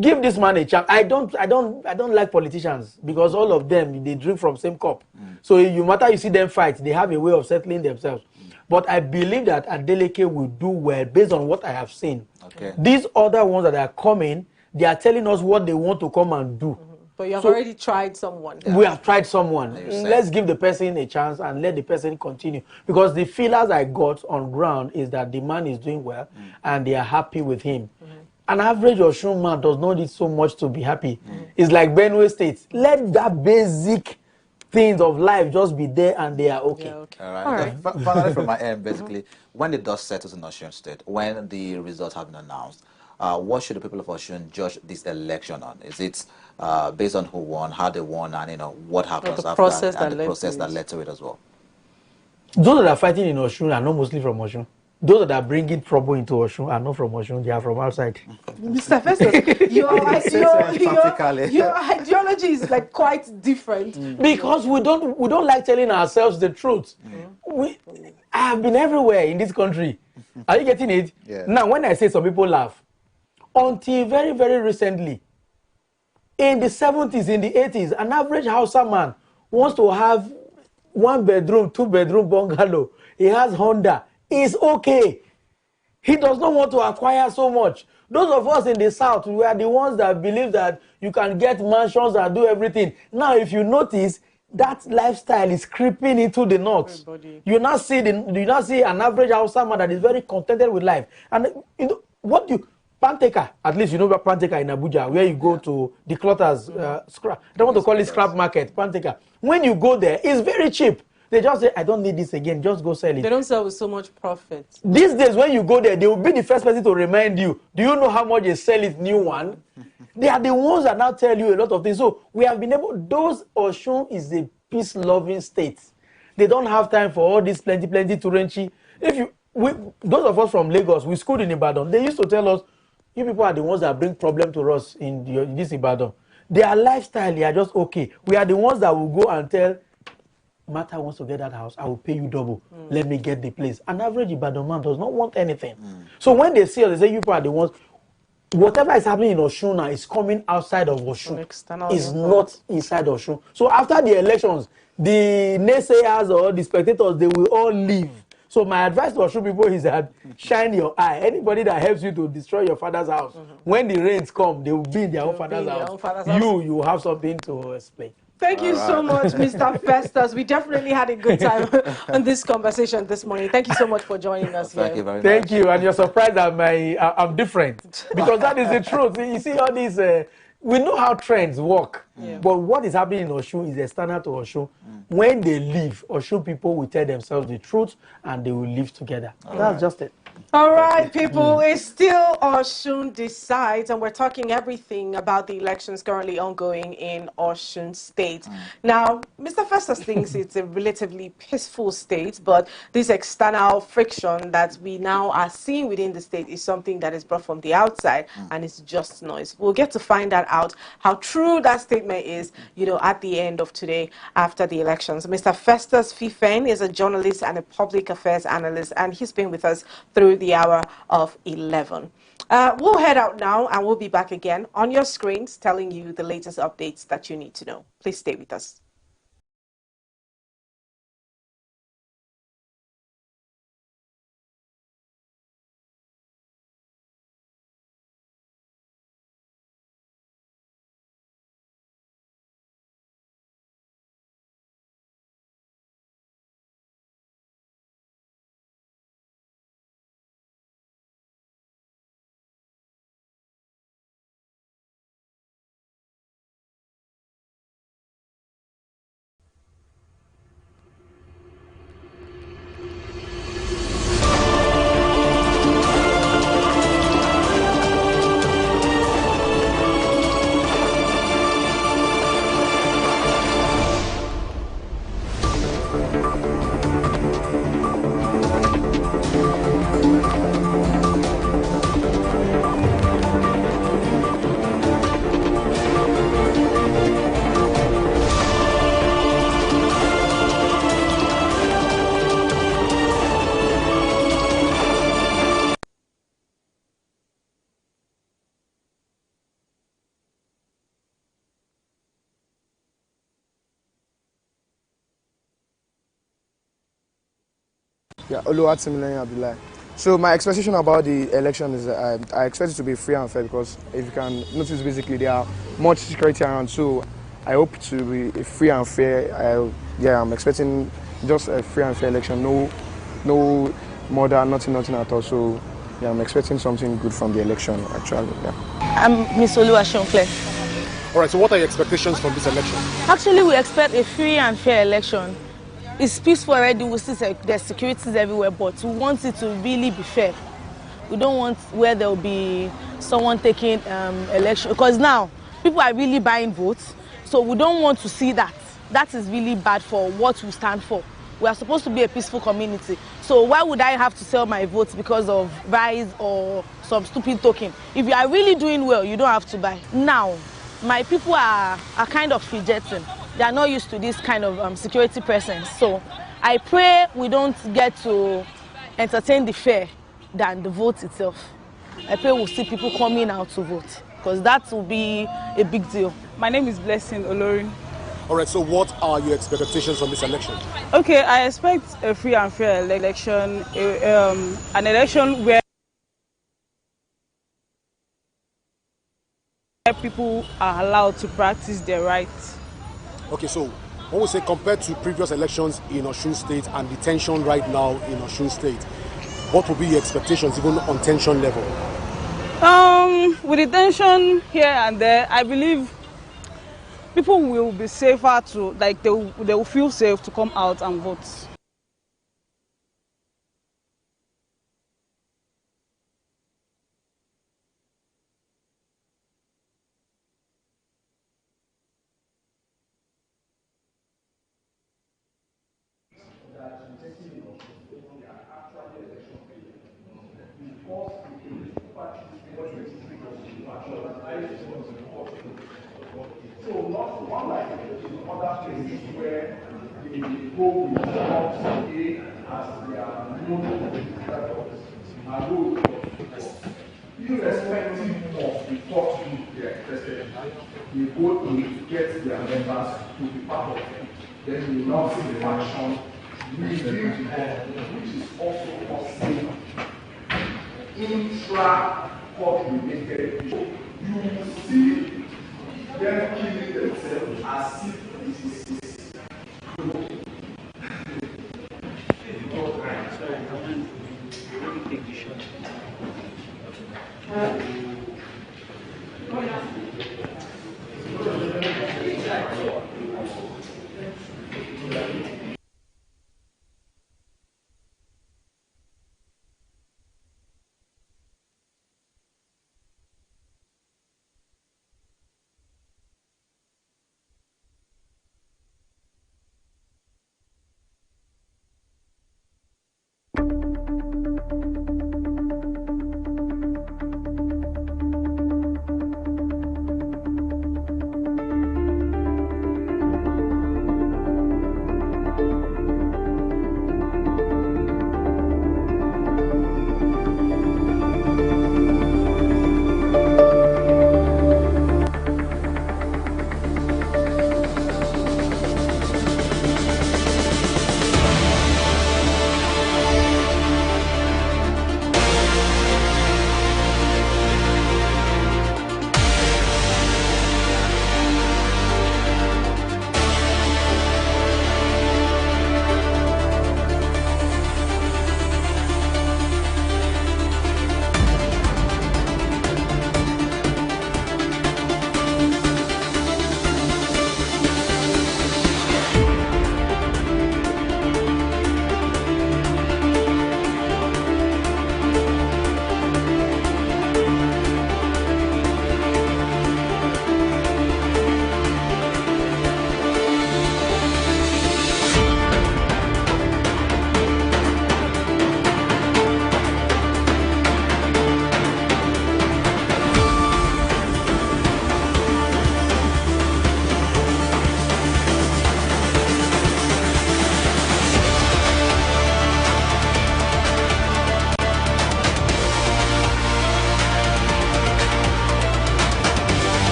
Speaker 1: give this man a chance. I don't like politicians because all of them, they drink from same cup. So no matter you see them fight, they have a way of settling themselves. But I believe that Adeleke will do well based on what I have seen. Okay. These other ones that are coming, they are telling us what they want to come and do.
Speaker 2: But you have already tried someone.
Speaker 1: We have tried someone. Let's give the person a chance and let the person continue. Because the feelers I got on ground is that the man is doing well and they are happy with him. An average Osun man does not need so much to be happy. It's like Benue State. Let that basic things of life just be there and they are okay.
Speaker 3: All right. Finally, from my end, basically, when the dust settles in Osun State, when the results have been announced, what should the people of Osun judge this election on? Is it based on who won, how they won, and what happens after, and the process that led to it as well?
Speaker 1: Those that are fighting in Osun are not mostly from Osun. Those that are bringing trouble into Osun are not from Osun, they are from outside.
Speaker 2: Mr. Festus, your ideology is like quite different.
Speaker 1: Because we don't like telling ourselves the truth. I have been everywhere in this country. Are you getting it? Yeah. Now, when I say some people laugh, until very, very recently, in the 70s, in the 80s, an average Hausa man wants to have 1 bedroom, 2 bedroom bungalow. He has Honda. It's okay. He does not want to acquire so much. Those of us in the South, we are the ones that believe that you can get mansions and do everything. Now, if you notice, that lifestyle is creeping into the North. You now see an average Hausa man that is very contented with life. And what do you... Panteka, at least you know about Panteka in Abuja, where you go to the clothers, scrap. I don't want to call it scrap market, Panteka. When you go there, it's very cheap. They just say, I don't need this again, just go sell it.
Speaker 2: They don't sell with so much profit.
Speaker 1: These days, when you go there, they will be the first person to remind you, do you know how much they sell it new one? They are the ones that now tell you a lot of things. So we have been able, Osun is a peace-loving state. They don't have time for all this plenty turenchi. Those of us from Lagos, we schooled in Ibadan, they used to tell us, you people are the ones that bring problem to us in this Ibadan. Their lifestyle, they are just okay. We are the ones that will go and tell, Martha wants to get that house, I will pay you double. Let me get the place. An average Ibadan man does not want anything. So when they see us, they say, you people are the ones, whatever is happening in Osun now is coming outside of Osun. It's not inside Osun. So after the elections, the naysayers or the spectators, they will all leave. So my advice to Osun people is that shine your eye. Anybody that helps you to destroy your father's house, when the rains come, they will be in their own father's house. You have something to explain.
Speaker 2: Thank you so much, Mr. Festus. We definitely had a good time on this conversation this morning. Thank you so much for joining us here.
Speaker 3: Thank you very much.
Speaker 1: Thank you, and you're surprised that I'm different. Because that is the truth. You see all these, we know how trends work. But what is happening in Osun is external to Osun. When they leave, Osun people will tell themselves the truth and they will live together. That's just it.
Speaker 2: All right, people, it's still Osun Decides, and we're talking everything about the elections currently ongoing in Osun State. Now, Mr. Festus thinks it's a relatively peaceful state, but this external friction that we now are seeing within the state is something that is brought from the outside, and it's just noise. We'll get to find that out, how true that statement is, at the end of today after the elections. Mr. Festus Fifen is a journalist and a public affairs analyst, and he's been with us through through the hour of 11. We'll head out now and we'll be back again on your screens telling you the latest updates that you need to know. Please stay with us.
Speaker 9: Yeah, Oluwatimileyin Abdullahi. So my expectation about the election is I expect it to be free and fair because if you can notice, basically there are much security around. So I hope to be free and fair. I'm expecting just a free and fair election. No murder, nothing at all. So yeah, I'm expecting something good from the election actually. Yeah.
Speaker 10: I'm Miss Oluwaseuncle.
Speaker 12: All right, so what are your expectations from this election?
Speaker 10: Actually, we expect a free and fair election. It's peaceful already. We see there's securities everywhere, but we want it to really be fair. We don't want where there will be someone taking election, because now people are really buying votes. So we don't want to see that. That is really bad for what we stand for. We are supposed to be a peaceful community. So why would I have to sell my votes because of rise or some stupid token? If you are really doing well, you don't have to buy. Now, my people are kind of fidgeting. They are not used to this kind of security presence. So I pray we don't get to entertain the fear than the vote itself. I pray we'll see people coming out to vote, because that will be a big deal.
Speaker 11: My name is Blessing Olorin.
Speaker 12: All right, so what are your expectations from this election?
Speaker 11: Okay, I expect a free and fair election, an election where people are allowed to practice their rights.
Speaker 12: Okay, so when we say compared to previous elections in Osun State and the tension right now in Osun State, what will be your expectations even on tension level?
Speaker 11: With the tension here and there, I believe people will be safer to, like, they will feel safe to come out and vote.
Speaker 5: So not one like other places where they go with jobs today as their known competitors and those irrespective of the thought group they are interested in, they go to get their members to be part of it. Then they now see the faction within which is also causing intra-court related issues. You will see them killing themselves as if this is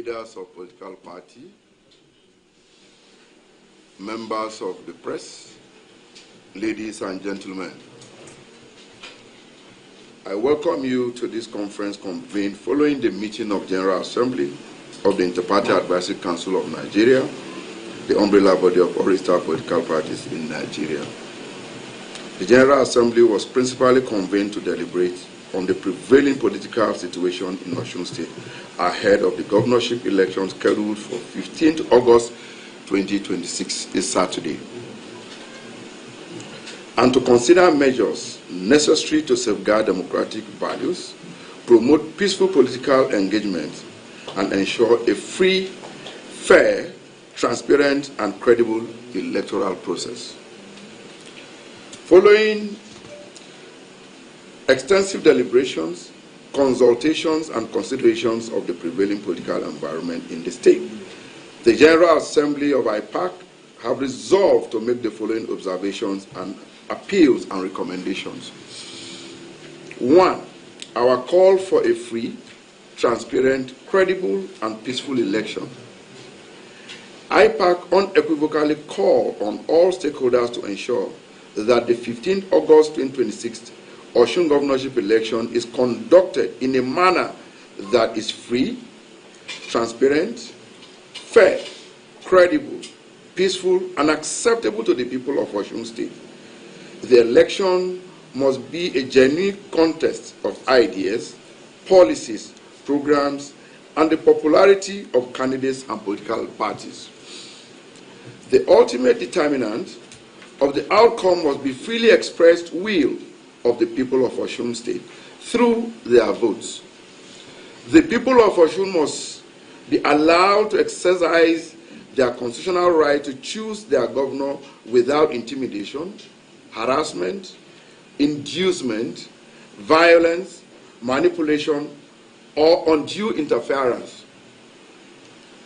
Speaker 21: leaders of political party, members of the press, ladies and gentlemen. I welcome you to this conference convened following the meeting of General Assembly of the Interparty Advisory Council of Nigeria, the umbrella body of all star political parties in Nigeria. The General Assembly was principally convened to deliberate on the prevailing political situation in Osun State ahead of the governorship elections scheduled for 15th August 2026, this Saturday, and to consider measures necessary to safeguard democratic values, promote peaceful political engagement, and ensure a free, fair, transparent, and credible electoral process. Following extensive deliberations, consultations, and considerations of the prevailing political environment in the state, the General Assembly of IPAC have resolved to make the following observations and appeals and recommendations. 1. Our call for a free, transparent, credible, and peaceful election. IPAC unequivocally call on all stakeholders to ensure that the 15th August 2026 Osun governorship election is conducted in a manner that is free, transparent, fair, credible, peaceful, and acceptable to the people of Osun State. The election must be a genuine contest of ideas, policies, programs, and the popularity of candidates and political parties. The ultimate determinant of the outcome must be freely expressed will of the people of Osun State through their votes. The people of Osun must be allowed to exercise their constitutional right to choose their governor without intimidation, harassment, inducement, violence, manipulation, or undue interference.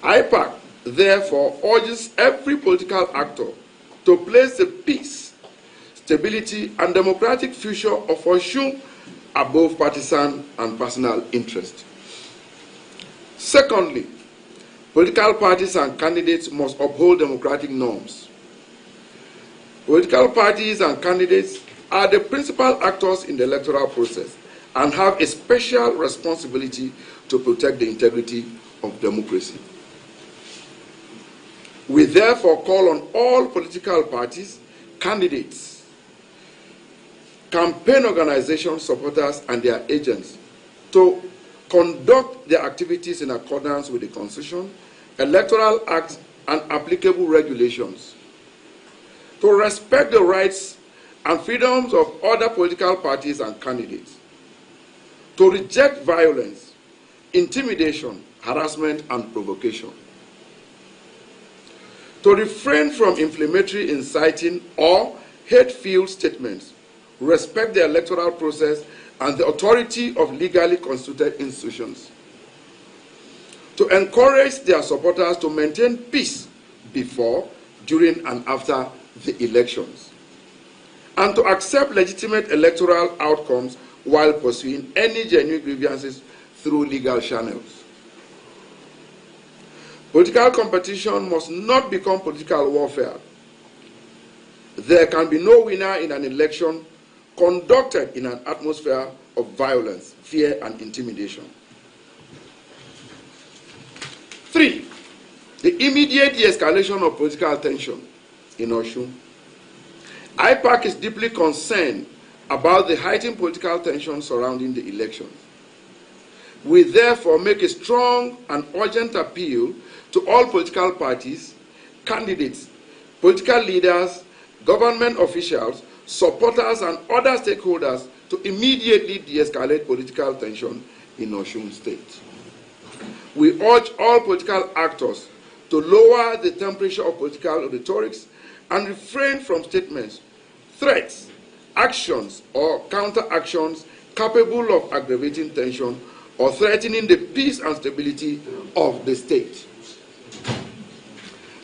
Speaker 21: IPAC therefore urges every political actor to place the peace, stability, and democratic future of Osun above partisan and personal interest. Secondly, political parties and candidates must uphold democratic norms. Political parties and candidates are the principal actors in the electoral process and have a special responsibility to protect the integrity of democracy. We therefore call on all political parties, candidates, campaign organizations, supporters, and their agents to conduct their activities in accordance with the Constitution, Electoral Act, and applicable regulations, to respect the rights and freedoms of other political parties and candidates, to reject violence, intimidation, harassment, and provocation, to refrain from inflammatory, inciting, or hate-filled statements, respect the electoral process and the authority of legally constituted institutions, to encourage their supporters to maintain peace before, during, and after the elections, and to accept legitimate electoral outcomes while pursuing any genuine grievances through legal channels. Political competition must not become political warfare. There can be no winner in an election conducted in an atmosphere of violence, fear, and intimidation. 3. The immediate de-escalation of political tension in Osun. IPAC is deeply concerned about the heightened political tension surrounding the elections. We therefore make a strong and urgent appeal to all political parties, candidates, political leaders, government officials, supporters, and other stakeholders to immediately de-escalate political tension in Osun State. We urge all political actors to lower the temperature of political rhetorics and refrain from statements, threats, actions, or counter-actions capable of aggravating tension or threatening the peace and stability of the state.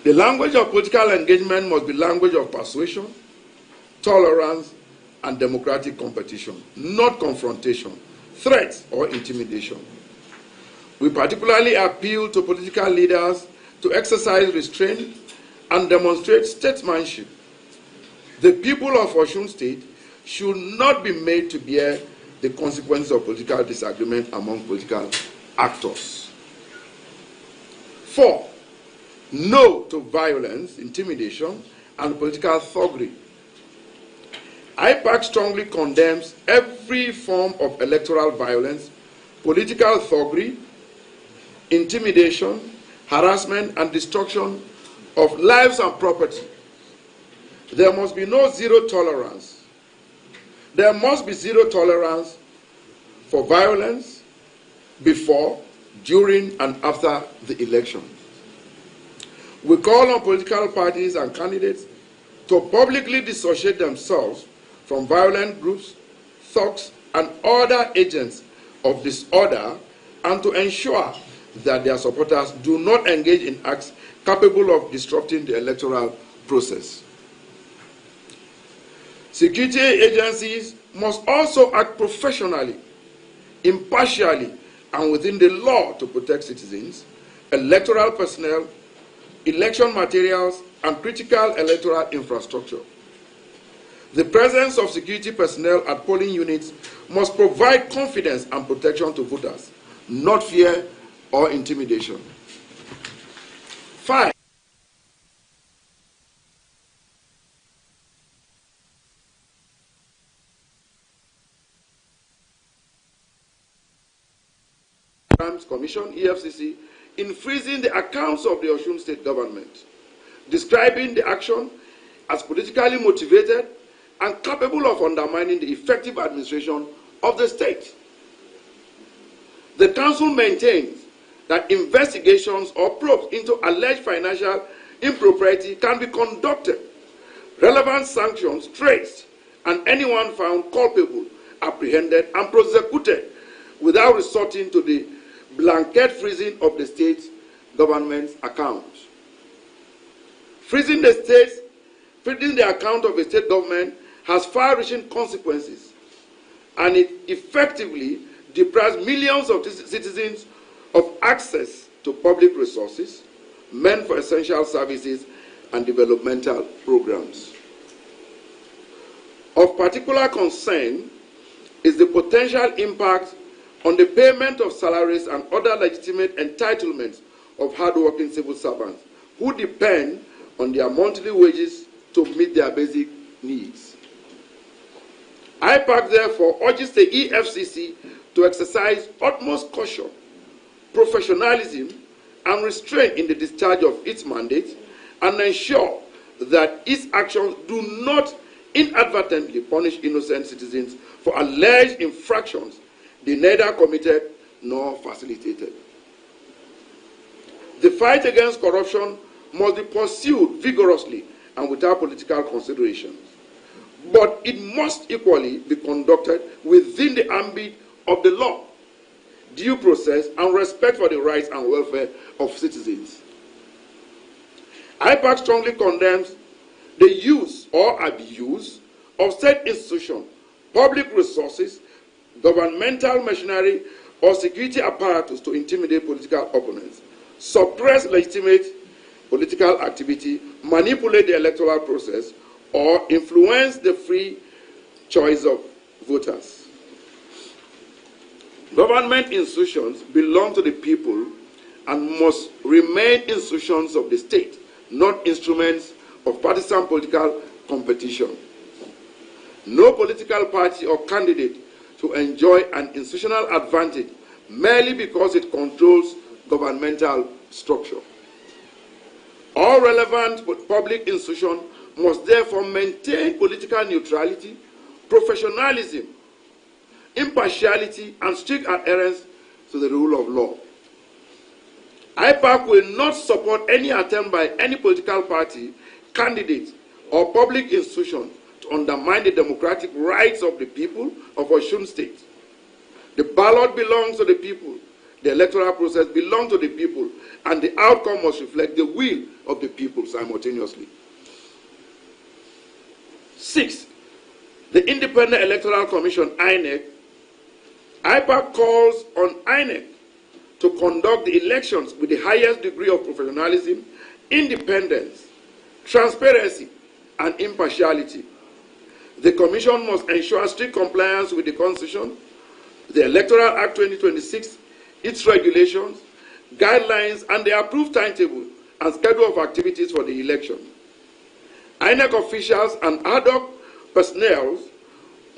Speaker 21: The language of political engagement must be language of persuasion, tolerance, and democratic competition, not confrontation, threats, or intimidation. We particularly appeal to political leaders to exercise restraint and demonstrate statesmanship. The people of Osun State should not be made to bear the consequences of political disagreement among political actors. 4. No to violence, intimidation, and political thuggery. IPAC strongly condemns every form of electoral violence, political thuggery, intimidation, harassment, and destruction of lives and property. There must be no zero tolerance. There must be zero tolerance for violence before, during, and after the election. We call on political parties and candidates to publicly dissociate themselves from violent groups, thugs, and other agents of disorder, and to ensure that their supporters do not engage in acts capable of disrupting the electoral process. Security agencies must also act professionally, impartially, and within the law to protect citizens, electoral personnel, election materials, and critical electoral infrastructure. The presence of security personnel at polling units must provide confidence and protection to voters, not fear or intimidation. 5. Commission, EFCC, in freezing the accounts of the Osun State government, describing the action as politically motivated and capable of undermining the effective administration of the state. The Council maintains that investigations or probes into alleged financial impropriety can be conducted, relevant sanctions traced, and anyone found culpable apprehended and prosecuted without resorting to the blanket freezing of the state government's accounts. Freezing the account of a state government has far-reaching consequences, and it effectively deprives millions of citizens of access to public resources meant for essential services and developmental programs. Of particular concern is the potential impact on the payment of salaries and other legitimate entitlements of hard-working civil servants who depend on their monthly wages to meet their basic needs. IPAC therefore urges the EFCC to exercise utmost caution, professionalism, and restraint in the discharge of its mandate, and ensure that its actions do not inadvertently punish innocent citizens for alleged infractions they neither committed nor facilitated. The fight against corruption must be pursued vigorously and without political considerations, but it must equally be conducted within the ambit of the law, due process, and respect for the rights and welfare of citizens. IPAC strongly condemns the use or abuse of state institutions, public resources, governmental machinery, or security apparatus to intimidate political opponents, suppress legitimate political activity, manipulate the electoral process, or influence the free choice of voters. Government institutions belong to the people and must remain institutions of the state, not instruments of partisan political competition. No political party or candidate to enjoy an institutional advantage merely because it controls governmental structure. All relevant public institutions must therefore maintain political neutrality, professionalism, impartiality, and strict adherence to the rule of law. IPAC will not support any attempt by any political party, candidate, or public institution to undermine the democratic rights of the people of Osun State. The ballot belongs to the people, the electoral process belongs to the people, and the outcome must reflect the will of the people simultaneously. 6. The Independent Electoral Commission, INEC. IPAC calls on INEC to conduct the elections with the highest degree of professionalism, independence, transparency, and impartiality. The Commission must ensure strict compliance with the Constitution, the Electoral Act 2026, its regulations, guidelines, and the approved timetable and schedule of activities for the election. INEC officials and ad hoc personnel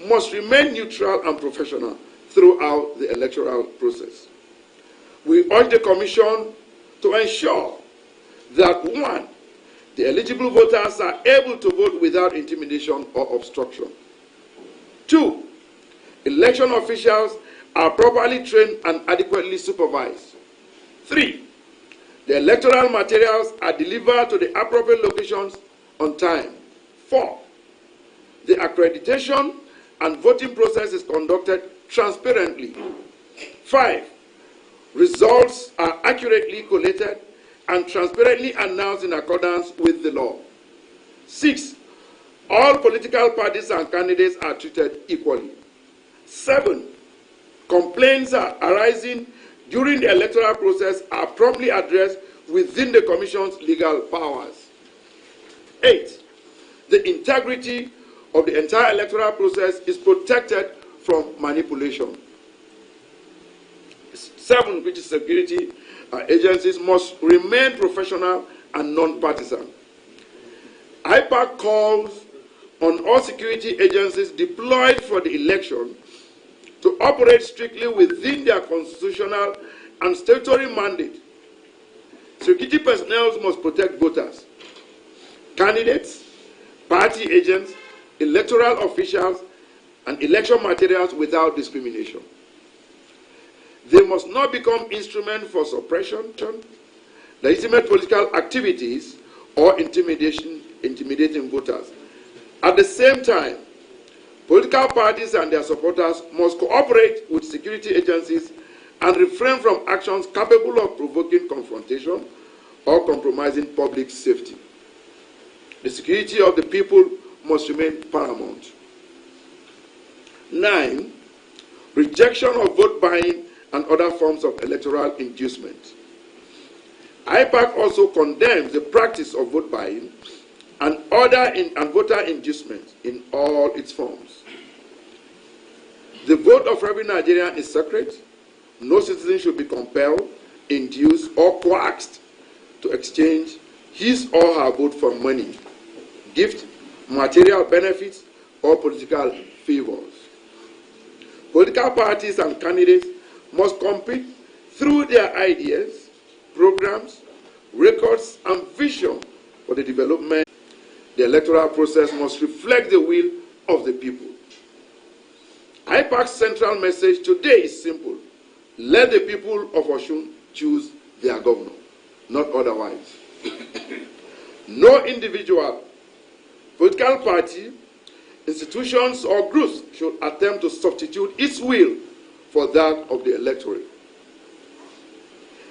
Speaker 21: must remain neutral and professional throughout the electoral process. We urge the Commission to ensure that 1. The eligible voters are able to vote without intimidation or obstruction. 2. Election officials are properly trained and adequately supervised. 3. The electoral materials are delivered to the appropriate locations on time. 4. The accreditation and voting process is conducted transparently. 5. Results are accurately collated and transparently announced in accordance with the law. 6. All political parties and candidates are treated equally. 7. Complaints arising during the electoral process are promptly addressed within the Commission's legal powers. 8. The integrity of the entire electoral process is protected from manipulation. 7, which is security agencies must remain professional and non-partisan. IPAC calls on all security agencies deployed for the election to operate strictly within their constitutional and statutory mandate. Security personnel must protect voters, candidates, party agents, electoral officials, and election materials without discrimination. They must not become instruments for suppression, legitimate political activities, or intimidating voters. At the same time, political parties and their supporters must cooperate with security agencies and refrain from actions capable of provoking confrontation or compromising public safety. The security of the people must remain paramount. 9. Rejection of vote buying and other forms of electoral inducement. IPAC also condemns the practice of vote buying and voter inducement in all its forms. The vote of every Nigerian is sacred. No citizen should be compelled, induced, or coaxed to exchange his or her vote for money, gift, material benefits, or political favors. Political parties and candidates must compete through their ideas, programs, records, and vision for the development. The electoral process must reflect the will of the people. IPAC's central message today is simple. Let the people of Osun choose their governor, not otherwise. No individual, political party, institutions, or groups should attempt to substitute its will for that of the electorate.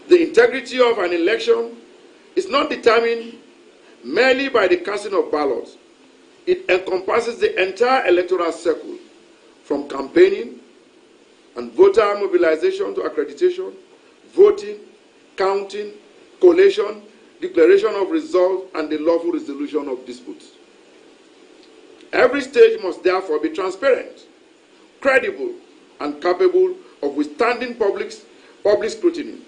Speaker 21: The integrity of an election is not determined merely by the casting of ballots. It encompasses the entire electoral circle, from campaigning and voter mobilization to accreditation, voting, counting, collation, declaration of results, and the lawful resolution of disputes. Every stage must therefore be transparent, credible, and capable of withstanding public scrutiny.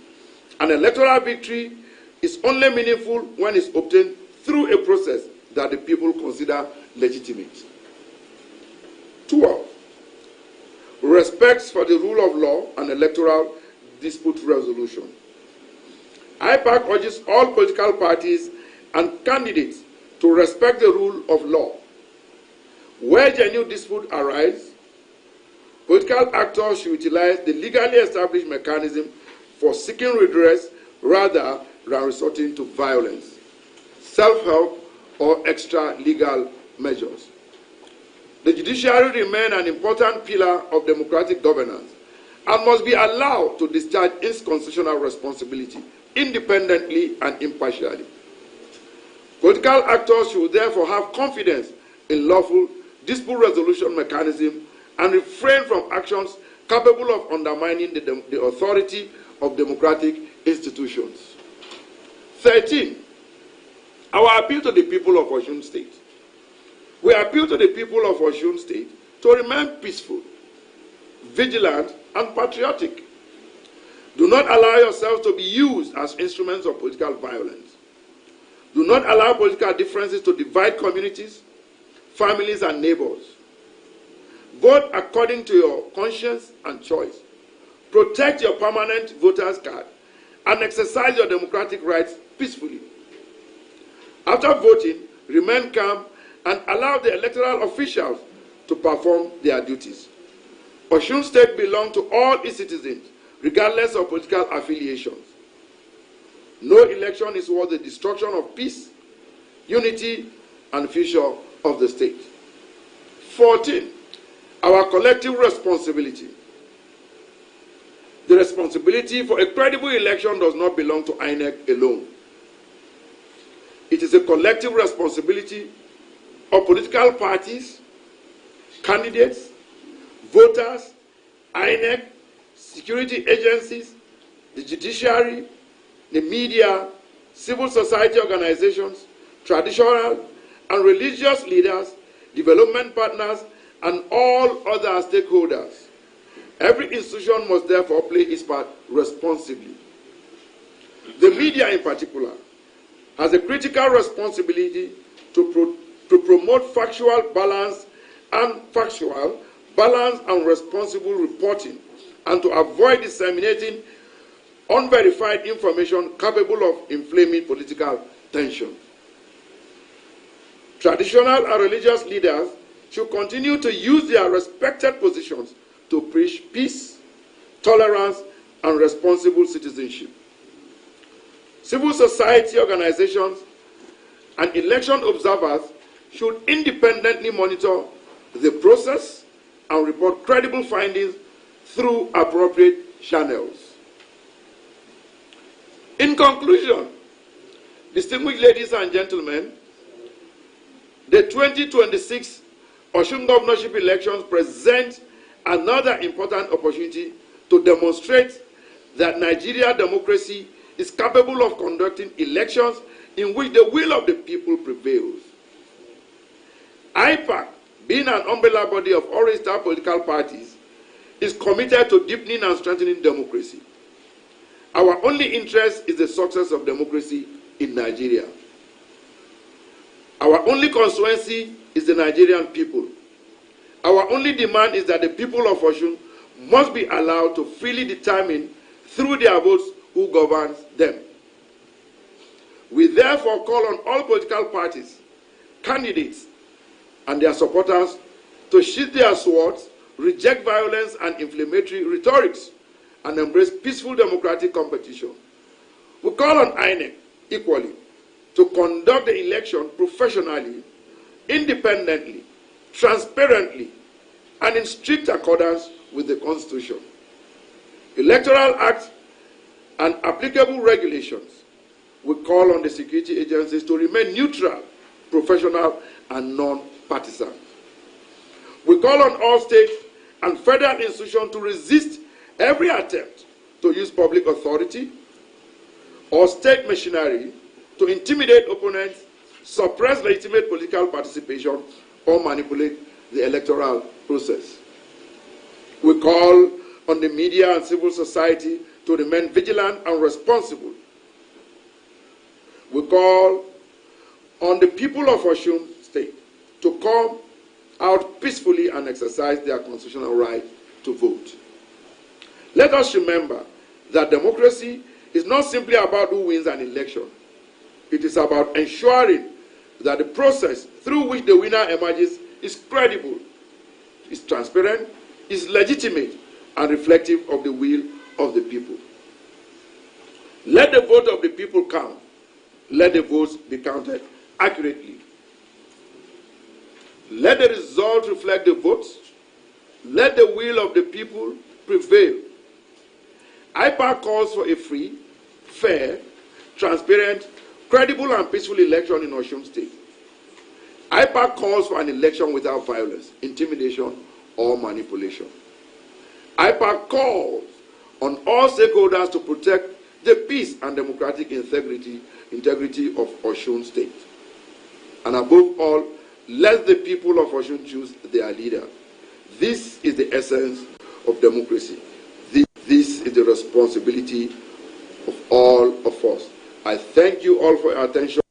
Speaker 21: An electoral victory is only meaningful when it's obtained through a process that the people consider legitimate. 12. Respect for the rule of law and electoral dispute resolution. IPAC urges all political parties and candidates to respect the rule of law. Where genuine dispute arise, political actors should utilize the legally established mechanism for seeking redress rather than resorting to violence, self-help, or extra legal measures. The judiciary remains an important pillar of democratic governance and must be allowed to discharge its constitutional responsibility independently and impartially. Political actors should therefore have confidence in lawful dispute resolution mechanism and refrain from actions capable of undermining the authority of democratic institutions. 13. Our appeal to the people of Osun State. We appeal to the people of Osun State to remain peaceful, vigilant, and patriotic. Do not allow yourselves to be used as instruments of political violence. Do not allow political differences to divide communities, families, and neighbors. Vote according to your conscience and choice. Protect your permanent voter's card and exercise your democratic rights peacefully. After voting, remain calm and allow the electoral officials to perform their duties. Osun State belongs to all its citizens, regardless of political affiliations. No election is worth the destruction of peace, unity, and future of the state. 14. Our collective responsibility. The responsibility for a credible election does not belong to INEC alone. It is a collective responsibility of political parties, candidates, voters, INEC, security agencies, the judiciary, the media, civil society organizations, traditional and religious leaders, development partners, and all other stakeholders. Every institution must therefore play its part responsibly. The media in particular has a critical responsibility to promote factual balance and responsible reporting, and to avoid disseminating unverified information capable of inflaming political tension. Traditional and religious leaders should continue to use their respected positions to preach peace, tolerance, and responsible citizenship. Civil society organizations and election observers should independently monitor the process and report credible findings through appropriate channels. In conclusion, distinguished ladies and gentlemen, the 2026 Osun Governorship elections present another important opportunity to demonstrate that Nigeria democracy is capable of conducting elections in which the will of the people prevails. IPAC, being an umbrella body of all registered political parties, is committed to deepening and strengthening democracy. Our only interest is the success of democracy in Nigeria. Our only constituency is the Nigerian people. Our only demand is that the people of Osun must be allowed to freely determine through their votes who governs them. We therefore call on all political parties, candidates, and their supporters to sheath their swords, reject violence and inflammatory rhetorics, and embrace peaceful democratic competition. We call on INEC equally to conduct the election professionally, independently, transparently, and in strict accordance with the Constitution, Electoral Act, and applicable regulations. We call on the security agencies to remain neutral, professional, and non-partisan. We call on all states and federal institutions to resist every attempt to use public authority or state machinery to intimidate opponents, suppress legitimate political participation, or manipulate the electoral process. We call on the media and civil society to remain vigilant and responsible. We call on the people of Osun State to come out peacefully and exercise their constitutional right to vote. Let us remember that democracy is not simply about who wins an election. It is about ensuring that the process through which the winner emerges is credible, is transparent, is legitimate, and reflective of the will of the people. Let the vote of the people count. Let the votes be counted accurately. Let the result reflect the votes. Let the will of the people prevail. IPAC calls for a free, fair, transparent, credible, and peaceful election in Osun State. IPAC calls for an election without violence, intimidation, or manipulation. IPAC calls on all stakeholders to protect the peace and democratic integrity of Osun State. And above all, let the people of Osun choose their leader. This is the essence of democracy. This is the responsibility of all of us. I thank you all for your attention.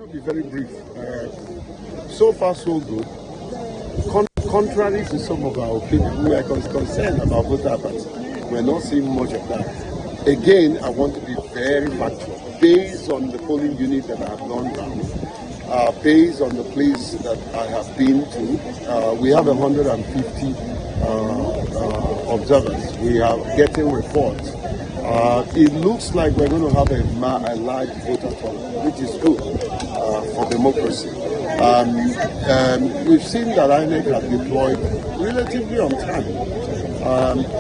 Speaker 14: to be very brief. So far, so good. Contrary to some of our opinions, we are concerned about voter apathy. We're not seeing much of that. Again, I want to be very factual. Based on the polling unit that I have gone down, based on the place that I have been to, we have 150 observers. We are getting reports. It looks like we're going to have a large voter turnout, which is good for democracy. We've seen that INEC has deployed relatively on time.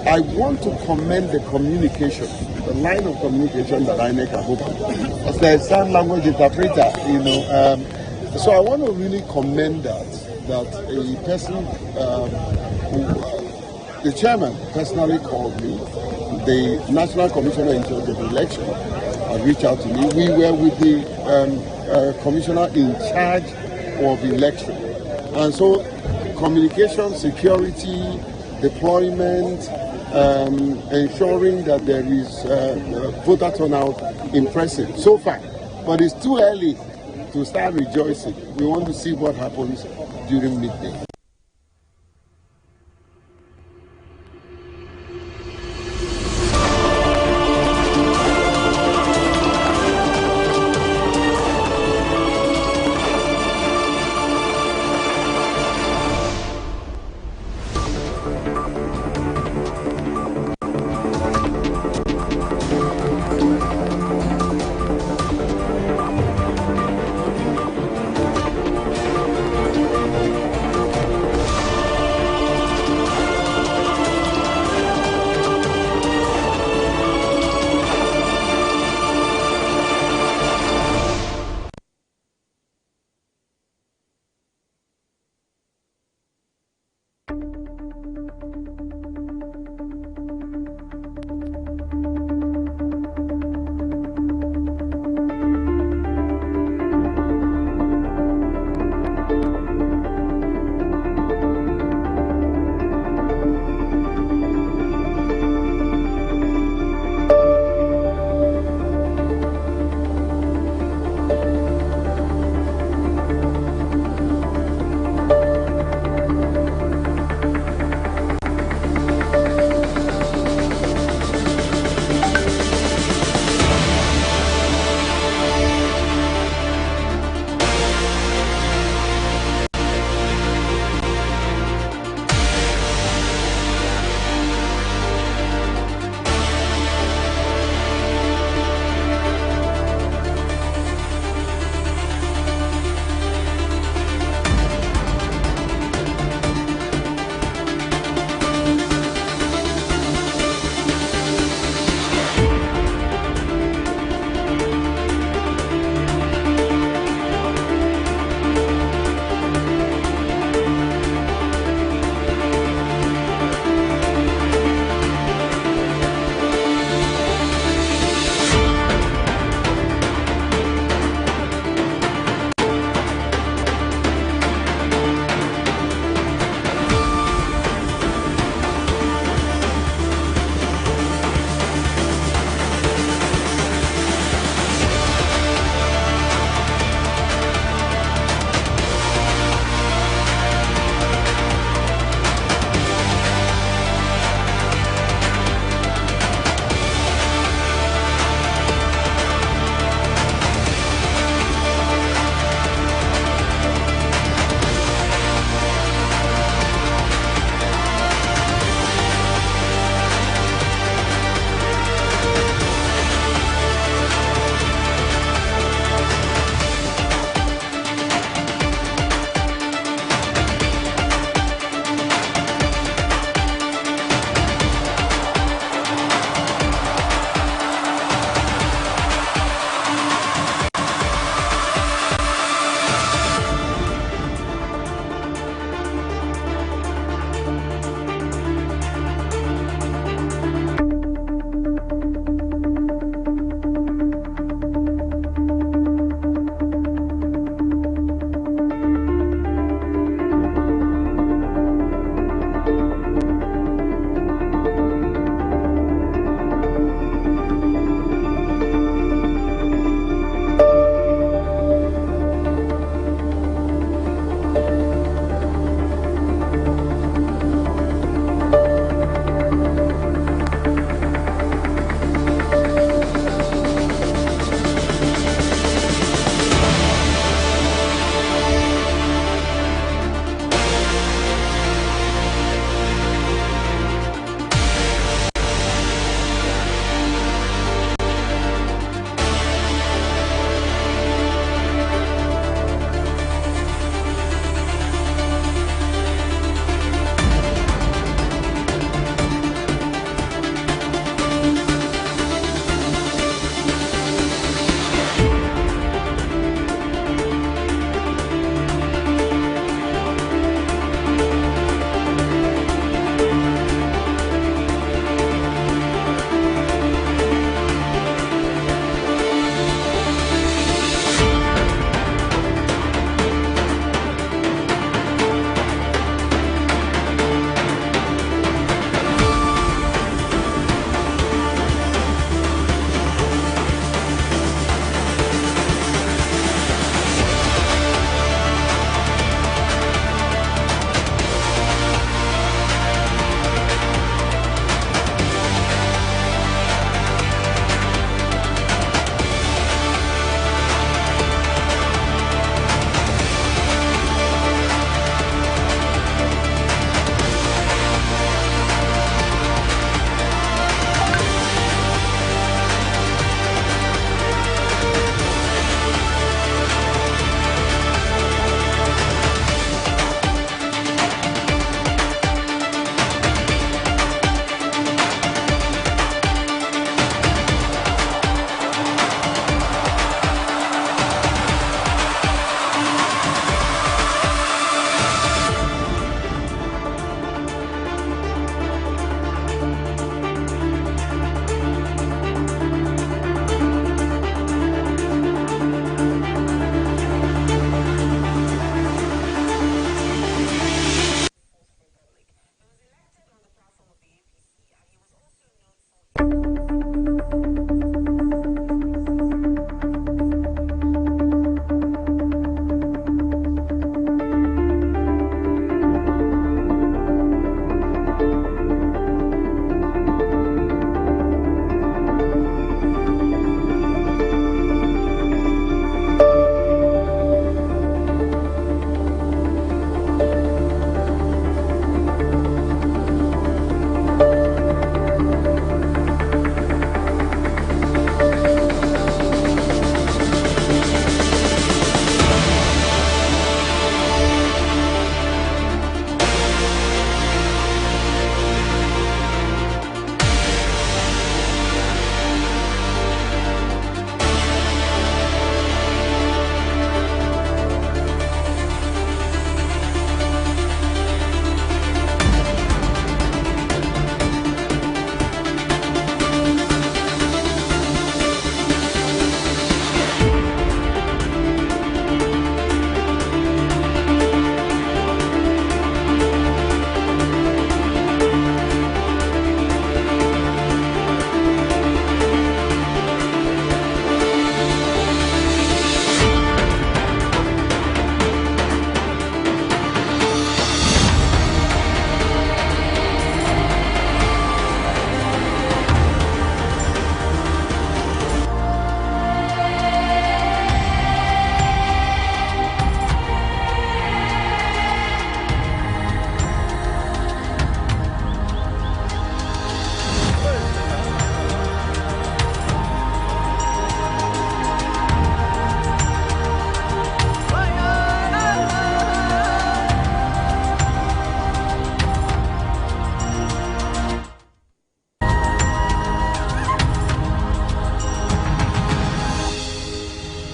Speaker 14: I want to commend the communication, the line of communication that INEC have opened. As a sign language interpreter, so I want to really commend that a person, the chairman personally called me. The National Commissioner in charge of the election reached out to me. We were with the Commissioner in charge of the election. And so communication, security, deployment, ensuring that there is voter turnout impressive so far. But it's too early to start rejoicing. We want to see what happens during midday.